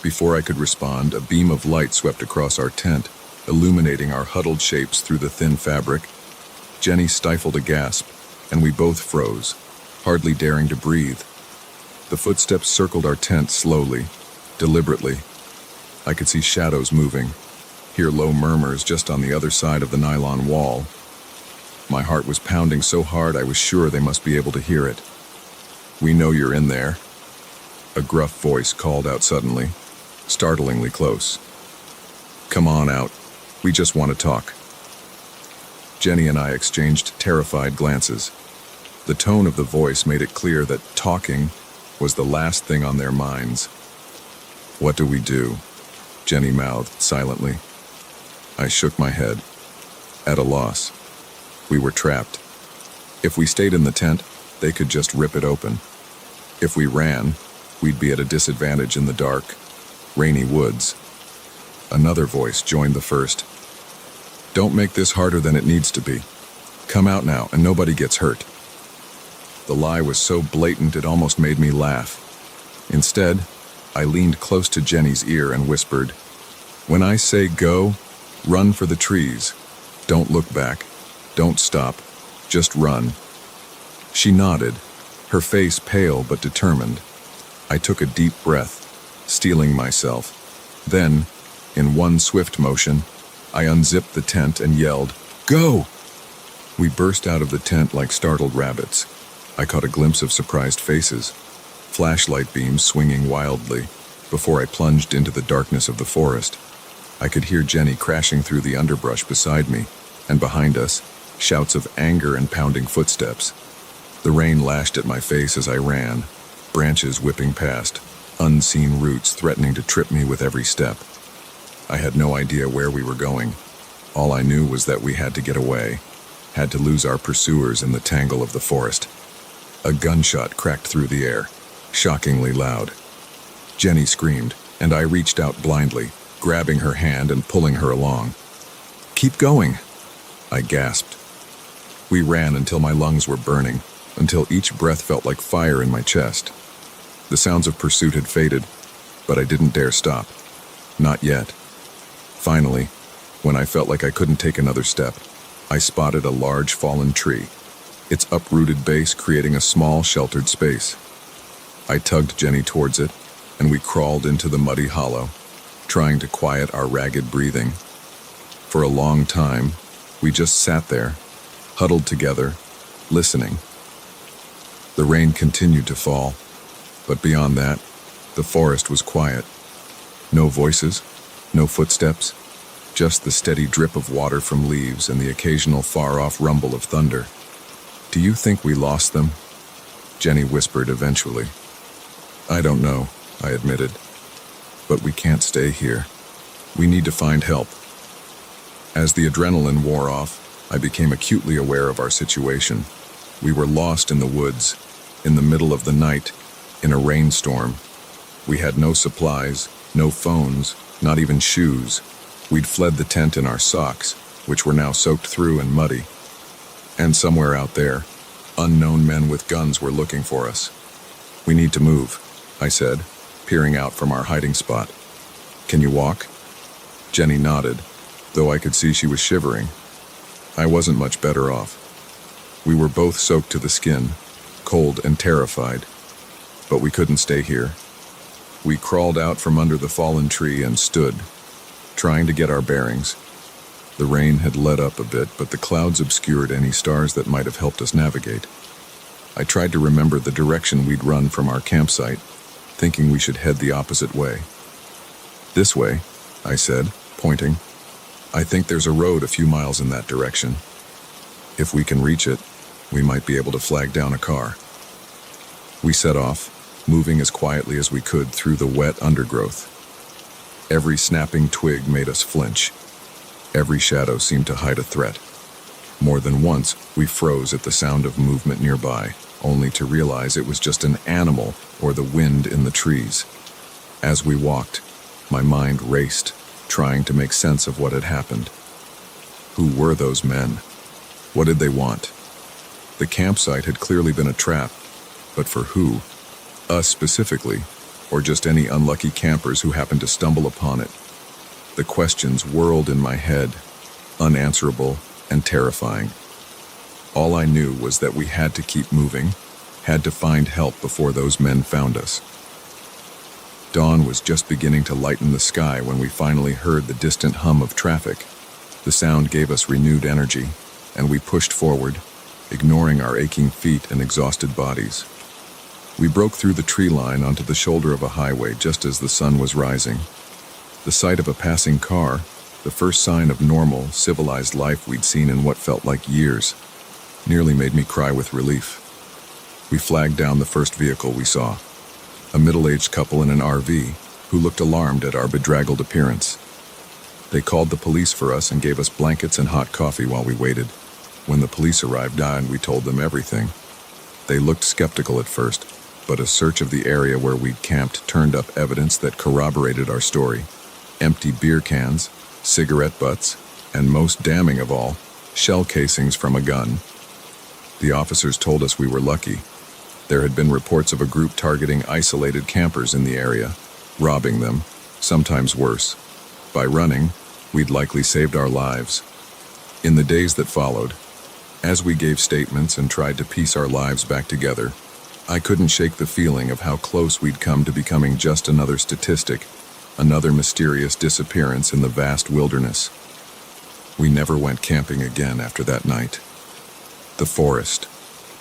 Before I could respond, a beam of light swept across our tent, illuminating our huddled shapes through the thin fabric. Jenny stifled a gasp, and we both froze, hardly daring to breathe. The footsteps circled our tent slowly, deliberately. I could see shadows moving, hear low murmurs just on the other side of the nylon wall. My heart was pounding so hard I was sure they must be able to hear it. "We know you're in there," a gruff voice called out suddenly, startlingly close. "Come on out. We just want to talk." Jenny and I exchanged terrified glances. The tone of the voice made it clear that talking was the last thing on their minds. "What do we do?" Jenny mouthed silently. I shook my head, at a loss. We were trapped. If we stayed in the tent, they could just rip it open. If we ran, we'd be at a disadvantage in the dark, rainy woods. Another voice joined the first. "Don't make this harder than it needs to be. Come out now and nobody gets hurt." The lie was so blatant it almost made me laugh. Instead, I leaned close to Jenny's ear and whispered, "When I say go, run for the trees. Don't look back. Don't stop. Just run." She nodded, her face pale but determined. I took a deep breath, steeling myself. Then, in one swift motion, I unzipped the tent and yelled, "Go!" We burst out of the tent like startled rabbits. I caught a glimpse of surprised faces, flashlight beams swinging wildly, Before I plunged into the darkness of the forest, I could hear Jenny crashing through the underbrush beside me, and behind us, shouts of anger and pounding footsteps. The rain lashed at my face as I ran, branches whipping past, unseen roots threatening to trip me with every step. I had no idea where we were going. All I knew was that we had to get away, had to lose our pursuers in the tangle of the forest. A gunshot cracked through the air, shockingly loud. Jenny screamed, and I reached out blindly, grabbing her hand and pulling her along. "Keep going," I gasped. We ran until my lungs were burning, until each breath felt like fire in my chest. The sounds of pursuit had faded, but I didn't dare stop. Not yet. Finally, when I felt like I couldn't take another step, I spotted a large fallen tree, its uprooted base creating a small, sheltered space. I tugged Jenny towards it, and we crawled into the muddy hollow, trying to quiet our ragged breathing. For a long time, we just sat there, huddled together, listening. The rain continued to fall, but beyond that, the forest was quiet. No voices, no footsteps, just the steady drip of water from leaves and the occasional far-off rumble of thunder. "Do you think we lost them?" Jenny whispered eventually. "I don't know," I admitted. "But we can't stay here. We need to find help." As the adrenaline wore off, I became acutely aware of our situation. We were lost in the woods, in the middle of the night, in a rainstorm. We had no supplies, no phones, not even shoes. We'd fled the tent in our socks, which were now soaked through and muddy. And somewhere out there, unknown men with guns were looking for us. "We need to move," I said, peering out from our hiding spot. "Can you walk?" Jenny nodded, though I could see she was shivering. I wasn't much better off. We were both soaked to the skin, cold and terrified, but we couldn't stay here. We crawled out from under the fallen tree and stood, trying to get our bearings. The rain had let up a bit, but the clouds obscured any stars that might have helped us navigate. I tried to remember the direction we'd run from our campsite, thinking we should head the opposite way. "This way," I said, pointing. "I think there's a road a few miles in that direction. If we can reach it, we might be able to flag down a car." We set off, moving as quietly as we could through the wet undergrowth. Every snapping twig made us flinch. Every shadow seemed to hide a threat. More than once, we froze at the sound of movement nearby, only to realize it was just an animal or the wind in the trees. As we walked, my mind raced, trying to make sense of what had happened. Who were those men? What did they want? The campsite had clearly been a trap, but for who? Us specifically, or just any unlucky campers who happened to stumble upon it? The questions whirled in my head, unanswerable and terrifying. All I knew was that we had to keep moving, had to find help before those men found us. Dawn was just beginning to lighten the sky when we finally heard the distant hum of traffic. The sound gave us renewed energy, and we pushed forward, ignoring our aching feet and exhausted bodies. We broke through the tree line onto the shoulder of a highway just as the sun was rising. The sight of a passing car, the first sign of normal, civilized life we'd seen in what felt like years, nearly made me cry with relief. We flagged down the first vehicle we saw, a middle-aged couple in an RV who looked alarmed at our bedraggled appearance. They called the police for us and gave us blankets and hot coffee while we waited. When the police arrived and we told them everything. They looked skeptical at first, but a search of the area where we'd camped turned up evidence that corroborated our story. Empty beer cans, cigarette butts, and most damning of all, shell casings from a gun. The officers told us we were lucky. There had been reports of a group targeting isolated campers in the area, robbing them, sometimes worse. By running, we'd likely saved our lives. In the days that followed, as we gave statements and tried to piece our lives back together, I couldn't shake the feeling of how close we'd come to becoming just another statistic, another mysterious disappearance in the vast wilderness. We never went camping again after that night. The forest,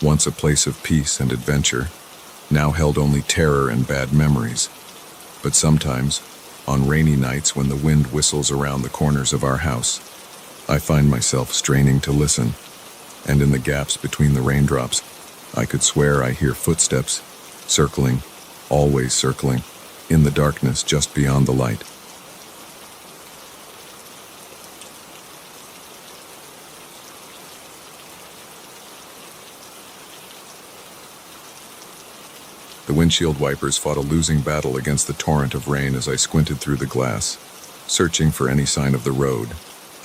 once a place of peace and adventure, now held only terror and bad memories. But sometimes, on rainy nights when the wind whistles around the corners of our house, I find myself straining to listen, and in the gaps between the raindrops, I could swear I hear footsteps, circling, always circling, in the darkness just beyond the light. The windshield wipers fought a losing battle against the torrent of rain as I squinted through the glass, searching for any sign of the road.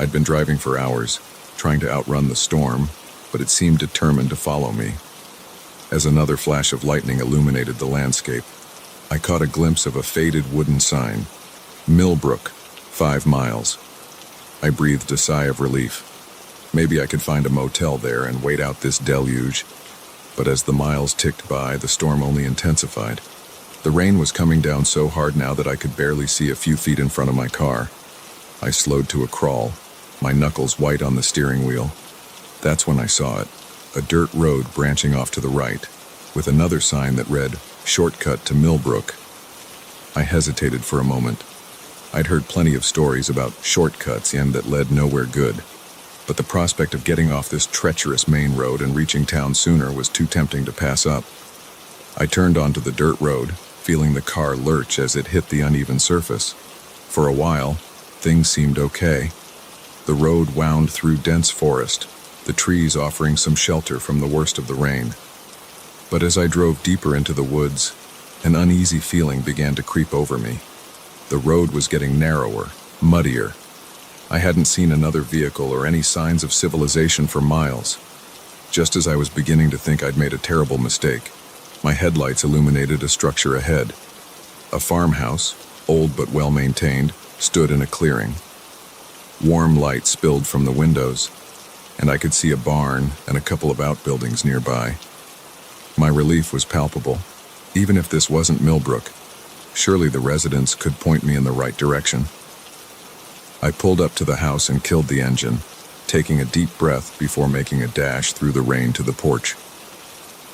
I'd been driving for hours, trying to outrun the storm, but it seemed determined to follow me. As another flash of lightning illuminated the landscape, I caught a glimpse of a faded wooden sign, Millbrook, 5 miles. I breathed a sigh of relief. Maybe I could find a motel there and wait out this deluge. But as the miles ticked by, the storm only intensified. The rain was coming down so hard now that I could barely see a few feet in front of my car. I slowed to a crawl, my knuckles white on the steering wheel. That's when I saw it, a dirt road branching off to the right, with another sign that read, "Shortcut to Millbrook." I hesitated for a moment. I'd heard plenty of stories about shortcuts and that led nowhere good. But the prospect of getting off this treacherous main road and reaching town sooner was too tempting to pass up. I turned onto the dirt road, feeling the car lurch as it hit the uneven surface. For a while, things seemed okay. The road wound through dense forest, the trees offering some shelter from the worst of the rain. But as I drove deeper into the woods, an uneasy feeling began to creep over me. The road was getting narrower, muddier. I hadn't seen another vehicle or any signs of civilization for miles. Just as I was beginning to think I'd made a terrible mistake, my headlights illuminated a structure ahead. A farmhouse, old but well-maintained, stood in a clearing. Warm light spilled from the windows, and I could see a barn and a couple of outbuildings nearby. My relief was palpable. Even if this wasn't Millbrook, surely the residents could point me in the right direction. I pulled up to the house and killed the engine, taking a deep breath before making a dash through the rain to the porch.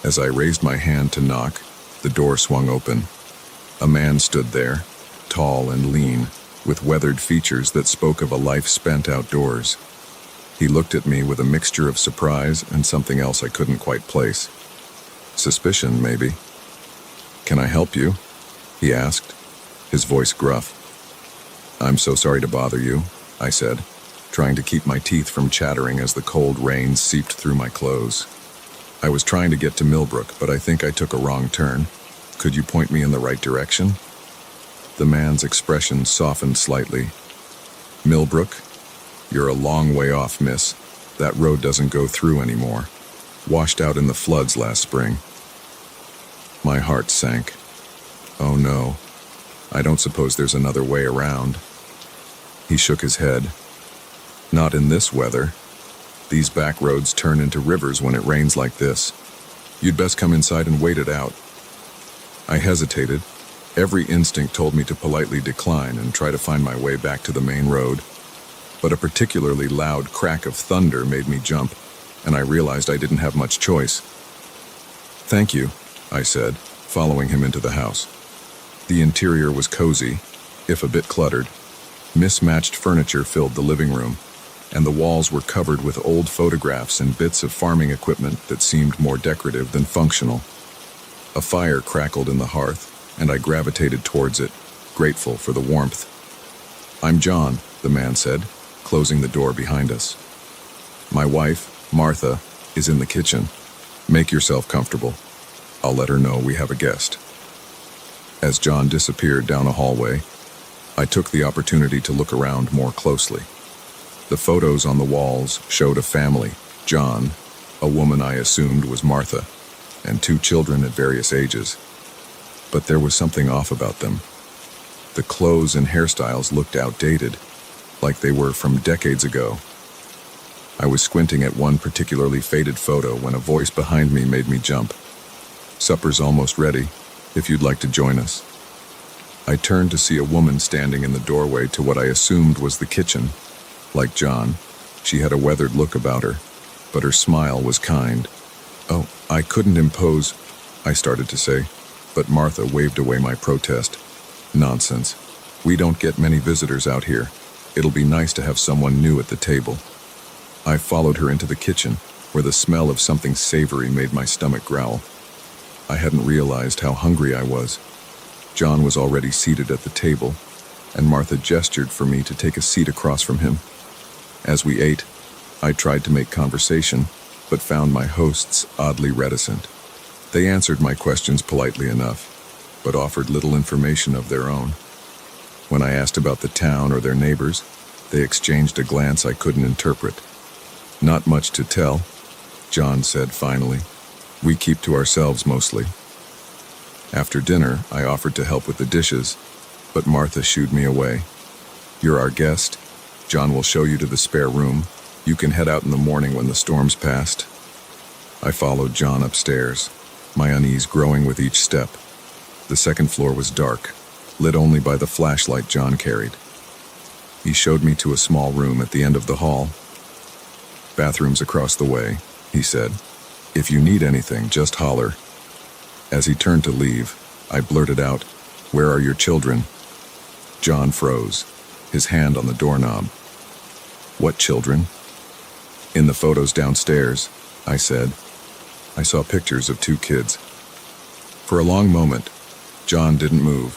As I raised my hand to knock, the door swung open. A man stood there, tall and lean, with weathered features that spoke of a life spent outdoors. He looked at me with a mixture of surprise and something else I couldn't quite place. Suspicion, maybe. "Can I help you?" he asked, his voice gruff. "I'm so sorry to bother you," I said, trying to keep my teeth from chattering as the cold rain seeped through my clothes. "I was trying to get to Millbrook, but I think I took a wrong turn. Could you point me in the right direction?" The man's expression softened slightly. "Millbrook? You're a long way off, miss. That road doesn't go through anymore. Washed out in the floods last spring." My heart sank. Oh no, I don't suppose there's another way around. He shook his head. "Not in this weather. These back roads turn into rivers when it rains like this. You'd best come inside and wait it out." I hesitated. Every instinct told me to politely decline and try to find my way back to the main road. But a particularly loud crack of thunder made me jump, and I realized I didn't have much choice. "Thank you," I said, following him into the house. The interior was cozy, if a bit cluttered. Mismatched furniture filled the living room, and the walls were covered with old photographs and bits of farming equipment that seemed more decorative than functional. A fire crackled in the hearth, and I gravitated towards it, grateful for the warmth. "I'm John," the man said, closing the door behind us. "My wife, Martha, is in the kitchen. Make yourself comfortable. I'll let her know we have a guest." As John disappeared down a hallway, I took the opportunity to look around more closely. The photos on the walls showed a family, John, a woman I assumed was Martha, and 2 children at various ages. But there was something off about them. The clothes and hairstyles looked outdated, like they were from decades ago. I was squinting at one particularly faded photo when a voice behind me made me jump. "Supper's almost ready, if you'd like to join us." I turned to see a woman standing in the doorway to what I assumed was the kitchen. Like John, she had a weathered look about her, but her smile was kind. "Oh, I couldn't impose," I started to say, but Martha waved away my protest. Nonsense. We don't get many visitors out here. It'll be nice to have someone new at the table. I followed her into the kitchen, where the smell of something savory made my stomach growl. I hadn't realized how hungry I was. John was already seated at the table, and Martha gestured for me to take a seat across from him. As we ate, I tried to make conversation, but found my hosts oddly reticent. They answered my questions politely enough, but offered little information of their own. When I asked about the town or their neighbors, they exchanged a glance I couldn't interpret. Not much to tell, John said finally. We keep to ourselves mostly. After dinner, I offered to help with the dishes, but Martha shooed me away. You're our guest. John will show you to the spare room. You can head out in the morning when the storm's passed. I followed John upstairs, my unease growing with each step. The second floor was dark, lit only by the flashlight John carried. He showed me to a small room at the end of the hall. Bathrooms across the way, he said. If you need anything, just holler. As he turned to leave, I blurted out, "Where are your children?" John froze, his hand on the doorknob. What children? In the photos downstairs, I said. I saw pictures of 2 kids. For a long moment, John didn't move.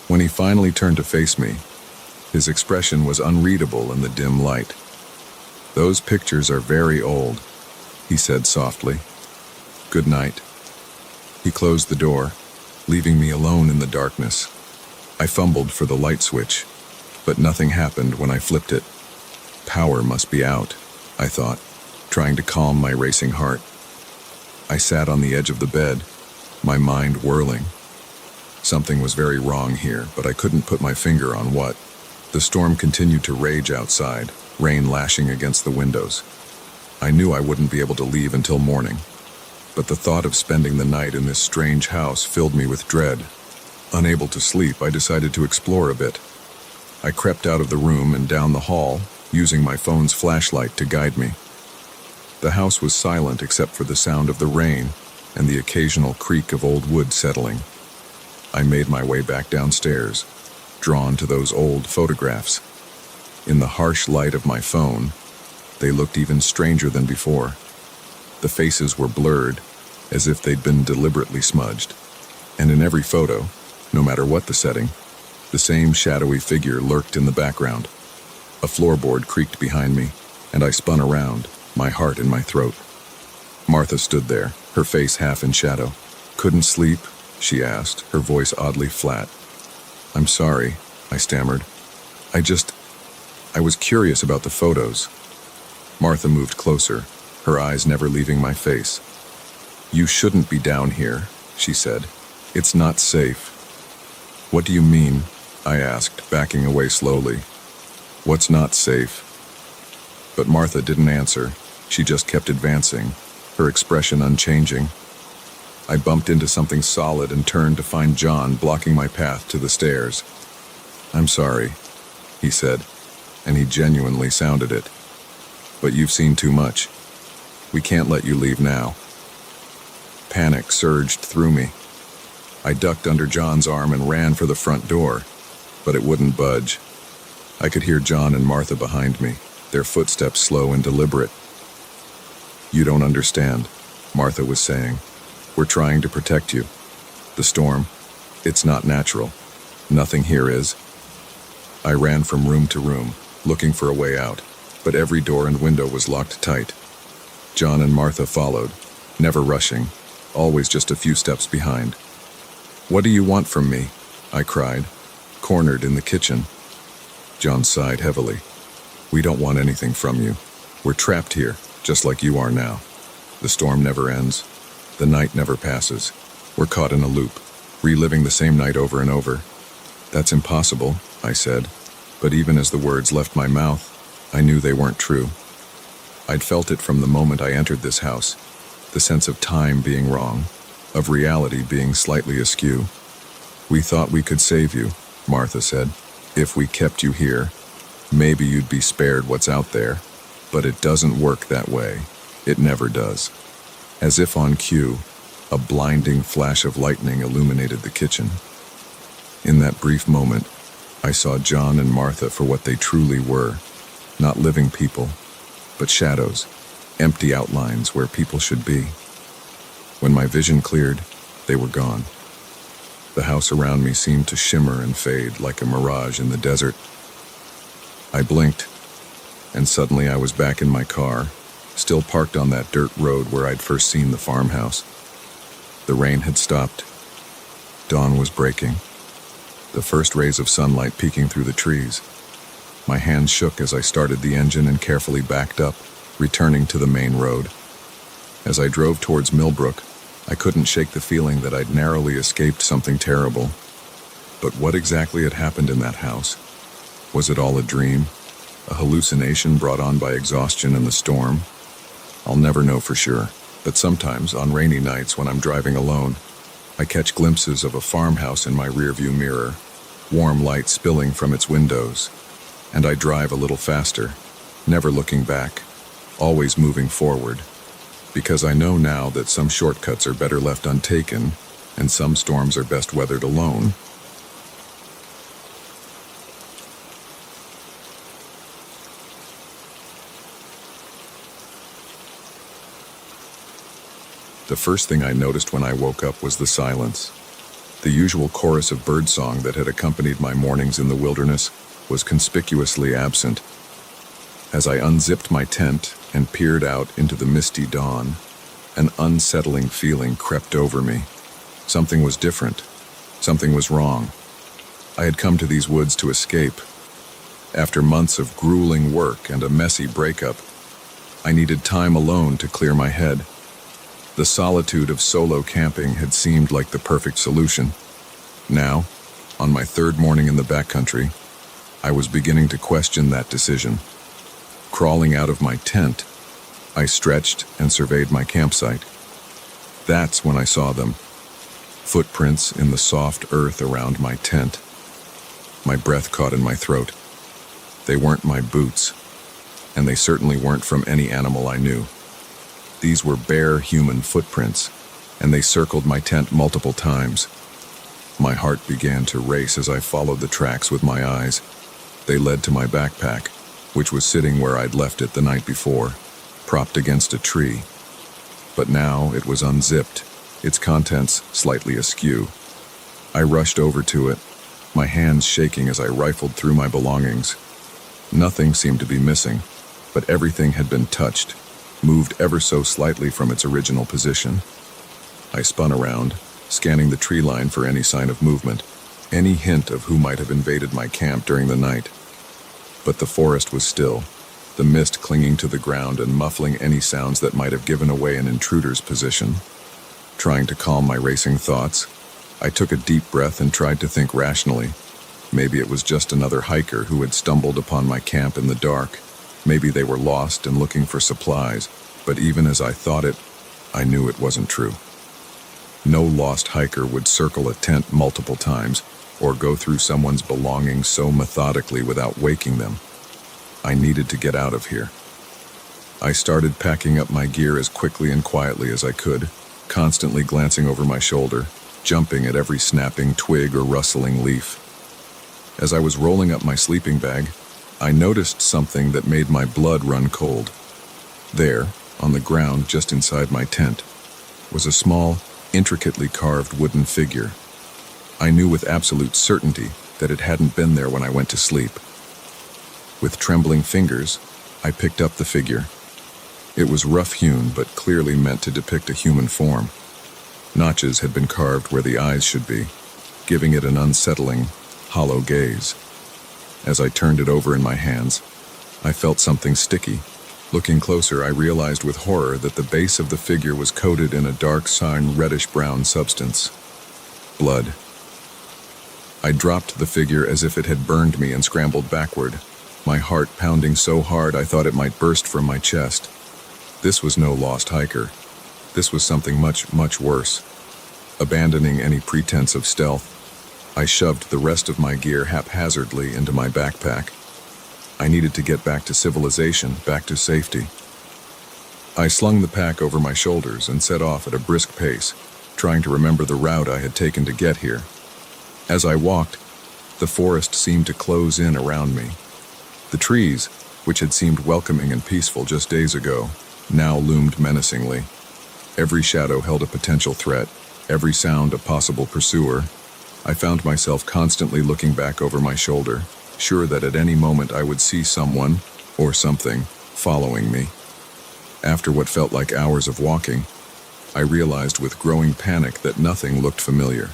When he finally turned to face me, his expression was unreadable in the dim light. Those pictures are very old, he said softly. Good night. He closed the door, leaving me alone in the darkness. I fumbled for the light switch, but nothing happened when I flipped it. Power must be out, I thought, trying to calm my racing heart. I sat on the edge of the bed, my mind whirling. Something was very wrong here, but I couldn't put my finger on what. The storm continued to rage outside, rain lashing against the windows. I knew I wouldn't be able to leave until morning, but the thought of spending the night in this strange house filled me with dread. Unable to sleep, I decided to explore a bit. I crept out of the room and down the hall, using my phone's flashlight to guide me. The house was silent except for the sound of the rain and the occasional creak of old wood settling. I made my way back downstairs, drawn to those old photographs. In the harsh light of my phone, they looked even stranger than before. The faces were blurred, as if they'd been deliberately smudged. And in every photo, no matter what the setting, the same shadowy figure lurked in the background. A floorboard creaked behind me, and I spun around, my heart in my throat. Martha stood there, her face half in shadow. Couldn't sleep? She asked, her voice oddly flat. I'm sorry, I stammered. I was curious about the photos. Martha moved closer, her eyes never leaving my face. You shouldn't be down here, she said. It's not safe. What do you mean? I asked, backing away slowly. What's not safe? But Martha didn't answer. She just kept advancing, her expression unchanging. I bumped into something solid and turned to find John blocking my path to the stairs. I'm sorry, he said, and he genuinely sounded it. But you've seen too much. We can't let you leave now. Panic surged through me. I ducked under John's arm and ran for the front door, but it wouldn't budge. I could hear John and Martha behind me, their footsteps slow and deliberate. You don't understand, Martha was saying. We're trying to protect you. The storm, it's not natural. Nothing here is. I ran from room to room, looking for a way out, but every door and window was locked tight. John and Martha followed, never rushing, always just a few steps behind. What do you want from me? I cried, cornered in the kitchen. John sighed heavily. We don't want anything from you. We're trapped here, just like you are now. The storm never ends. The night never passes. We're caught in a loop, reliving the same night over and over. That's impossible, I said, but even as the words left my mouth, I knew they weren't true. I'd felt it from the moment I entered this house, the sense of time being wrong, of reality being slightly askew. We thought we could save you, Martha said. If we kept you here, maybe you'd be spared what's out there, but it doesn't work that way. It never does. As if on cue, a blinding flash of lightning illuminated the kitchen. In that brief moment, I saw John and Martha for what they truly were, not living people, but shadows, empty outlines where people should be. When my vision cleared, they were gone. The house around me seemed to shimmer and fade like a mirage in the desert. I blinked, and suddenly I was back in my car, still parked on that dirt road where I'd first seen the farmhouse. The rain had stopped. Dawn was breaking, the first rays of sunlight peeking through the trees. My hands shook as I started the engine and carefully backed up, returning to the main road. As I drove towards Millbrook, I couldn't shake the feeling that I'd narrowly escaped something terrible. But what exactly had happened in that house? Was it all a dream? A hallucination brought on by exhaustion and the storm? I'll never know for sure, but sometimes, on rainy nights when I'm driving alone, I catch glimpses of a farmhouse in my rearview mirror, warm light spilling from its windows, and I drive a little faster, never looking back, always moving forward, because I know now that some shortcuts are better left untaken, and some storms are best weathered alone. The first thing I noticed when I woke up was the silence. The usual chorus of birdsong that had accompanied my mornings in the wilderness was conspicuously absent. As I unzipped my tent and peered out into the misty dawn, an unsettling feeling crept over me. Something was different. Something was wrong. I had come to these woods to escape. After months of grueling work and a messy breakup, I needed time alone to clear my head. The solitude of solo camping had seemed like the perfect solution. Now, on my third morning in the backcountry, I was beginning to question that decision. Crawling out of my tent, I stretched and surveyed my campsite. That's when I saw them. Footprints in the soft earth around my tent. My breath caught in my throat. They weren't my boots, and they certainly weren't from any animal I knew. These were bare human footprints, and they circled my tent multiple times. My heart began to race as I followed the tracks with my eyes. They led to my backpack, which was sitting where I'd left it the night before, propped against a tree. But now it was unzipped, its contents slightly askew. I rushed over to it, my hands shaking as I rifled through my belongings. Nothing seemed to be missing, but everything had been touched, moved ever so slightly from its original position. I spun around, scanning the tree line for any sign of movement, any hint of who might have invaded my camp during the night. But the forest was still, the mist clinging to the ground and muffling any sounds that might have given away an intruder's position. Trying to calm my racing thoughts, I took a deep breath and tried to think rationally. Maybe it was just another hiker who had stumbled upon my camp in the dark. Maybe they were lost and looking for supplies, but even as I thought it, I knew it wasn't true. No lost hiker would circle a tent multiple times or go through someone's belongings so methodically without waking them. I needed to get out of here. I started packing up my gear as quickly and quietly as I could, constantly glancing over my shoulder, jumping at every snapping twig or rustling leaf. As I was rolling up my sleeping bag, I noticed something that made my blood run cold. There, on the ground just inside my tent, was a small, intricately carved wooden figure. I knew with absolute certainty that it hadn't been there when I went to sleep. With trembling fingers, I picked up the figure. It was rough-hewn but clearly meant to depict a human form. Notches had been carved where the eyes should be, giving it an unsettling, hollow gaze. As I turned it over in my hands, I felt something sticky. Looking closer, I realized with horror that the base of the figure was coated in a dark cyan reddish-brown substance. Blood. I dropped the figure as if it had burned me and scrambled backward, my heart pounding so hard I thought it might burst from my chest. This was no lost hiker. This was something much, much worse. Abandoning any pretense of stealth, I shoved the rest of my gear haphazardly into my backpack. I needed to get back to civilization, back to safety. I slung the pack over my shoulders and set off at a brisk pace, trying to remember the route I had taken to get here. As I walked, the forest seemed to close in around me. The trees, which had seemed welcoming and peaceful just days ago, now loomed menacingly. Every shadow held a potential threat, every sound a possible pursuer. I found myself constantly looking back over my shoulder, sure that at any moment I would see someone, or something, following me. After what felt like hours of walking, I realized with growing panic that nothing looked familiar.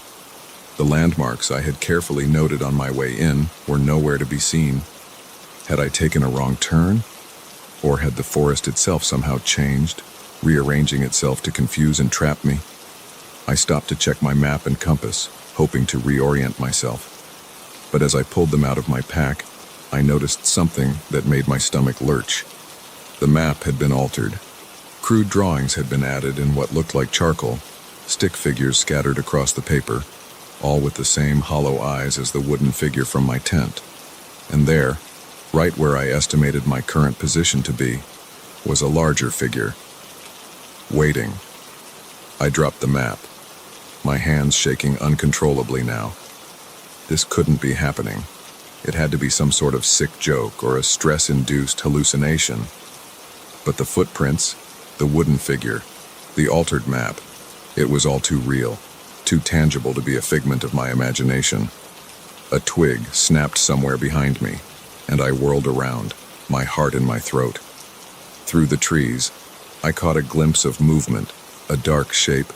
The landmarks I had carefully noted on my way in were nowhere to be seen. Had I taken a wrong turn? Or had the forest itself somehow changed, rearranging itself to confuse and trap me? I stopped to check my map and compass, hoping to reorient myself. But as I pulled them out of my pack, I noticed something that made my stomach lurch. The map had been altered. Crude drawings had been added in what looked like charcoal, stick figures scattered across the paper, all with the same hollow eyes as the wooden figure from my tent. And there, right where I estimated my current position to be, was a larger figure, waiting. I dropped the map, my hands shaking uncontrollably now. This couldn't be happening. It had to be some sort of sick joke or a stress-induced hallucination. But the footprints, the wooden figure, the altered map, it was all too real, too tangible to be a figment of my imagination. A twig snapped somewhere behind me, and I whirled around, my heart in my throat. Through the trees, I caught a glimpse of movement, a dark shape,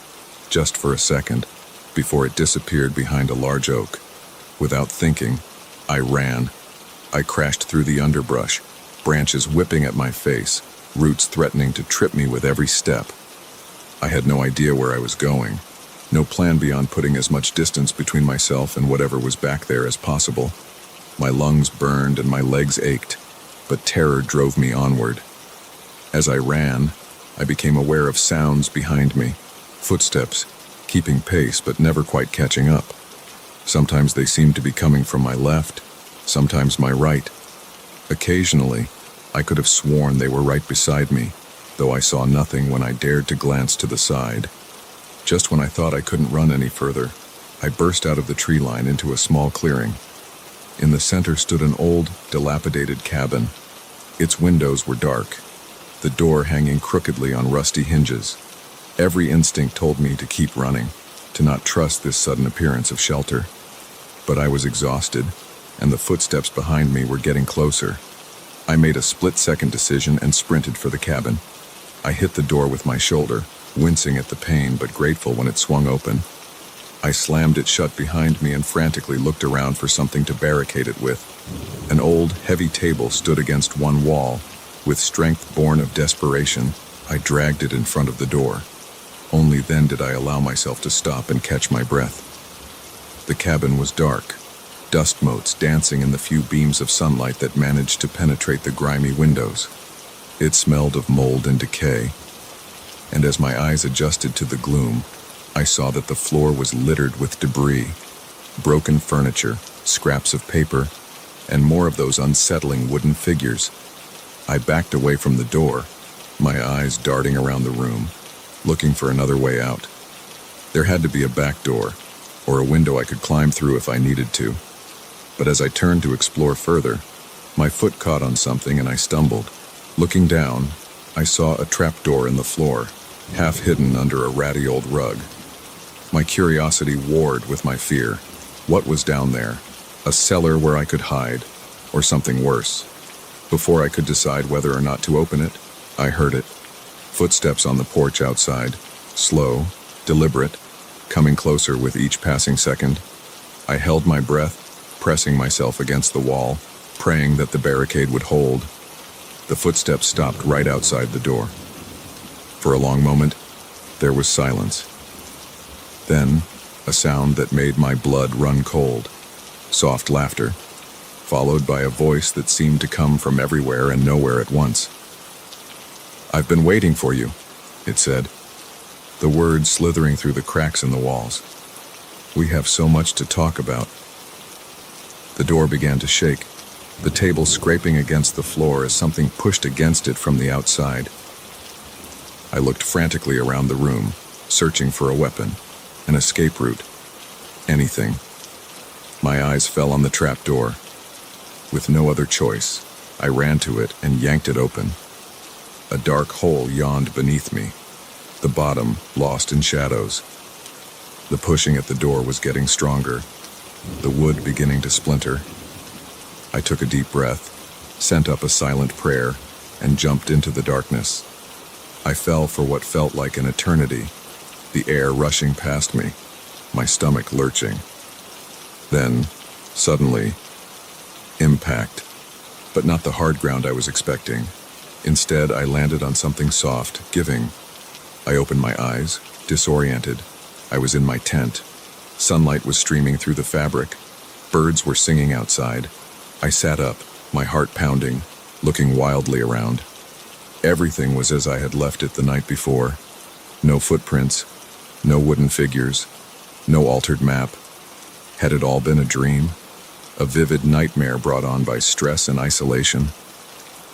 just for a second, before it disappeared behind a large oak. Without thinking, I ran. I crashed through the underbrush, branches whipping at my face, roots threatening to trip me with every step. I had no idea where I was going, no plan beyond putting as much distance between myself and whatever was back there as possible. My lungs burned and my legs ached, but terror drove me onward. As I ran, I became aware of sounds behind me, footsteps, keeping pace but never quite catching up. Sometimes they seemed to be coming from my left, sometimes my right. Occasionally, I could have sworn they were right beside me, though I saw nothing when I dared to glance to the side. Just when I thought I couldn't run any further, I burst out of the tree line into a small clearing. In the center stood an old, dilapidated cabin. Its windows were dark, the door hanging crookedly on rusty hinges. Every instinct told me to keep running, to not trust this sudden appearance of shelter. But I was exhausted, and the footsteps behind me were getting closer. I made a split-second decision and sprinted for the cabin. I hit the door with my shoulder, wincing at the pain but grateful when it swung open. I slammed it shut behind me and frantically looked around for something to barricade it with. An old, heavy table stood against one wall. With strength born of desperation, I dragged it in front of the door. Only then did I allow myself to stop and catch my breath. The cabin was dark, dust motes dancing in the few beams of sunlight that managed to penetrate the grimy windows. It smelled of mold and decay, and as my eyes adjusted to the gloom, I saw that the floor was littered with debris, broken furniture, scraps of paper, and more of those unsettling wooden figures. I backed away from the door, my eyes darting around the room, looking for another way out. There had to be a back door, or a window I could climb through if I needed to. But as I turned to explore further, my foot caught on something and I stumbled. Looking down, I saw a trapdoor in the floor, half hidden under a ratty old rug. My curiosity warred with my fear. What was down there? A cellar where I could hide, or something worse? Before I could decide whether or not to open it, I heard it. Footsteps on the porch outside, slow, deliberate, coming closer with each passing second. I held my breath, pressing myself against the wall, praying that the barricade would hold. The footsteps stopped right outside the door. For a long moment, there was silence. Then, a sound that made my blood run cold. Soft laughter, followed by a voice that seemed to come from everywhere and nowhere at once. "I've been waiting for you," it said, the words slithering through the cracks in the walls. "We have so much to talk about." The door began to shake, the table scraping against the floor as something pushed against it from the outside. I looked frantically around the room, searching for a weapon, an escape route, anything. My eyes fell on the trapdoor. With no other choice, I ran to it and yanked it open. A dark hole yawned beneath me, the bottom lost in shadows. The pushing at the door was getting stronger, the wood beginning to splinter. I took a deep breath, sent up a silent prayer, and jumped into the darkness. I fell for what felt like an eternity, the air rushing past me, my stomach lurching. Then, suddenly, impact, but not the hard ground I was expecting. Instead, I landed on something soft, giving. I opened my eyes, disoriented. I was in my tent. Sunlight was streaming through the fabric. Birds were singing outside. I sat up, my heart pounding, looking wildly around. Everything was as I had left it the night before. No footprints, no wooden figures, no altered map. Had it all been a dream? A vivid nightmare brought on by stress and isolation?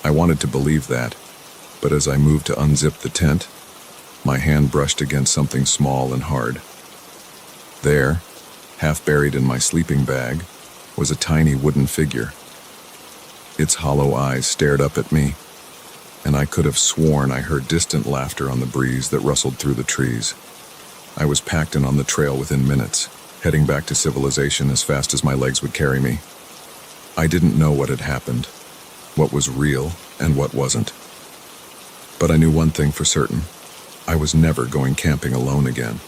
I wanted to believe that, but as I moved to unzip the tent, my hand brushed against something small and hard. There, half buried in my sleeping bag, was a tiny wooden figure. Its hollow eyes stared up at me, and I could have sworn I heard distant laughter on the breeze that rustled through the trees. I was packed and on the trail within minutes, heading back to civilization as fast as my legs would carry me. I didn't know what had happened, what was real and what wasn't. But I knew one thing for certain. I was never going camping alone again.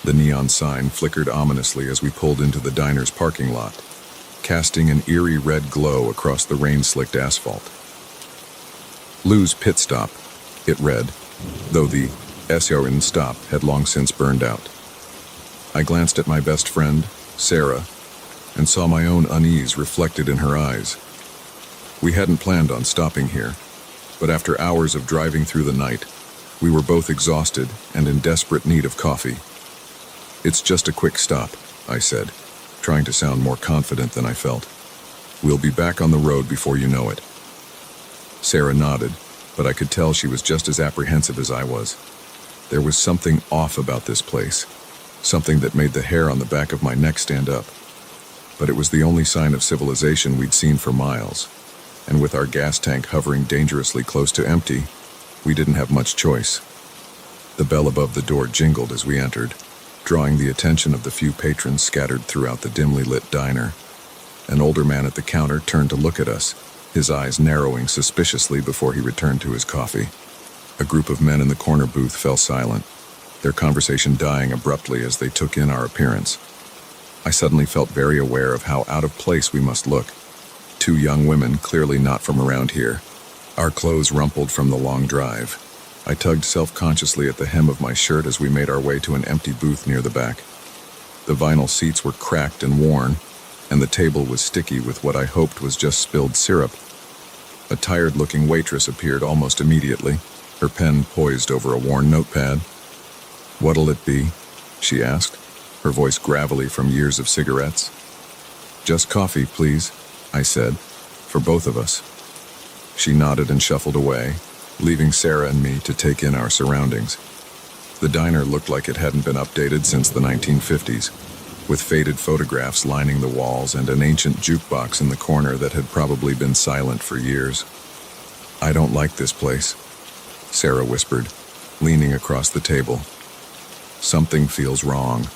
The neon sign flickered ominously as we pulled into the diner's parking lot, casting an eerie red glow across the rain-slicked asphalt. Lou's Pit Stop, it read, though the SRN stop had long since burned out. I glanced at my best friend, Sarah, and saw my own unease reflected in her eyes. We hadn't planned on stopping here, but after hours of driving through the night, we were both exhausted and in desperate need of coffee. "It's just a quick stop," I said, trying to sound more confident than I felt. "We'll be back on the road before you know it." Sarah nodded, but I could tell she was just as apprehensive as I was. There was something off about this place, something that made the hair on the back of my neck stand up. But it was the only sign of civilization we'd seen for miles, and with our gas tank hovering dangerously close to empty, we didn't have much choice. The bell above the door jingled as we entered, drawing the attention of the few patrons scattered throughout the dimly lit diner. An older man at the counter turned to look at us, his eyes narrowing suspiciously before he returned to his coffee. A group of men in the corner booth fell silent, their conversation dying abruptly as they took in our appearance. I suddenly felt very aware of how out of place we must look. Two young women, clearly not from around here. Our clothes rumpled from the long drive. I tugged self-consciously at the hem of my shirt as we made our way to an empty booth near the back. The vinyl seats were cracked and worn, and the table was sticky with what I hoped was just spilled syrup. A tired-looking waitress appeared almost immediately, her pen poised over a worn notepad. "What'll it be?" she asked, her voice gravelly from years of cigarettes. "Just coffee, please," I said, "for both of us." She nodded and shuffled away, leaving Sarah and me to take in our surroundings. The diner looked like it hadn't been updated since the 1950s, with faded photographs lining the walls and an ancient jukebox in the corner that had probably been silent for years. "I don't like this place," Sarah whispered, leaning across the table. "Something feels wrong."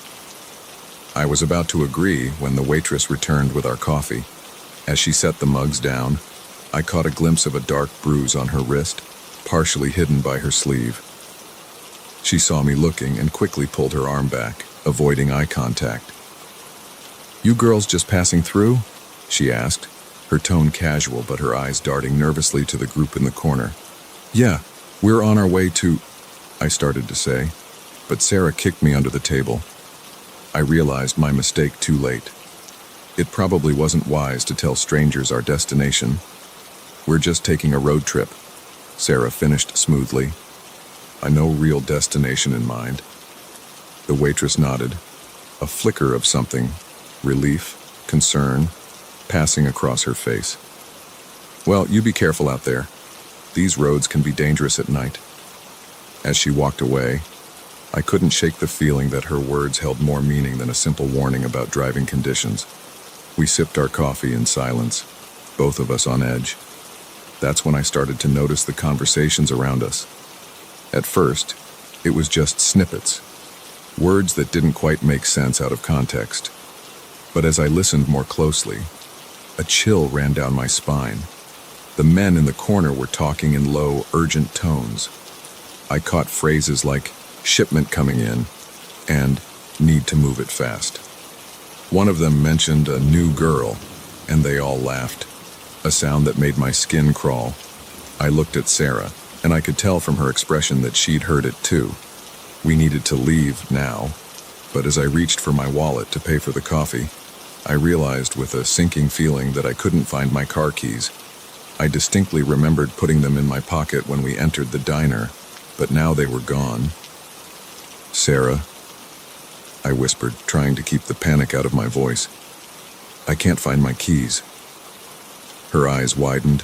I was about to agree when the waitress returned with our coffee. As she set the mugs down, I caught a glimpse of a dark bruise on her wrist, partially hidden by her sleeve. She saw me looking and quickly pulled her arm back, avoiding eye contact. "You girls just passing through?" she asked, her tone casual but her eyes darting nervously to the group in the corner. "Yeah, we're on our way to—" I started to say, but Sarah kicked me under the table. I realized my mistake too late. It probably wasn't wise to tell strangers our destination. "We're just taking a road trip," Sarah finished smoothly. "I no real destination in mind." The waitress nodded, a flicker of something, relief, concern, passing across her face. Well, you be careful out there. These roads can be dangerous at night. As she walked away, I couldn't shake the feeling that her words held more meaning than a simple warning about driving conditions. We sipped our coffee in silence, both of us on edge. That's when I started to notice the conversations around us. At first, it was just snippets, words that didn't quite make sense out of context. But as I listened more closely, a chill ran down my spine. The men in the corner were talking in low, urgent tones. I caught phrases like shipment coming in and need to move it fast. One of them mentioned a new girl, and they all laughed, a sound that made my skin crawl. I looked at Sarah, and I could tell from her expression that she'd heard it too. We needed to leave now, but as I reached for my wallet to pay for the coffee, I realized with a sinking feeling that I couldn't find my car keys. I distinctly remembered putting them in my pocket when we entered the diner, but now they were gone. Sarah, I whispered, trying to keep the panic out of my voice. I can't find my keys. Her eyes widened.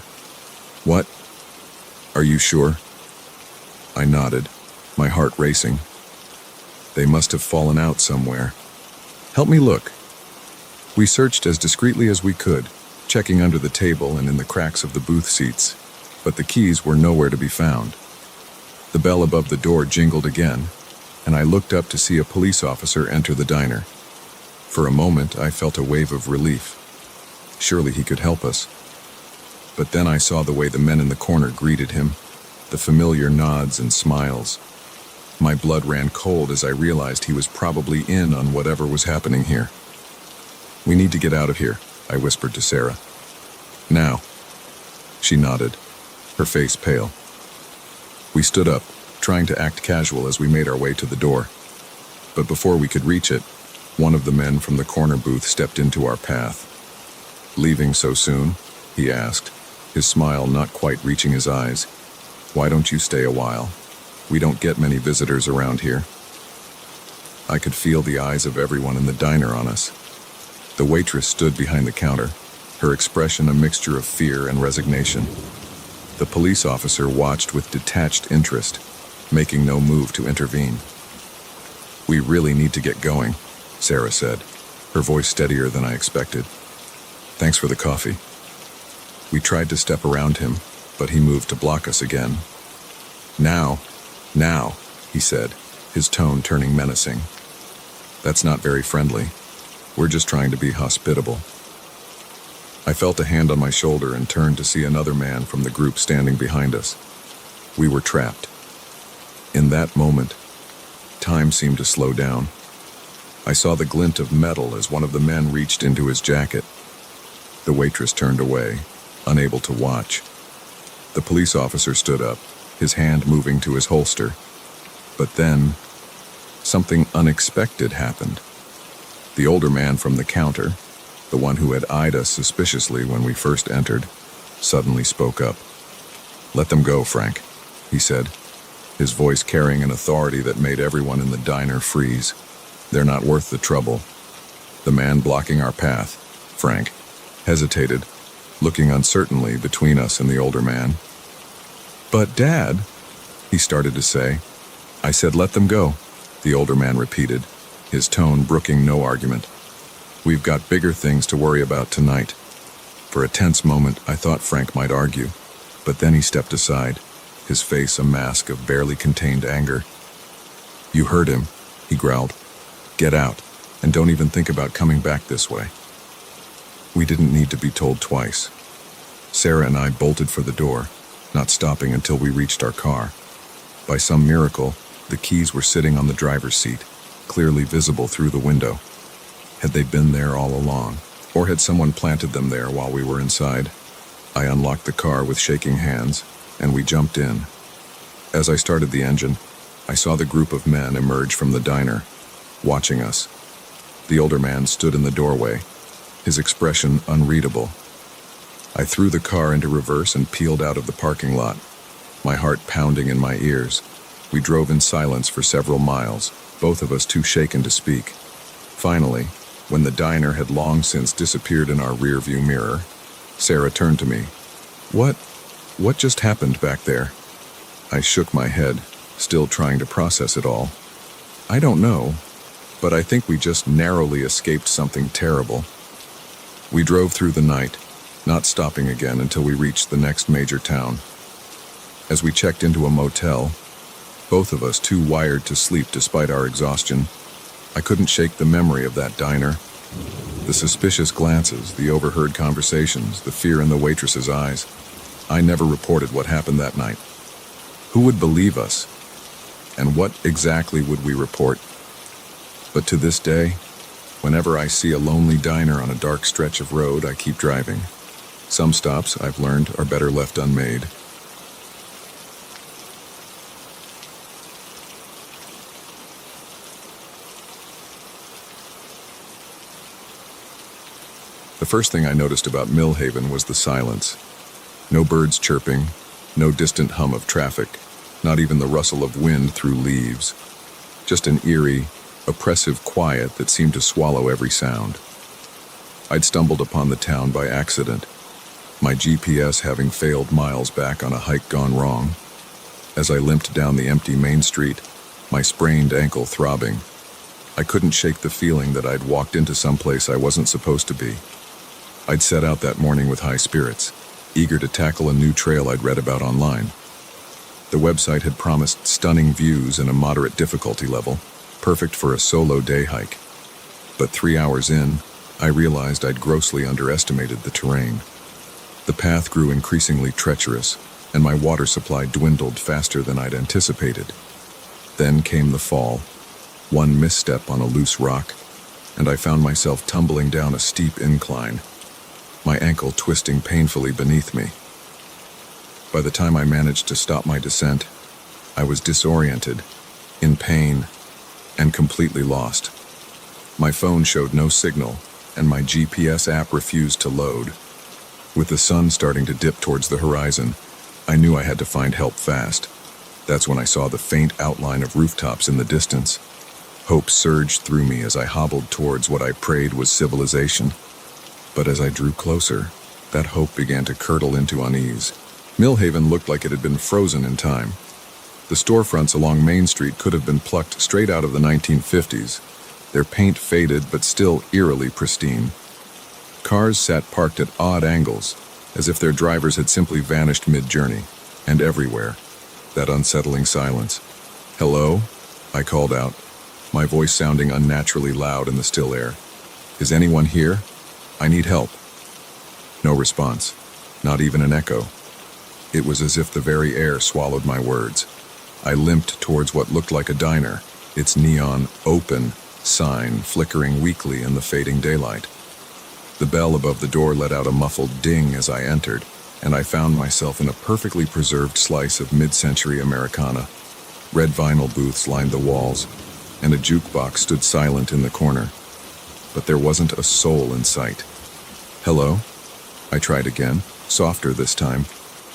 What? Are you sure? I nodded, my heart racing. They must have fallen out somewhere. Help me look. We searched as discreetly as we could, checking under the table and in the cracks of the booth seats, but the keys were nowhere to be found. The bell above the door jingled again, and I looked up to see a police officer enter the diner. For a moment, I felt a wave of relief. Surely he could help us. But then I saw the way the men in the corner greeted him, the familiar nods and smiles. My blood ran cold as I realized he was probably in on whatever was happening here. We need to get out of here, I whispered to Sarah. Now. She nodded, her face pale. We stood up, trying to act casual as we made our way to the door. But before we could reach it, one of the men from the corner booth stepped into our path. Leaving so soon? He asked, his smile not quite reaching his eyes. Why don't you stay a while? We don't get many visitors around here. I could feel the eyes of everyone in the diner on us. The waitress stood behind the counter, her expression a mixture of fear and resignation. The police officer watched with detached interest, making no move to intervene. We really need to get going, Sarah said, her voice steadier than I expected. Thanks for the coffee. We tried to step around him, but he moved to block us again. Now, he said, his tone turning menacing. That's not very friendly. We're just trying to be hospitable. I felt a hand on my shoulder and turned to see another man from the group standing behind us. We were trapped. In that moment, time seemed to slow down. I saw the glint of metal as one of the men reached into his jacket. The waitress turned away, unable to watch. The police officer stood up, his hand moving to his holster. But then, something unexpected happened. The older man from the counter, the one who had eyed us suspiciously when we first entered, suddenly spoke up. Let them go, Frank, he said, his voice carrying an authority that made everyone in the diner freeze. They're not worth the trouble. The man blocking our path, Frank, hesitated, looking uncertainly between us and the older man. But, Dad, he started to say. I said let them go, the older man repeated, his tone brooking no argument. We've got bigger things to worry about tonight. For a tense moment, I thought Frank might argue, but then he stepped aside, his face a mask of barely contained anger. You heard him, he growled. Get out, and don't even think about coming back this way. We didn't need to be told twice. Sarah and I bolted for the door, not stopping until we reached our car. By some miracle, the keys were sitting on the driver's seat, clearly visible through the window. Had they been there all along, or had someone planted them there while we were inside? I unlocked the car with shaking hands, and we jumped in. As I started the engine, I saw the group of men emerge from the diner, watching us. The older man stood in the doorway, his expression unreadable. I threw the car into reverse and peeled out of the parking lot, my heart pounding in my ears. We drove in silence for several miles, both of us too shaken to speak. Finally, when the diner had long since disappeared in our rearview mirror, Sarah turned to me. What? What just happened back there? I shook my head, still trying to process it all. I don't know, but I think we just narrowly escaped something terrible. We drove through the night, not stopping again until we reached the next major town. As we checked into a motel, both of us too wired to sleep despite our exhaustion, I couldn't shake the memory of that diner. The suspicious glances, the overheard conversations, the fear in the waitress's eyes. I never reported what happened that night. Who would believe us? And what exactly would we report? But to this day, whenever I see a lonely diner on a dark stretch of road, I keep driving. Some stops, I've learned, are better left unmade. The first thing I noticed about Millhaven was the silence. No birds chirping, no distant hum of traffic, not even the rustle of wind through leaves. Just an eerie, oppressive quiet that seemed to swallow every sound. I'd stumbled upon the town by accident, my GPS having failed miles back on a hike gone wrong. As I limped down the empty main street, my sprained ankle throbbing, I couldn't shake the feeling that I'd walked into someplace I wasn't supposed to be. I'd set out that morning with high spirits, eager to tackle a new trail I'd read about online. The website had promised stunning views and a moderate difficulty level, perfect for a solo day hike. But 3 hours in, I realized I'd grossly underestimated the terrain. The path grew increasingly treacherous, and my water supply dwindled faster than I'd anticipated. Then came the fall. One misstep on a loose rock, and I found myself tumbling down a steep incline, my ankle twisting painfully beneath me. By the time I managed to stop my descent, I was disoriented, in pain, and completely lost. My phone showed no signal, and my GPS app refused to load. With the sun starting to dip towards the horizon, I knew I had to find help fast. That's when I saw the faint outline of rooftops in the distance. Hope surged through me as I hobbled towards what I prayed was civilization. But as I drew closer, that hope began to curdle into unease. Millhaven looked like it had been frozen in time. The storefronts along Main Street could have been plucked straight out of the 1950s, their paint faded but still eerily pristine. Cars sat parked at odd angles, as if their drivers had simply vanished mid-journey, and everywhere, that unsettling silence. "Hello?" I called out, my voice sounding unnaturally loud in the still air. "Is anyone here? I need help." No response, not even an echo. It was as if the very air swallowed my words. I limped towards what looked like a diner, its neon "open" sign flickering weakly in the fading daylight. The bell above the door let out a muffled ding as I entered, and I found myself in a perfectly preserved slice of mid-century Americana. Red vinyl booths lined the walls, and a jukebox stood silent in the corner. But there wasn't a soul in sight. "Hello?" I tried again, softer this time,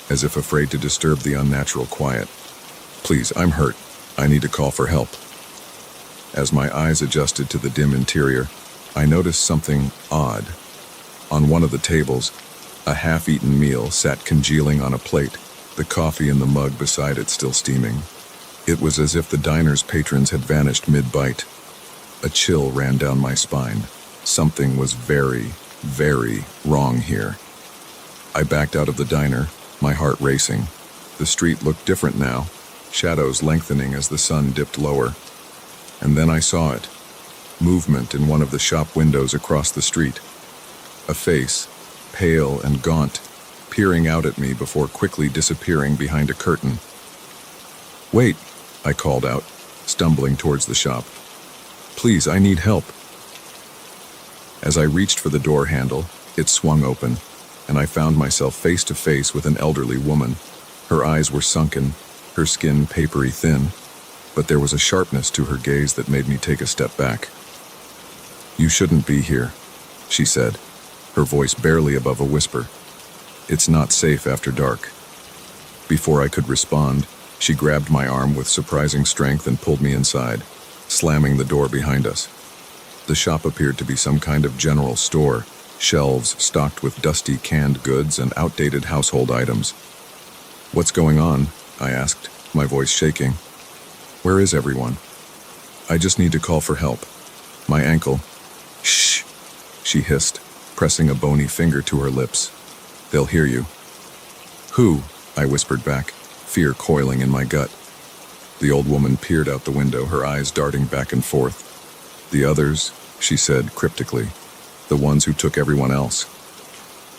as if afraid to disturb the unnatural quiet. "Please, I'm hurt. I need to call for help." As my eyes adjusted to the dim interior, I noticed something odd. On one of the tables, a half-eaten meal sat congealing on a plate, the coffee in the mug beside it still steaming. It was as if the diner's patrons had vanished mid-bite. A chill ran down my spine. Something was very, very wrong here. I backed out of the diner, my heart racing. The street looked different now, shadows lengthening as the sun dipped lower. And then I saw it. Movement in one of the shop windows across the street. A face, pale and gaunt, peering out at me before quickly disappearing behind a curtain. "Wait," I called out, stumbling towards the shop. "Please, I need help." As I reached for the door handle, it swung open, and I found myself face to face with an elderly woman. Her eyes were sunken, her skin papery thin, but there was a sharpness to her gaze that made me take a step back. "You shouldn't be here," she said, her voice barely above a whisper. "It's not safe after dark." Before I could respond, she grabbed my arm with surprising strength and pulled me inside, slamming the door behind us. The shop appeared to be some kind of general store, shelves stocked with dusty canned goods and outdated household items. "What's going on?" I asked, my voice shaking. "Where is everyone?" "I just need to call for help. My ankle." "Shh," she hissed, pressing a bony finger to her lips. "They'll hear you." "Who?" I whispered back, fear coiling in my gut. The old woman peered out the window, her eyes darting back and forth. "The others," she said cryptically. "The ones who took everyone else.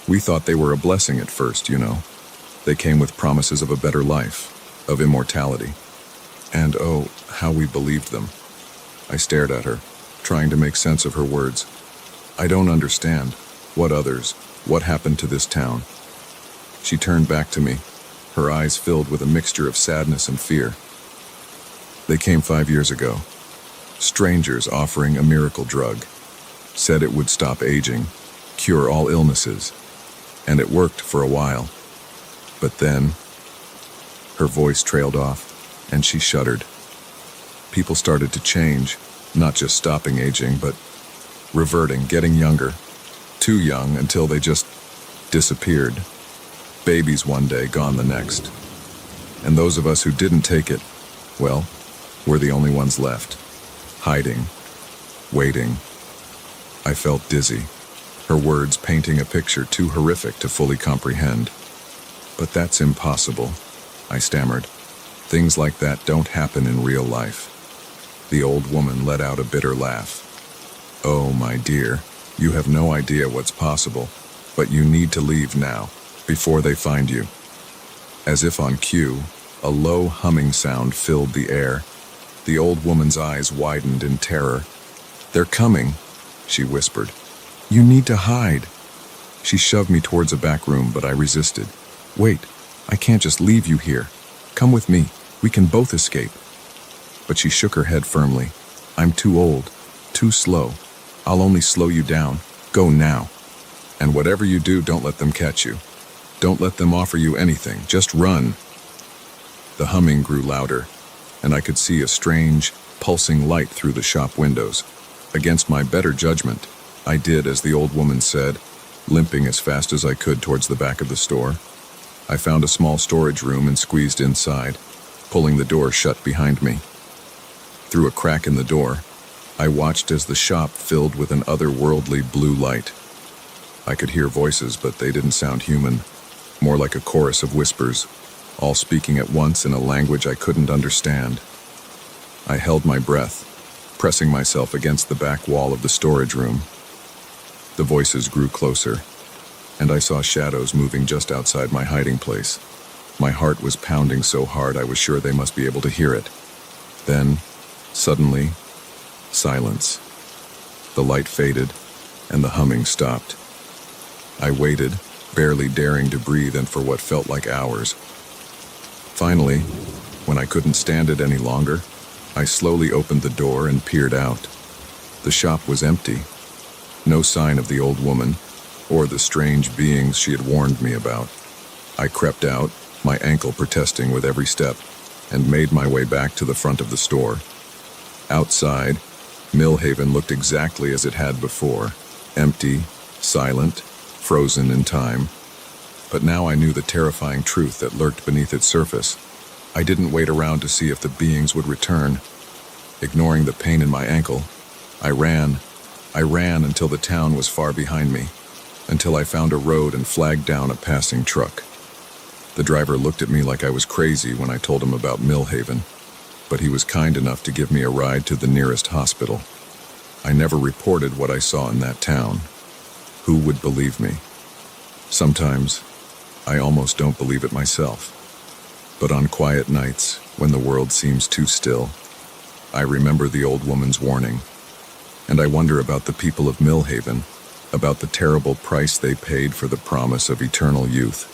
We thought they were a blessing at first, you know. They came with promises of a better life, of immortality. And oh, how we believed them." I stared at her, trying to make sense of her words. "I don't understand. What others? What happened to this town?" She turned back to me, her eyes filled with a mixture of sadness and fear. "They came 5 years ago. Strangers offering a miracle drug. Said it would stop aging, cure all illnesses. And it worked for a while. But then..." Her voice trailed off, and she shuddered. "People started to change, not just stopping aging, but reverting, getting younger. Too young until they just disappeared. Babies one day, gone the next. And those of us who didn't take it, well, we're the only ones left. Hiding. Waiting." I felt dizzy, her words painting a picture too horrific to fully comprehend. "But that's impossible," I stammered. "Things like that don't happen in real life." The old woman let out a bitter laugh. "Oh, my dear, you have no idea what's possible, but you need to leave now, before they find you." As if on cue, a low humming sound filled the air. The old woman's eyes widened in terror. "They're coming," she whispered. "You need to hide." She shoved me towards a back room, but I resisted. "Wait, I can't just leave you here. Come with me, we can both escape." But she shook her head firmly. "I'm too old, too slow. I'll only slow you down. Go now. And whatever you do, don't let them catch you. Don't let them offer you anything, just run." The humming grew louder, and I could see a strange, pulsing light through the shop windows. Against my better judgment, I did as the old woman said, limping as fast as I could towards the back of the store. I found a small storage room and squeezed inside, pulling the door shut behind me. Through a crack in the door, I watched as the shop filled with an otherworldly blue light. I could hear voices, but they didn't sound human, more like a chorus of whispers, all speaking at once in a language I couldn't understand. I held my breath, pressing myself against the back wall of the storage room. The voices grew closer, and I saw shadows moving just outside my hiding place. My heart was pounding so hard I was sure they must be able to hear it. Then, suddenly, silence. The light faded, and the humming stopped. I waited, barely daring to breathe, and for what felt like hours. Finally, when I couldn't stand it any longer, I slowly opened the door and peered out. The shop was empty. No sign of the old woman, or the strange beings she had warned me about. I crept out, my ankle protesting with every step, and made my way back to the front of the store. Outside, Millhaven looked exactly as it had before, empty, silent, frozen in time. But now I knew the terrifying truth that lurked beneath its surface. I didn't wait around to see if the beings would return. Ignoring the pain in my ankle, I ran until the town was far behind me, until I found a road and flagged down a passing truck. The driver looked at me like I was crazy when I told him about Millhaven, but he was kind enough to give me a ride to the nearest hospital. I never reported what I saw in that town. Who would believe me? Sometimes, I almost don't believe it myself. But on quiet nights, when the world seems too still, I remember the old woman's warning. And I wonder about the people of Millhaven, about the terrible price they paid for the promise of eternal youth.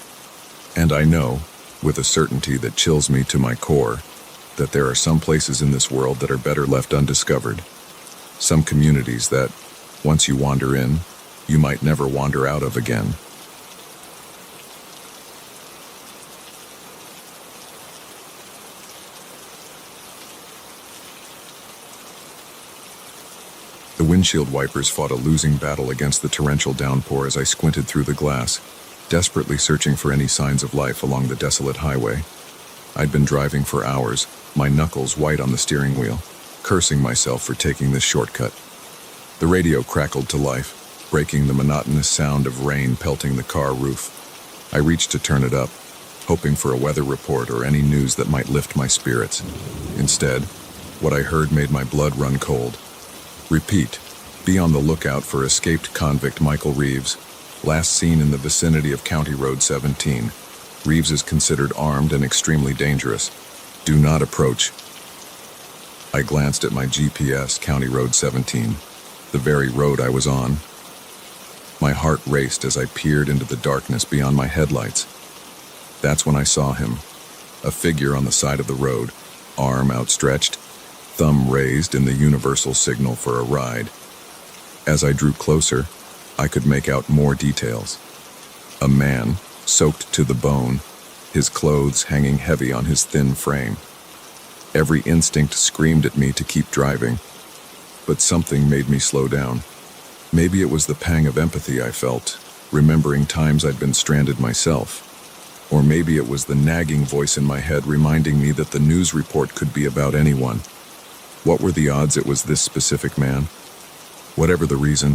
And I know, with a certainty that chills me to my core, that there are some places in this world that are better left undiscovered. Some communities that, once you wander in, you might never wander out of again. The windshield wipers fought a losing battle against the torrential downpour as I squinted through the glass, desperately searching for any signs of life along the desolate highway. I'd been driving for hours, my knuckles white on the steering wheel, cursing myself for taking this shortcut. The radio crackled to life, breaking the monotonous sound of rain pelting the car roof. I reached to turn it up, hoping for a weather report or any news that might lift my spirits. Instead, what I heard made my blood run cold. Repeat, be on the lookout for escaped convict Michael Reeves, last seen in the vicinity of County Road 17. Reeves is considered armed and extremely dangerous. Do not approach. I glanced at my GPS, County Road 17, the very road I was on. My heart raced as I peered into the darkness beyond my headlights. That's when I saw him, a figure on the side of the road, arm outstretched, thumb raised in the universal signal for a ride. As I drew closer, I could make out more details. A man, soaked to the bone, his clothes hanging heavy on his thin frame. Every instinct screamed at me to keep driving, but something made me slow down. Maybe it was the pang of empathy I felt, remembering times I'd been stranded myself. Or maybe it was the nagging voice in my head reminding me that the news report could be about anyone. What were the odds it was this specific man? Whatever the reason,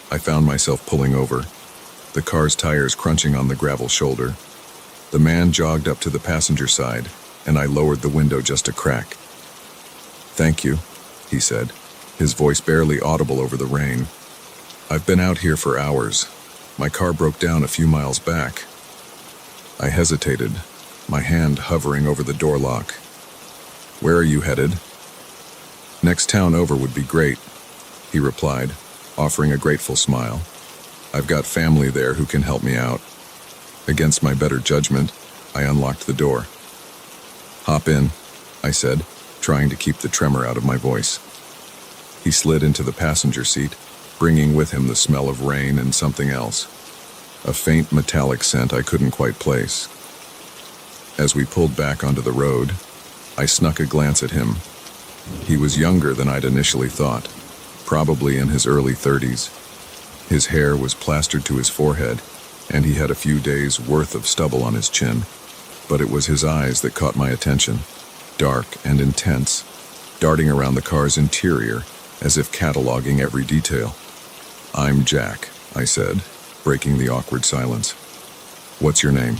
I found myself pulling over, the car's tires crunching on the gravel shoulder. The man jogged up to the passenger side, and I lowered the window just a crack. "Thank you," he said, his voice barely audible over the rain. "I've been out here for hours. My car broke down a few miles back." I hesitated, my hand hovering over the door lock. "Where are you headed?" "Next town over would be great," he replied, offering a grateful smile. "I've got family there who can help me out." Against my better judgment, I unlocked the door. "Hop in," I said, trying to keep the tremor out of my voice. He slid into the passenger seat, bringing with him the smell of rain and something else. A faint metallic scent I couldn't quite place. As we pulled back onto the road, I snuck a glance at him. He was younger than I'd initially thought, probably in his early 30s. His hair was plastered to his forehead, and he had a few days' worth of stubble on his chin. But it was his eyes that caught my attention, dark and intense, darting around the car's interior as if cataloging every detail. "I'm Jack," I said, breaking the awkward silence. "What's your name?"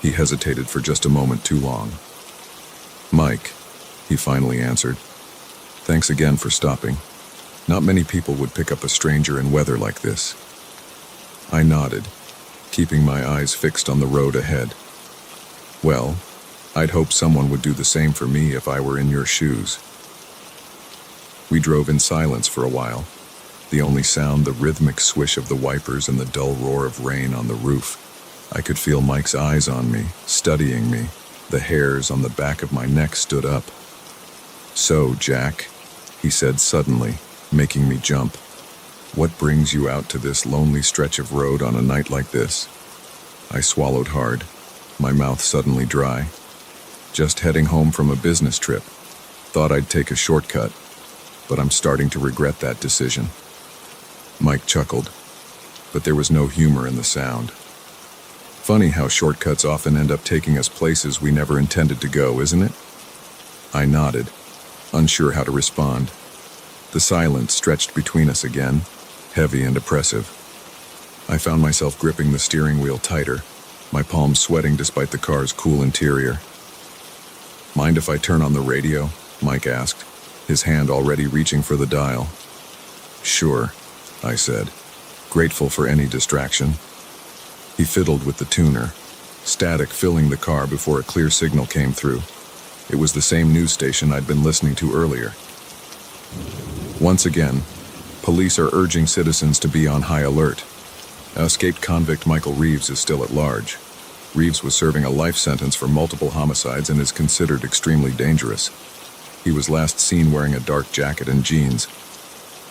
He hesitated for just a moment too long. "Mike," he finally answered. "Thanks again for stopping. Not many people would pick up a stranger in weather like this." I nodded, keeping my eyes fixed on the road ahead. "Well, I'd hope someone would do the same for me if I were in your shoes." We drove in silence for a while, the only sound the rhythmic swish of the wipers and the dull roar of rain on the roof. I could feel Mike's eyes on me, studying me. The hairs on the back of my neck stood up. "So, Jack," he said suddenly, making me jump. "What brings you out to this lonely stretch of road on a night like this?" I swallowed hard, my mouth suddenly dry. "Just heading home from a business trip. Thought I'd take a shortcut, but I'm starting to regret that decision." Mike chuckled, but there was no humor in the sound. "Funny how shortcuts often end up taking us places we never intended to go, isn't it?" I nodded, unsure how to respond. The silence stretched between us again, heavy and oppressive. I found myself gripping the steering wheel tighter, my palms sweating despite the car's cool interior. "Mind if I turn on the radio?" Mike asked, his hand already reaching for the dial. "Sure," I said, grateful for any distraction. He fiddled with the tuner, static filling the car before a clear signal came through. It was the same news station I'd been listening to earlier. Once again, police are urging citizens to be on high alert. Escaped convict Michael Reeves is still at large. Reeves was serving a life sentence for multiple homicides and is considered extremely dangerous. He was last seen wearing a dark jacket and jeans.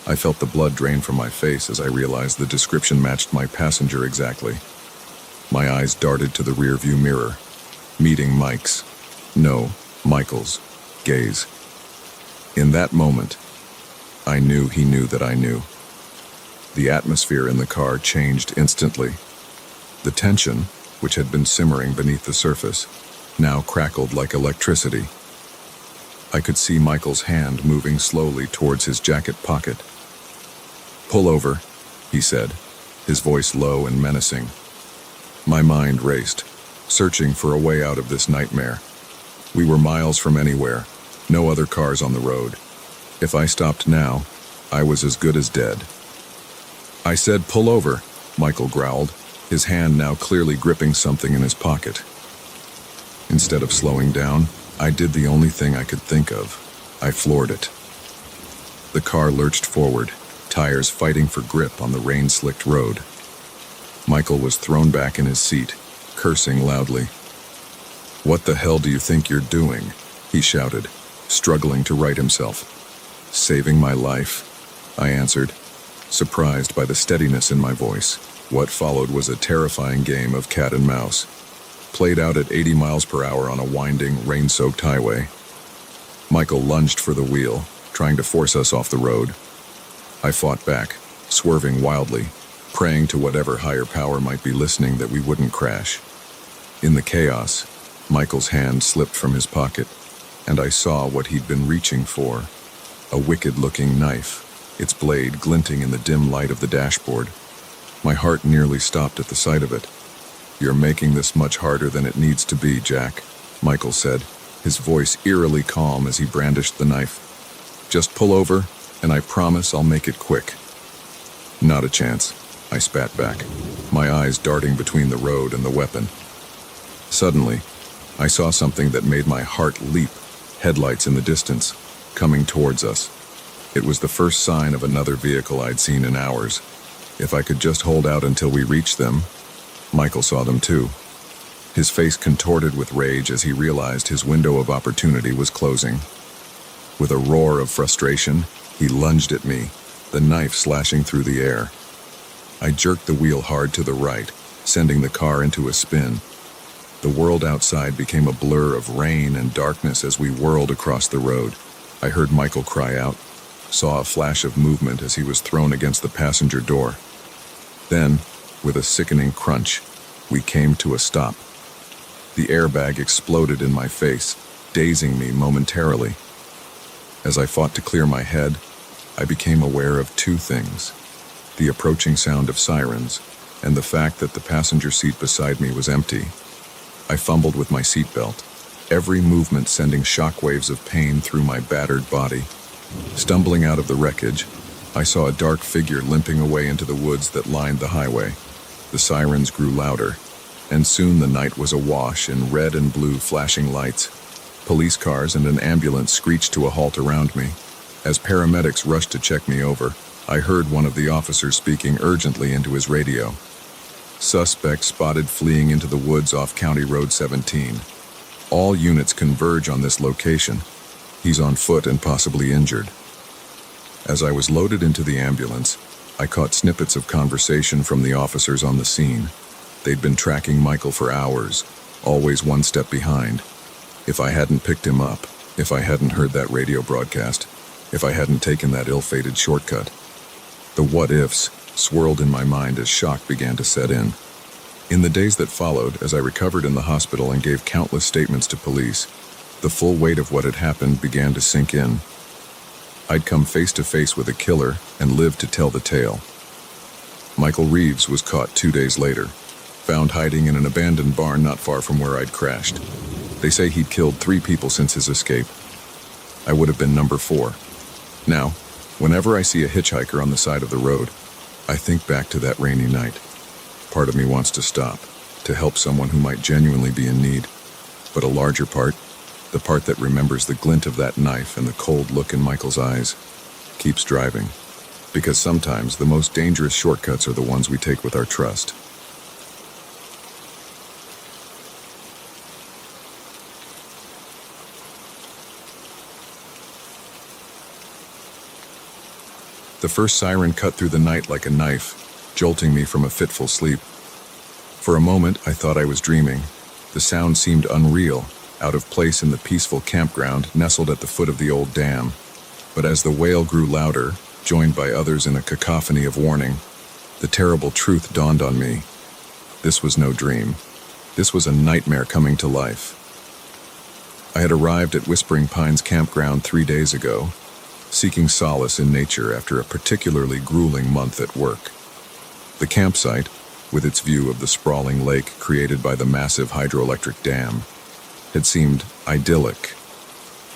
I felt the blood drain from my face as I realized the description matched my passenger exactly. My eyes darted to the rearview mirror, meeting Mike's, no, Michael's, gaze. In that moment, I knew he knew that I knew. The atmosphere in the car changed instantly. The tension, which had been simmering beneath the surface, now crackled like electricity. I could see Michael's hand moving slowly towards his jacket pocket. "Pull over," he said, his voice low and menacing. My mind raced, searching for a way out of this nightmare. We were miles from anywhere, no other cars on the road. If I stopped now, I was as good as dead. "I said pull over," Michael growled, his hand now clearly gripping something in his pocket. Instead of slowing down, I did the only thing I could think of. I floored it. The car lurched forward, tires fighting for grip on the rain-slicked road. Michael was thrown back in his seat, cursing loudly. "What the hell do you think you're doing?" he shouted, struggling to right himself. "Saving my life," I answered, surprised by the steadiness in my voice. What followed was a terrifying game of cat and mouse, played out at 80 miles per hour on a winding, rain-soaked highway. Michael lunged for the wheel, trying to force us off the road. I fought back, swerving wildly, praying to whatever higher power might be listening that we wouldn't crash. In the chaos, Michael's hand slipped from his pocket, and I saw what he'd been reaching for, a wicked-looking knife, its blade glinting in the dim light of the dashboard. My heart nearly stopped at the sight of it. "You're making this much harder than it needs to be, Jack," Michael said, his voice eerily calm as he brandished the knife. "Just pull over, and I promise I'll make it quick." "Not a chance," I spat back, my eyes darting between the road and the weapon. Suddenly, I saw something that made my heart leap, headlights in the distance, coming towards us. It was the first sign of another vehicle I'd seen in hours. If I could just hold out until we reached them. Michael saw them too. His face contorted with rage as he realized his window of opportunity was closing. With a roar of frustration, he lunged at me, the knife slashing through the air. I jerked the wheel hard to the right, sending the car into a spin. The world outside became a blur of rain and darkness as we whirled across the road. I heard Michael cry out, saw a flash of movement as he was thrown against the passenger door. Then, with a sickening crunch, we came to a stop. The airbag exploded in my face, dazing me momentarily. As I fought to clear my head, I became aware of two things: the approaching sound of sirens, and the fact that the passenger seat beside me was empty. I fumbled with my seatbelt, every movement sending shockwaves of pain through my battered body. Stumbling out of the wreckage, I saw a dark figure limping away into the woods that lined the highway. The sirens grew louder, and soon the night was awash in red and blue flashing lights. Police cars and an ambulance screeched to a halt around me. As paramedics rushed to check me over, I heard one of the officers speaking urgently into his radio. "Suspect spotted fleeing into the woods off County Road 17. All units converge on this location. He's on foot and possibly injured." As I was loaded into the ambulance, I caught snippets of conversation from the officers on the scene. They'd been tracking Michael for hours, always one step behind. If I hadn't picked him up, if I hadn't heard that radio broadcast, if I hadn't taken that ill-fated shortcut. The what-ifs swirled in my mind as shock began to set in. In the days that followed, as I recovered in the hospital and gave countless statements to police, the full weight of what had happened began to sink in. I'd come face to face with a killer and lived to tell the tale. Michael Reeves was caught 2 days later, found hiding in an abandoned barn not far from where I'd crashed. They say he'd killed 3 people since his escape. I would have been number 4. Now, whenever I see a hitchhiker on the side of the road, I think back to that rainy night. Part of me wants to stop, to help someone who might genuinely be in need. But a larger part, the part that remembers the glint of that knife and the cold look in Michael's eyes, keeps driving. Because sometimes the most dangerous shortcuts are the ones we take with our trust. The first siren cut through the night like a knife, jolting me from a fitful sleep. For a moment, I thought I was dreaming. The sound seemed unreal, out of place in the peaceful campground nestled at the foot of the old dam. But as the wail grew louder, joined by others in a cacophony of warning, the terrible truth dawned on me. This was no dream. This was a nightmare coming to life. I had arrived at Whispering Pines campground 3 days ago, seeking solace in nature after a particularly grueling month at work. The campsite, with its view of the sprawling lake created by the massive hydroelectric dam, had seemed idyllic.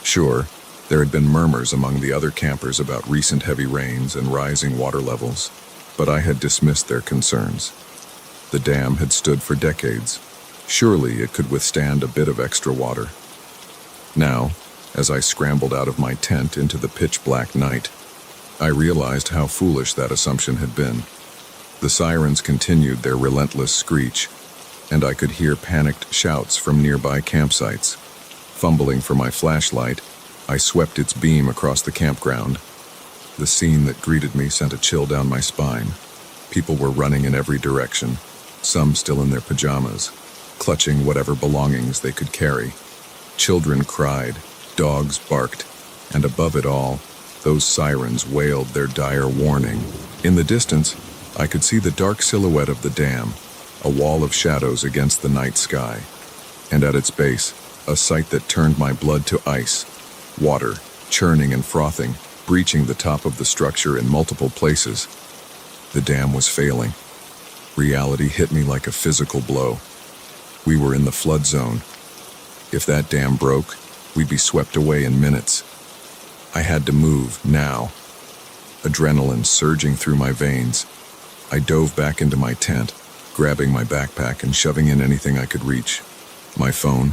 Sure, there had been murmurs among the other campers about recent heavy rains and rising water levels, but I had dismissed their concerns. The dam had stood for decades. Surely it could withstand a bit of extra water. Now, as I scrambled out of my tent into the pitch-black night, I realized how foolish that assumption had been. The sirens continued their relentless screech, and I could hear panicked shouts from nearby campsites. Fumbling for my flashlight, I swept its beam across the campground. The scene that greeted me sent a chill down my spine. People were running in every direction, some still in their pajamas, clutching whatever belongings they could carry. Children cried, dogs barked, and above it all, those sirens wailed their dire warning. In the distance, I could see the dark silhouette of the dam, a wall of shadows against the night sky, and at its base, a sight that turned my blood to ice. Water, churning and frothing, breaching the top of the structure in multiple places. The dam was failing. Reality hit me like a physical blow. We were in the flood zone. If that dam broke, we'd be swept away in minutes. I had to move, now. Adrenaline surging through my veins. I dove back into my tent, grabbing my backpack and shoving in anything I could reach. My phone,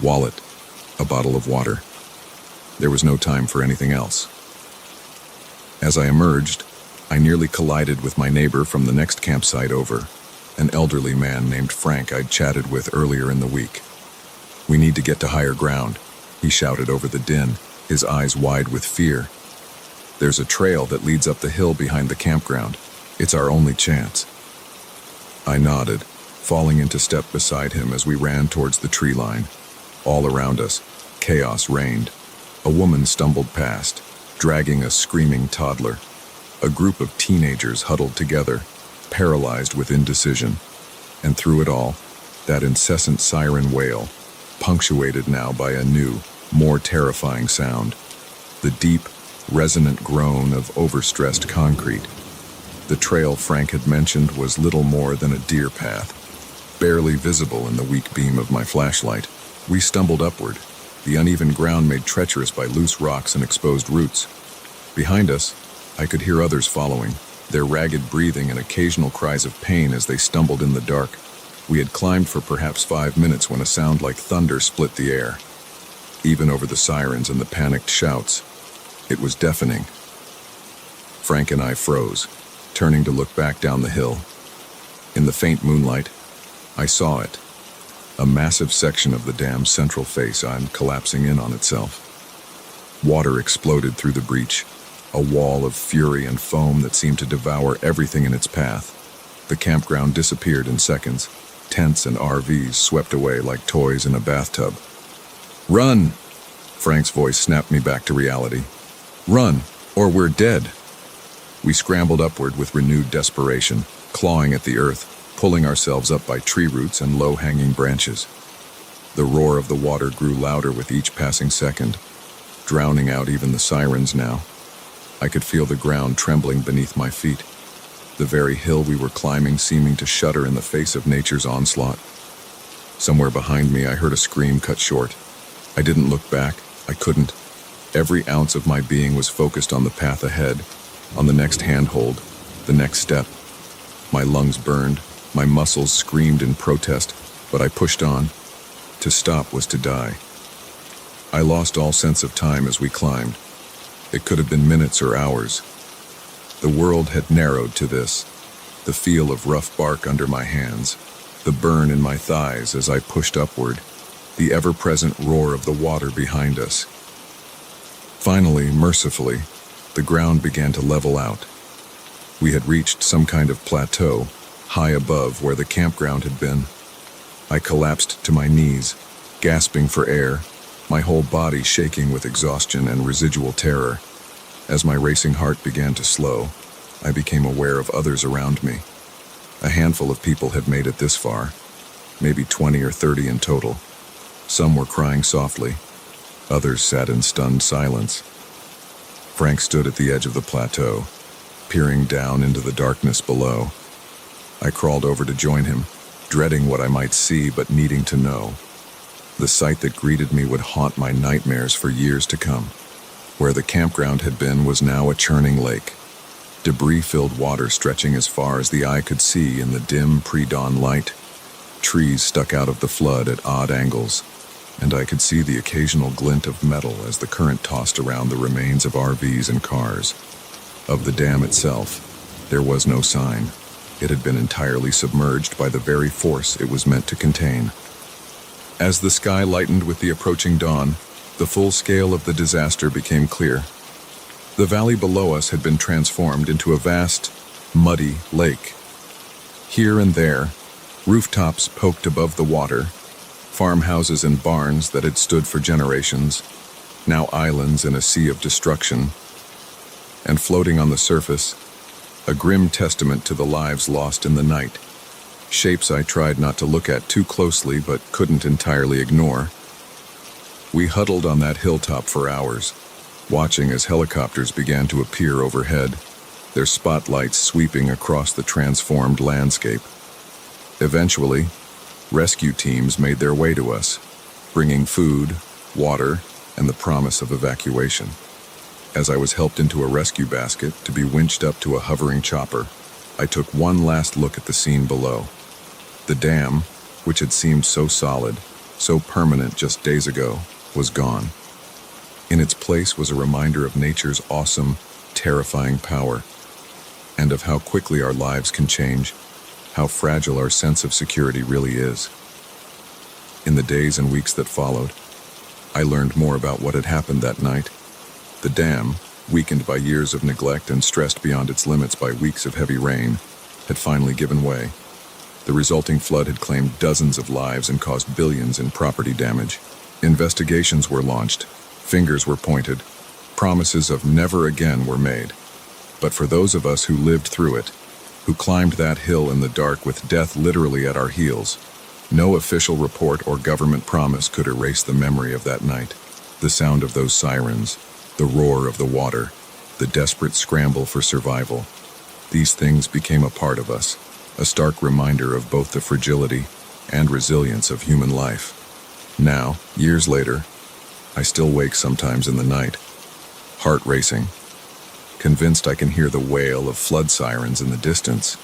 wallet, a bottle of water. There was no time for anything else. As I emerged, I nearly collided with my neighbor from the next campsite over, an elderly man named Frank I'd chatted with earlier in the week. "We need to get to higher ground," he shouted over the din, his eyes wide with fear. "There's a trail that leads up the hill behind the campground. It's our only chance." I nodded, falling into step beside him as we ran towards the tree line. All around us, chaos reigned. A woman stumbled past, dragging a screaming toddler. A group of teenagers huddled together, paralyzed with indecision. And through it all, that incessant siren wail, punctuated now by a new, more terrifying sound. The deep, resonant groan of overstressed concrete. The trail Frank had mentioned was little more than a deer path, barely visible in the weak beam of my flashlight. We stumbled upward, the uneven ground made treacherous by loose rocks and exposed roots. Behind us, I could hear others following, their ragged breathing and occasional cries of pain as they stumbled in the dark. We had climbed for perhaps 5 minutes when a sound like thunder split the air. Even over the sirens and the panicked shouts, it was deafening. Frank and I froze, turning to look back down the hill. In the faint moonlight, I saw it, a massive section of the dam's central face collapsing in on itself. Water exploded through the breach, a wall of fury and foam that seemed to devour everything in its path. The campground disappeared in seconds. Tents and RVs swept away like toys in a bathtub. "Run!" Frank's voice snapped me back to reality. "Run, or we're dead." We scrambled upward with renewed desperation, clawing at the earth, pulling ourselves up by tree roots and low-hanging branches. The roar of the water grew louder with each passing second, drowning out even the sirens now. I could feel the ground trembling beneath my feet, the very hill we were climbing seeming to shudder in the face of nature's onslaught. Somewhere behind me, I heard a scream cut short. I didn't look back. I couldn't. Every ounce of my being was focused on the path ahead, on the next handhold, the next step. My lungs burned, my muscles screamed in protest, but I pushed on. To stop was to die. I lost all sense of time as we climbed. It could have been minutes or hours. The world had narrowed to this, the feel of rough bark under my hands, the burn in my thighs as I pushed upward, the ever-present roar of the water behind us. Finally, mercifully, the ground began to level out. We had reached some kind of plateau, high above where the campground had been. I collapsed to my knees, gasping for air, my whole body shaking with exhaustion and residual terror. As my racing heart began to slow, I became aware of others around me. A handful of people had made it this far, maybe 20 or 30 in total. Some were crying softly. Others sat in stunned silence. Frank stood at the edge of the plateau, peering down into the darkness below. I crawled over to join him, dreading what I might see but needing to know. The sight that greeted me would haunt my nightmares for years to come. Where the campground had been was now a churning lake. Debris-filled water stretching as far as the eye could see in the dim pre-dawn light. Trees stuck out of the flood at odd angles, and I could see the occasional glint of metal as the current tossed around the remains of RVs and cars. Of the dam itself, there was no sign. It had been entirely submerged by the very force it was meant to contain. As the sky lightened with the approaching dawn, the full scale of the disaster became clear. The valley below us had been transformed into a vast, muddy lake. Here and there, rooftops poked above the water, farmhouses and barns that had stood for generations, now islands in a sea of destruction. And floating on the surface, a grim testament to the lives lost in the night. Shapes I tried not to look at too closely but couldn't entirely ignore. We huddled on that hilltop for hours, watching as helicopters began to appear overhead, their spotlights sweeping across the transformed landscape. Eventually, rescue teams made their way to us, bringing food, water, and the promise of evacuation. As I was helped into a rescue basket to be winched up to a hovering chopper, I took one last look at the scene below. The dam, which had seemed so solid, so permanent just days ago, was gone. In its place was a reminder of nature's awesome, terrifying power, and of how quickly our lives can change, how fragile our sense of security really is. In the days and weeks that followed, I learned more about what had happened that night. The dam, weakened by years of neglect and stressed beyond its limits by weeks of heavy rain, had finally given way. The resulting flood had claimed dozens of lives and caused billions in property damage. Investigations were launched, fingers were pointed, promises of never again were made. But for those of us who lived through it, who climbed that hill in the dark with death literally at our heels, no official report or government promise could erase the memory of that night. The sound of those sirens, the roar of the water, the desperate scramble for survival. These things became a part of us, a stark reminder of both the fragility and resilience of human life. Now, years later, I still wake sometimes in the night, heart racing, convinced I can hear the wail of flood sirens in the distance.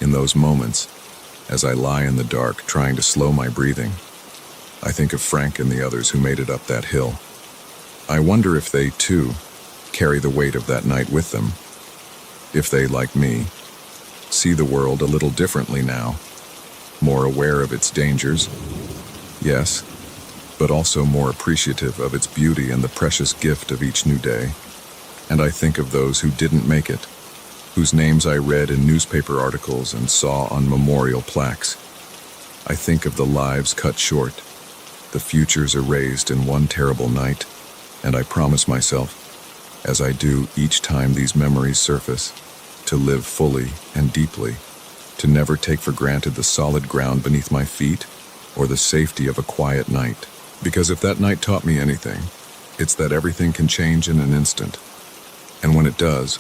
In those moments, as I lie in the dark trying to slow my breathing, I think of Frank and the others who made it up that hill. I wonder if they, too, carry the weight of that night with them. If they, like me, see the world a little differently now, more aware of its dangers, yes, but also more appreciative of its beauty and the precious gift of each new day. And I think of those who didn't make it, whose names I read in newspaper articles and saw on memorial plaques. I think of the lives cut short, the futures erased in one terrible night, and I promise myself, as I do each time these memories surface, to live fully and deeply, to never take for granted the solid ground beneath my feet or the safety of a quiet night. Because if that night taught me anything, it's that everything can change in an instant. And when it does,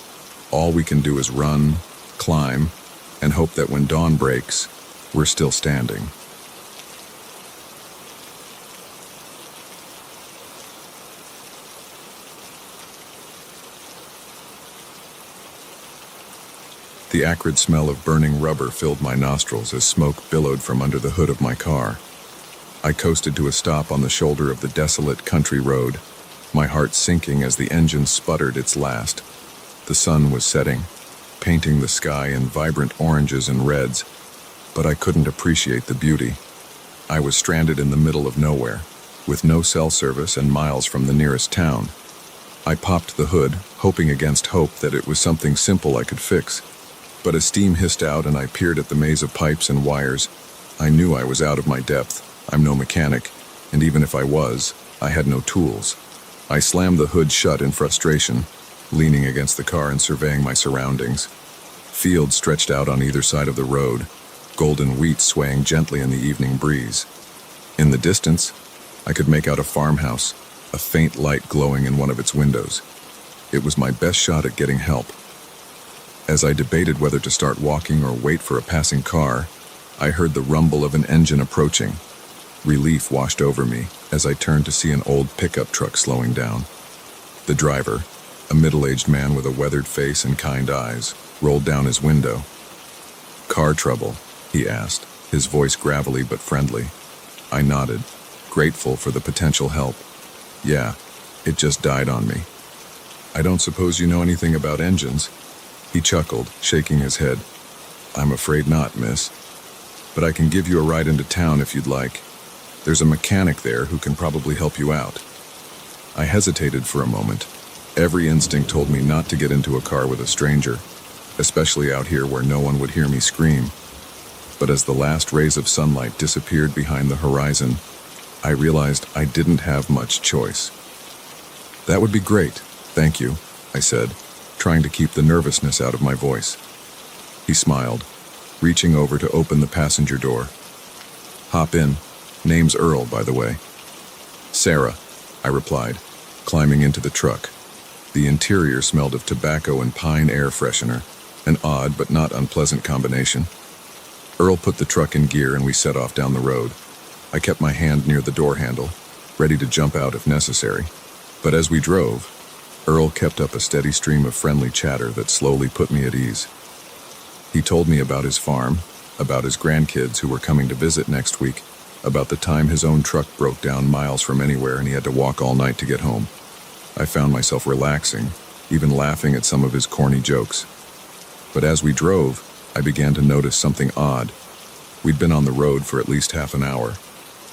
all we can do is run, climb, and hope that when dawn breaks, we're still standing. The acrid smell of burning rubber filled my nostrils as smoke billowed from under the hood of my car. I coasted to a stop on the shoulder of the desolate country road, my heart sinking as the engine sputtered its last. The sun was setting, painting the sky in vibrant oranges and reds, but I couldn't appreciate the beauty. I was stranded in the middle of nowhere, with no cell service and miles from the nearest town. I popped the hood, hoping against hope that it was something simple I could fix. But as steam hissed out and I peered at the maze of pipes and wires, I knew I was out of my depth. I'm no mechanic, and even if I was, I had no tools. I slammed the hood shut in frustration, leaning against the car and surveying my surroundings. Fields stretched out on either side of the road, golden wheat swaying gently in the evening breeze. In the distance, I could make out a farmhouse, a faint light glowing in one of its windows. It was my best shot at getting help. As I debated whether to start walking or wait for a passing car, I heard the rumble of an engine approaching. Relief washed over me as I turned to see an old pickup truck slowing down. The driver, a middle-aged man with a weathered face and kind eyes, rolled down his window. "Car trouble?" he asked, his voice gravelly but friendly. I nodded, grateful for the potential help. "Yeah, it just died on me." "I don't suppose you know anything about engines?" He chuckled, shaking his head. "I'm afraid not, miss. But I can give you a ride into town if you'd like. There's a mechanic there who can probably help you out." I hesitated for a moment. Every instinct told me not to get into a car with a stranger, especially out here where no one would hear me scream. But as the last rays of sunlight disappeared behind the horizon, I realized I didn't have much choice. "That would be great, thank you," I said, trying to keep the nervousness out of my voice. He smiled, reaching over to open the passenger door. "Hop in. Name's Earl, by the way." "Sarah," I replied, climbing into the truck. The interior smelled of tobacco and pine air freshener, an odd but not unpleasant combination. Earl put the truck in gear and we set off down the road. I kept my hand near the door handle, ready to jump out if necessary. But as we drove, Earl kept up a steady stream of friendly chatter that slowly put me at ease. He told me about his farm, about his grandkids who were coming to visit next week, about the time his own truck broke down miles from anywhere and he had to walk all night to get home. I found myself relaxing, even laughing at some of his corny jokes. But as we drove, I began to notice something odd. We'd been on the road for at least half an hour,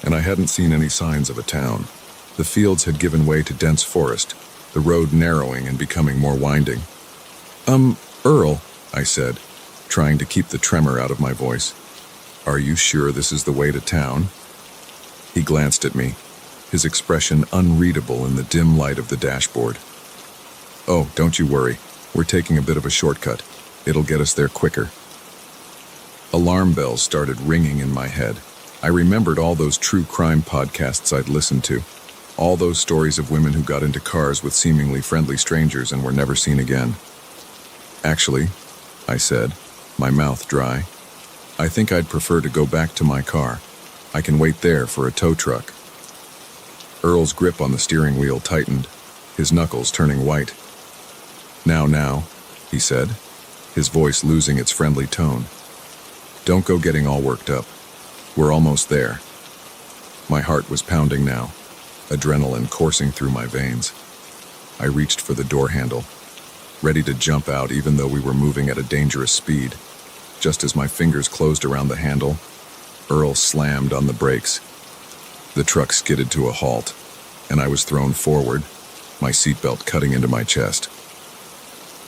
and I hadn't seen any signs of a town. The fields had given way to dense forest, the road narrowing and becoming more winding. Earl," I said, trying to keep the tremor out of my voice. "Are you sure this is the way to town?" He glanced at me, his expression unreadable in the dim light of the dashboard. "Oh, don't you worry. We're taking a bit of a shortcut. It'll get us there quicker." Alarm bells started ringing in my head. I remembered all those true crime podcasts I'd listened to, all those stories of women who got into cars with seemingly friendly strangers and were never seen again. "Actually," I said, my mouth dry, "I think I'd prefer to go back to my car. I can wait there for a tow truck." Earl's grip on the steering wheel tightened, his knuckles turning white. Now," he said, his voice losing its friendly tone. "Don't go getting all worked up. We're almost there." My heart was pounding now, adrenaline coursing through my veins. I reached for the door handle, ready to jump out even though we were moving at a dangerous speed. Just as my fingers closed around the handle, Earl slammed on the brakes. The truck skidded to a halt, and I was thrown forward, my seatbelt cutting into my chest.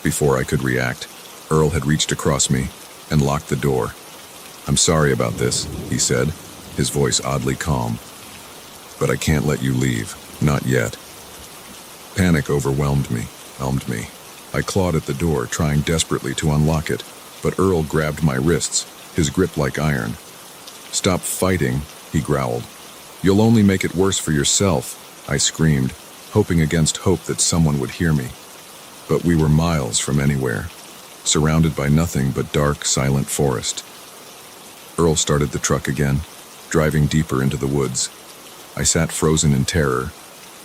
Before I could react, Earl had reached across me and locked the door. "I'm sorry about this," he said, his voice oddly calm. "But I can't let you leave, not yet." Panic overwhelmed me. I clawed at the door, trying desperately to unlock it, but Earl grabbed my wrists, his grip like iron. "Stop fighting," he growled. "You'll only make it worse for yourself," I screamed, hoping against hope that someone would hear me. But we were miles from anywhere, surrounded by nothing but dark, silent forest. Earl started the truck again, driving deeper into the woods. I sat frozen in terror,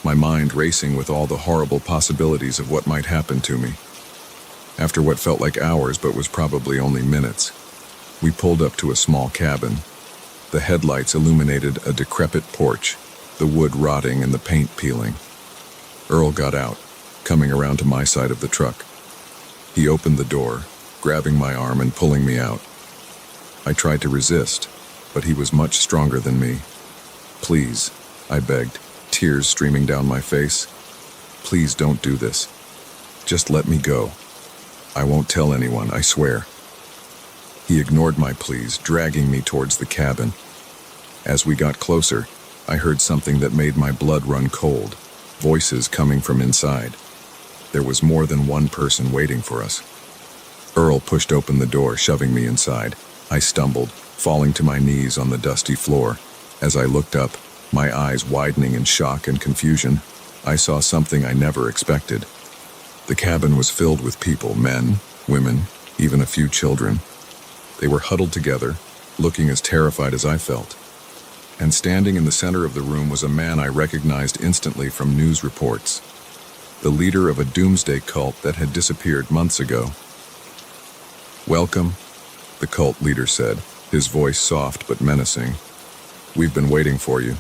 my mind racing with all the horrible possibilities of what might happen to me. After what felt like hours but was probably only minutes, we pulled up to a small cabin. The headlights illuminated a decrepit porch, the wood rotting and the paint peeling. Earl got out, coming around to my side of the truck. He opened the door, grabbing my arm and pulling me out. I tried to resist, but he was much stronger than me. "Please," I begged, tears streaming down my face. "Please don't do this. Just let me go. I won't tell anyone, I swear." He ignored my pleas, dragging me towards the cabin. As we got closer, I heard something that made my blood run cold, voices coming from inside. There was more than one person waiting for us. Earl pushed open the door, shoving me inside. I stumbled, falling to my knees on the dusty floor. As I looked up, my eyes widening in shock and confusion, I saw something I never expected. The cabin was filled with people, men, women, even a few children. They were huddled together, looking as terrified as I felt. And standing in the center of the room was a man I recognized instantly from news reports. The leader of a doomsday cult that had disappeared months ago. "Welcome," the cult leader said, his voice soft but menacing. "We've been waiting for you."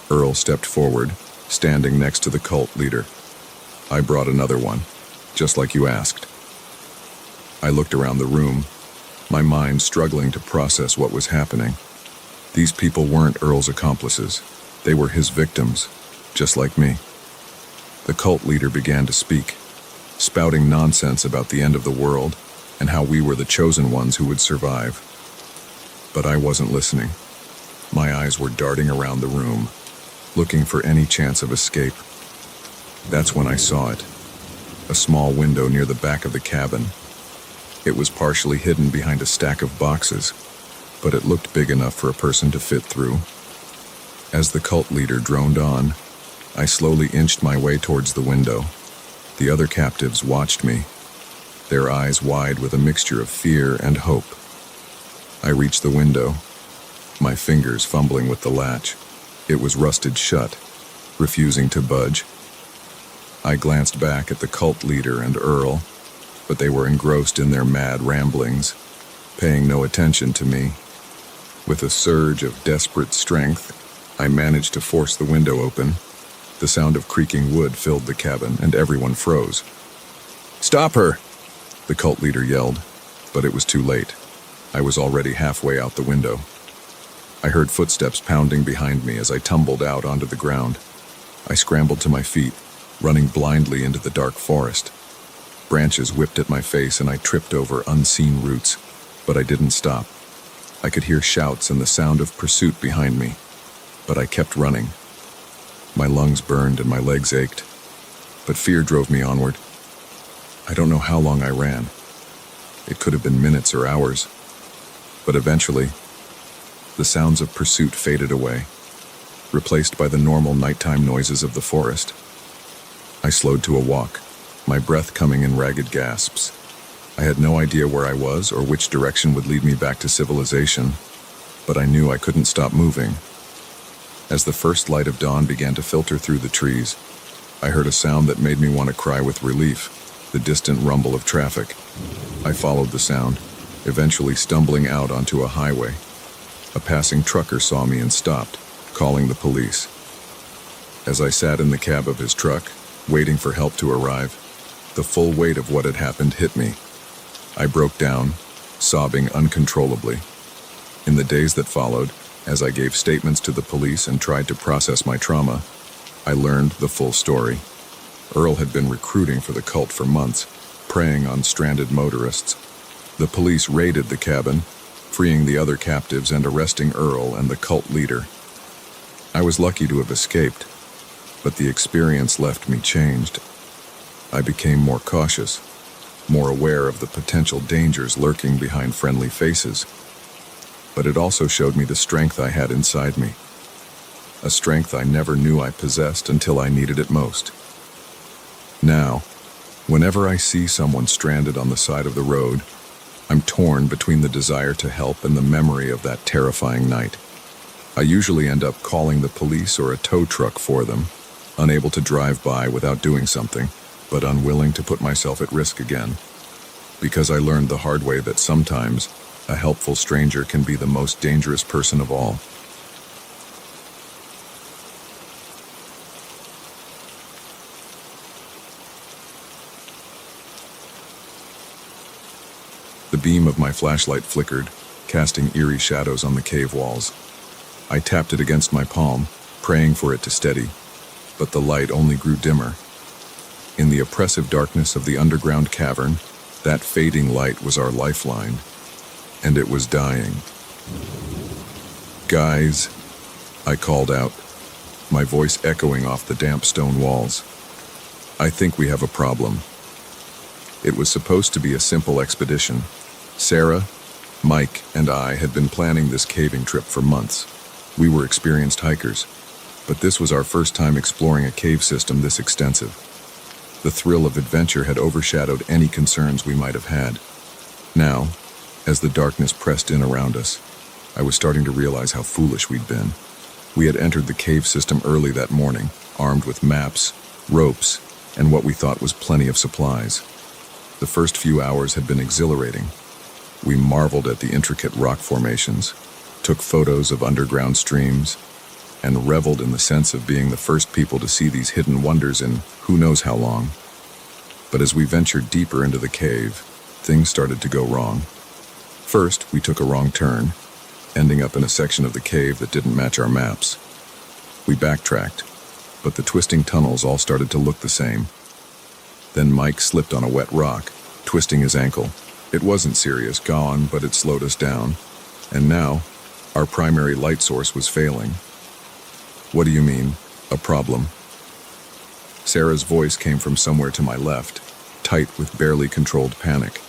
Earl stepped forward, standing next to the cult leader. "I brought another one, just like you asked." I looked around the room, my mind struggling to process what was happening. These people weren't Earl's accomplices. They were his victims, just like me. The cult leader began to speak, spouting nonsense about the end of the world and how we were the chosen ones who would survive. But I wasn't listening. My eyes were darting around the room, looking for any chance of escape. That's when I saw it. A small window near the back of the cabin. It was partially hidden behind a stack of boxes, but it looked big enough for a person to fit through. As the cult leader droned on, I slowly inched my way towards the window. The other captives watched me, their eyes wide with a mixture of fear and hope. I reached the window, my fingers fumbling with the latch. It was rusted shut, refusing to budge. I glanced back at the cult leader and Earl, but they were engrossed in their mad ramblings, paying no attention to me. With a surge of desperate strength, I managed to force the window open. The sound of creaking wood filled the cabin, and everyone froze. "Stop her!" the cult leader yelled, but it was too late. I was already halfway out the window. I heard footsteps pounding behind me as I tumbled out onto the ground. I scrambled to my feet, running blindly into the dark forest. Branches whipped at my face and I tripped over unseen roots, but I didn't stop. I could hear shouts and the sound of pursuit behind me, but I kept running. My lungs burned and my legs ached, but fear drove me onward. I don't know how long I ran. It could have been minutes or hours, but eventually, the sounds of pursuit faded away, replaced by the normal nighttime noises of the forest. I slowed to a walk, my breath coming in ragged gasps. I had no idea where I was or which direction would lead me back to civilization, but I knew I couldn't stop moving. As the first light of dawn began to filter through the trees, I heard a sound that made me want to cry with relief, the distant rumble of traffic. I followed the sound, eventually stumbling out onto a highway. A passing trucker saw me and stopped, calling the police. As I sat in the cab of his truck, waiting for help to arrive, the full weight of what had happened hit me. I broke down, sobbing uncontrollably. In the days that followed, as I gave statements to the police and tried to process my trauma, I learned the full story. Earl had been recruiting for the cult for months, preying on stranded motorists. The police raided the cabin, freeing the other captives and arresting Earl and the cult leader. I was lucky to have escaped, but the experience left me changed. I became more cautious, more aware of the potential dangers lurking behind friendly faces. But it also showed me the strength I had inside me, a strength I never knew I possessed until I needed it most. Now, whenever I see someone stranded on the side of the road, I'm torn between the desire to help and the memory of that terrifying night. I usually end up calling the police or a tow truck for them, unable to drive by without doing something, but unwilling to put myself at risk again. Because I learned the hard way that sometimes a helpful stranger can be the most dangerous person of all. The beam of my flashlight flickered, casting eerie shadows on the cave walls. I tapped it against my palm, praying for it to steady, but the light only grew dimmer. In the oppressive darkness of the underground cavern, that fading light was our lifeline, and it was dying. "Guys," I called out, my voice echoing off the damp stone walls. I think we have a problem. It was supposed to be a simple expedition. Sarah, Mike, and I had been planning this caving trip for months. We were experienced hikers, but this was our first time exploring a cave system this extensive. The thrill of adventure had overshadowed any concerns we might have had. Now, as the darkness pressed in around us, I was starting to realize how foolish we'd been. We had entered the cave system early that morning, armed with maps, ropes, and what we thought was plenty of supplies. The first few hours had been exhilarating. We marveled at the intricate rock formations, took photos of underground streams, and reveled in the sense of being the first people to see these hidden wonders in who knows how long. But as we ventured deeper into the cave, things started to go wrong. First, we took a wrong turn, ending up in a section of the cave that didn't match our maps. We backtracked, but the twisting tunnels all started to look the same. Then Mike slipped on a wet rock, twisting his ankle. It wasn't serious, gone, but it slowed us down. And now, our primary light source was failing. What do you mean, a problem? Sarah's voice came from somewhere to my left, tight with barely controlled panic.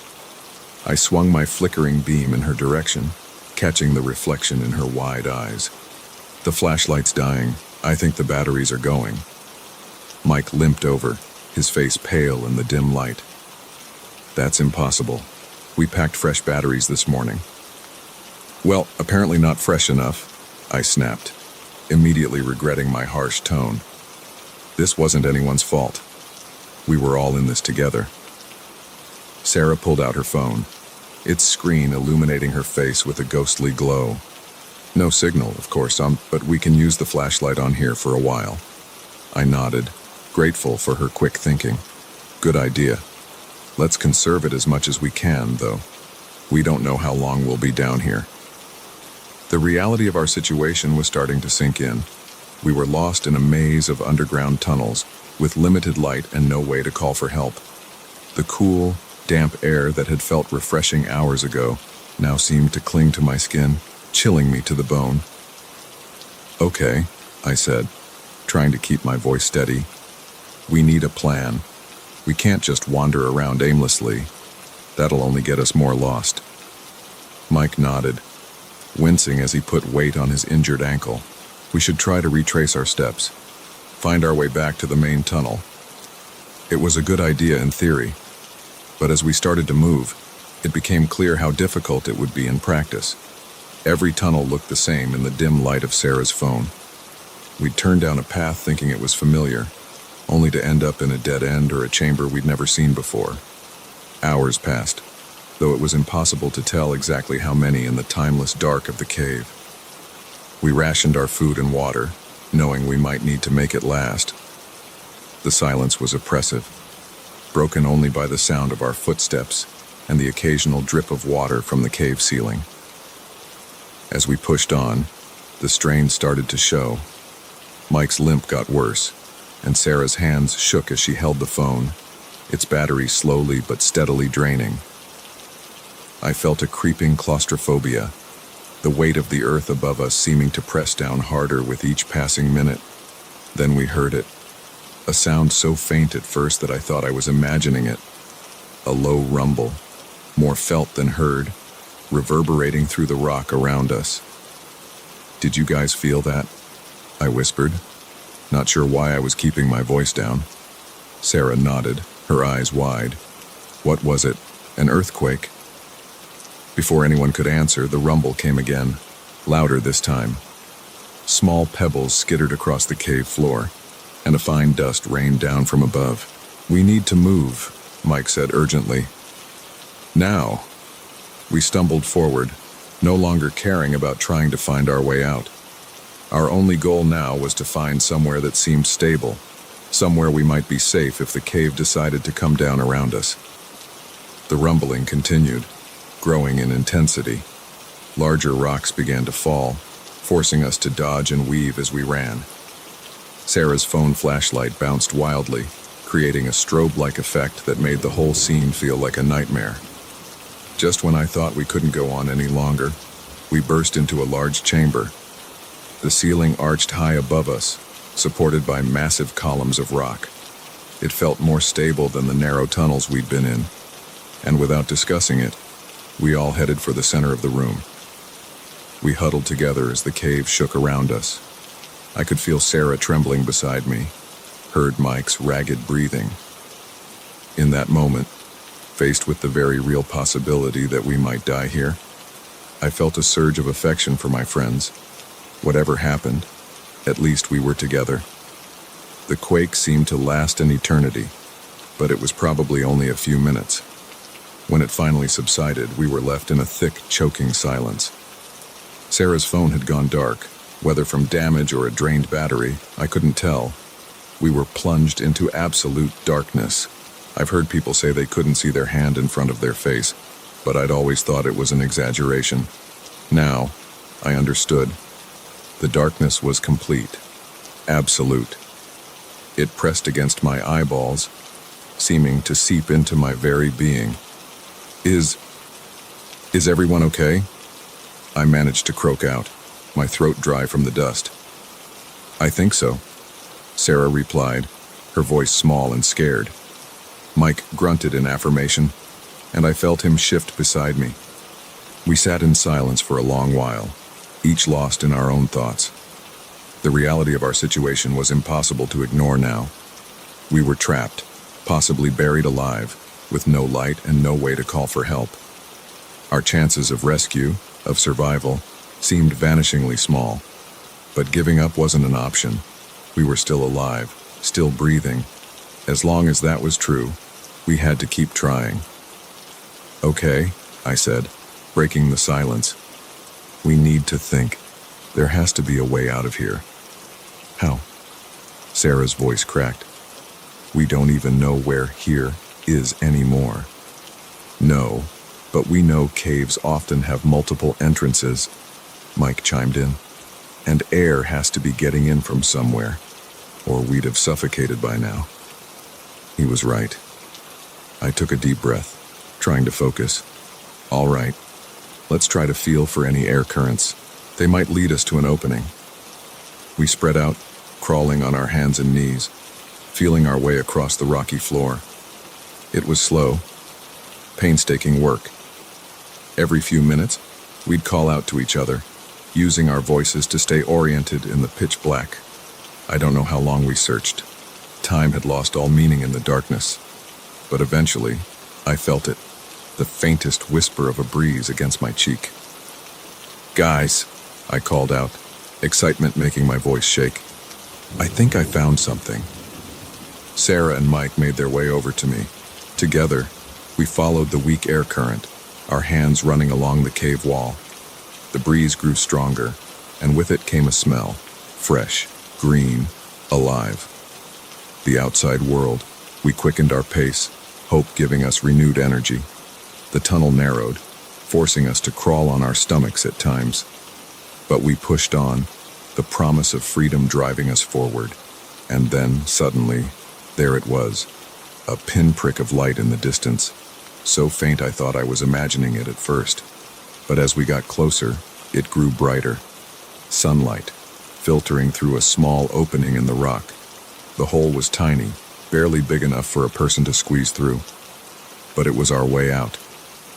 I swung my flickering beam in her direction, catching the reflection in her wide eyes. The flashlight's dying. I think the batteries are going. Mike limped over, his face pale in the dim light. That's impossible. We packed fresh batteries this morning. Well, apparently not fresh enough, I snapped, immediately regretting my harsh tone. This wasn't anyone's fault. We were all in this together. Sarah pulled out her phone, its screen illuminating her face with a ghostly glow. No signal, of course, but we can use the flashlight on here for a while. I nodded, grateful for her quick thinking. Good idea. Let's conserve it as much as we can, though. We don't know how long we'll be down here. The reality of our situation was starting to sink in. We were lost in a maze of underground tunnels, with limited light and no way to call for help. The cool, damp air that had felt refreshing hours ago now seemed to cling to my skin, chilling me to the bone. Okay, I said, trying to keep my voice steady. We need a plan. We can't just wander around aimlessly. That'll only get us more lost. Mike nodded, wincing as he put weight on his injured ankle. We should try to retrace our steps, find our way back to the main tunnel. It was a good idea in theory, but as we started to move, it became clear how difficult it would be in practice. Every tunnel looked the same in the dim light of Sarah's phone. We'd turned down a path thinking it was familiar, only to end up in a dead end or a chamber we'd never seen before. Hours passed, though it was impossible to tell exactly how many in the timeless dark of the cave. We rationed our food and water, knowing we might need to make it last. The silence was oppressive, broken only by the sound of our footsteps and the occasional drip of water from the cave ceiling. As we pushed on, the strain started to show. Mike's limp got worse, and Sarah's hands shook as she held the phone, its battery slowly but steadily draining. I felt a creeping claustrophobia, the weight of the earth above us seeming to press down harder with each passing minute. Then we heard it, a sound so faint at first that I thought I was imagining it. A low rumble, more felt than heard, reverberating through the rock around us. Did you guys feel that? I whispered, not sure why I was keeping my voice down. Sarah nodded, her eyes wide. What was it? An earthquake? Before anyone could answer, the rumble came again, louder this time. Small pebbles skittered across the cave floor, and a fine dust rained down from above. We need to move, Mike said urgently. Now. We stumbled forward, no longer caring about trying to find our way out. Our only goal now was to find somewhere that seemed stable, somewhere we might be safe if the cave decided to come down around us. The rumbling continued, growing in intensity. Larger rocks began to fall, forcing us to dodge and weave as we ran. Sarah's phone flashlight bounced wildly, creating a strobe-like effect that made the whole scene feel like a nightmare. Just when I thought we couldn't go on any longer, we burst into a large chamber. The ceiling arched high above us, supported by massive columns of rock. It felt more stable than the narrow tunnels we'd been in, and without discussing it, we all headed for the center of the room. We huddled together as the cave shook around us. I could feel Sarah trembling beside me, heard Mike's ragged breathing. In that moment, faced with the very real possibility that we might die here, I felt a surge of affection for my friends. Whatever happened, at least we were together. The quake seemed to last an eternity, but it was probably only a few minutes. When it finally subsided, we were left in a thick, choking silence. Sarah's phone had gone dark. Whether from damage or a drained battery, I couldn't tell. We were plunged into absolute darkness. I've heard people say they couldn't see their hand in front of their face, but I'd always thought it was an exaggeration. Now, I understood. The darkness was complete. Absolute. It pressed against my eyeballs, seeming to seep into my very being. Is everyone okay? I managed to croak out, my throat dry from the dust. I think so, Sarah replied, her voice small and scared. Mike grunted in affirmation, and I felt him shift beside me. We sat in silence for a long while, each lost in our own thoughts. The reality of our situation was impossible to ignore now. We were trapped, possibly buried alive, with no light and no way to call for help. Our chances of rescue, of survival, seemed vanishingly small. But giving up wasn't an option. We were still alive, still breathing. As long as that was true, we had to keep trying. Okay, I said, breaking the silence. We need to think. There has to be a way out of here. How? Sarah's voice cracked. We don't even know where here is anymore. No, but we know caves often have multiple entrances, Mike chimed in. And air has to be getting in from somewhere, or we'd have suffocated by now. He was right. I took a deep breath, trying to focus. All right, let's try to feel for any air currents. They might lead us to an opening. We spread out, crawling on our hands and knees, feeling our way across the rocky floor. It was slow, painstaking work. Every few minutes, we'd call out to each other, using our voices to stay oriented in the pitch black. I don't know how long we searched. Time had lost all meaning in the darkness. But eventually, I felt it, the faintest whisper of a breeze against my cheek. Guys, I called out, excitement making my voice shake. I think I found something. Sarah and Mike made their way over to me. Together, we followed the weak air current, our hands running along the cave wall. The breeze grew stronger, and with it came a smell, fresh, green, alive. The outside world, we quickened our pace, hope giving us renewed energy. The tunnel narrowed, forcing us to crawl on our stomachs at times. But we pushed on, the promise of freedom driving us forward. And then, suddenly, there it was, a pinprick of light in the distance, so faint I thought I was imagining it at first. But as we got closer, it grew brighter. Sunlight, filtering through a small opening in the rock. The hole was tiny, barely big enough for a person to squeeze through. But it was our way out.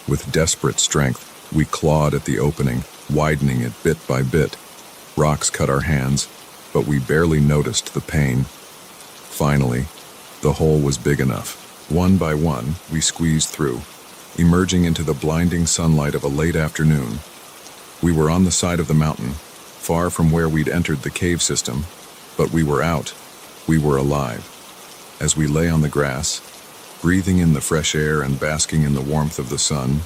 With desperate strength, we clawed at the opening, widening it bit by bit. Rocks cut our hands, but we barely noticed the pain. Finally, the hole was big enough. One by one, we squeezed through, emerging into the blinding sunlight of a late afternoon. We were on the side of the mountain, far from where we'd entered the cave system, but we were out. We were alive. As we lay on the grass, breathing in the fresh air and basking in the warmth of the sun,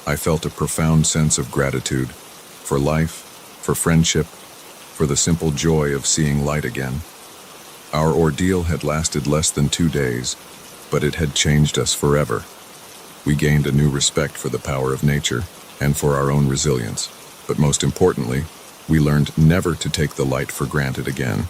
I felt a profound sense of gratitude for life, for friendship, for the simple joy of seeing light again. Our ordeal had lasted less than 2 days, but it had changed us forever. We gained a new respect for the power of nature and for our own resilience, but most importantly, we learned never to take the light for granted again.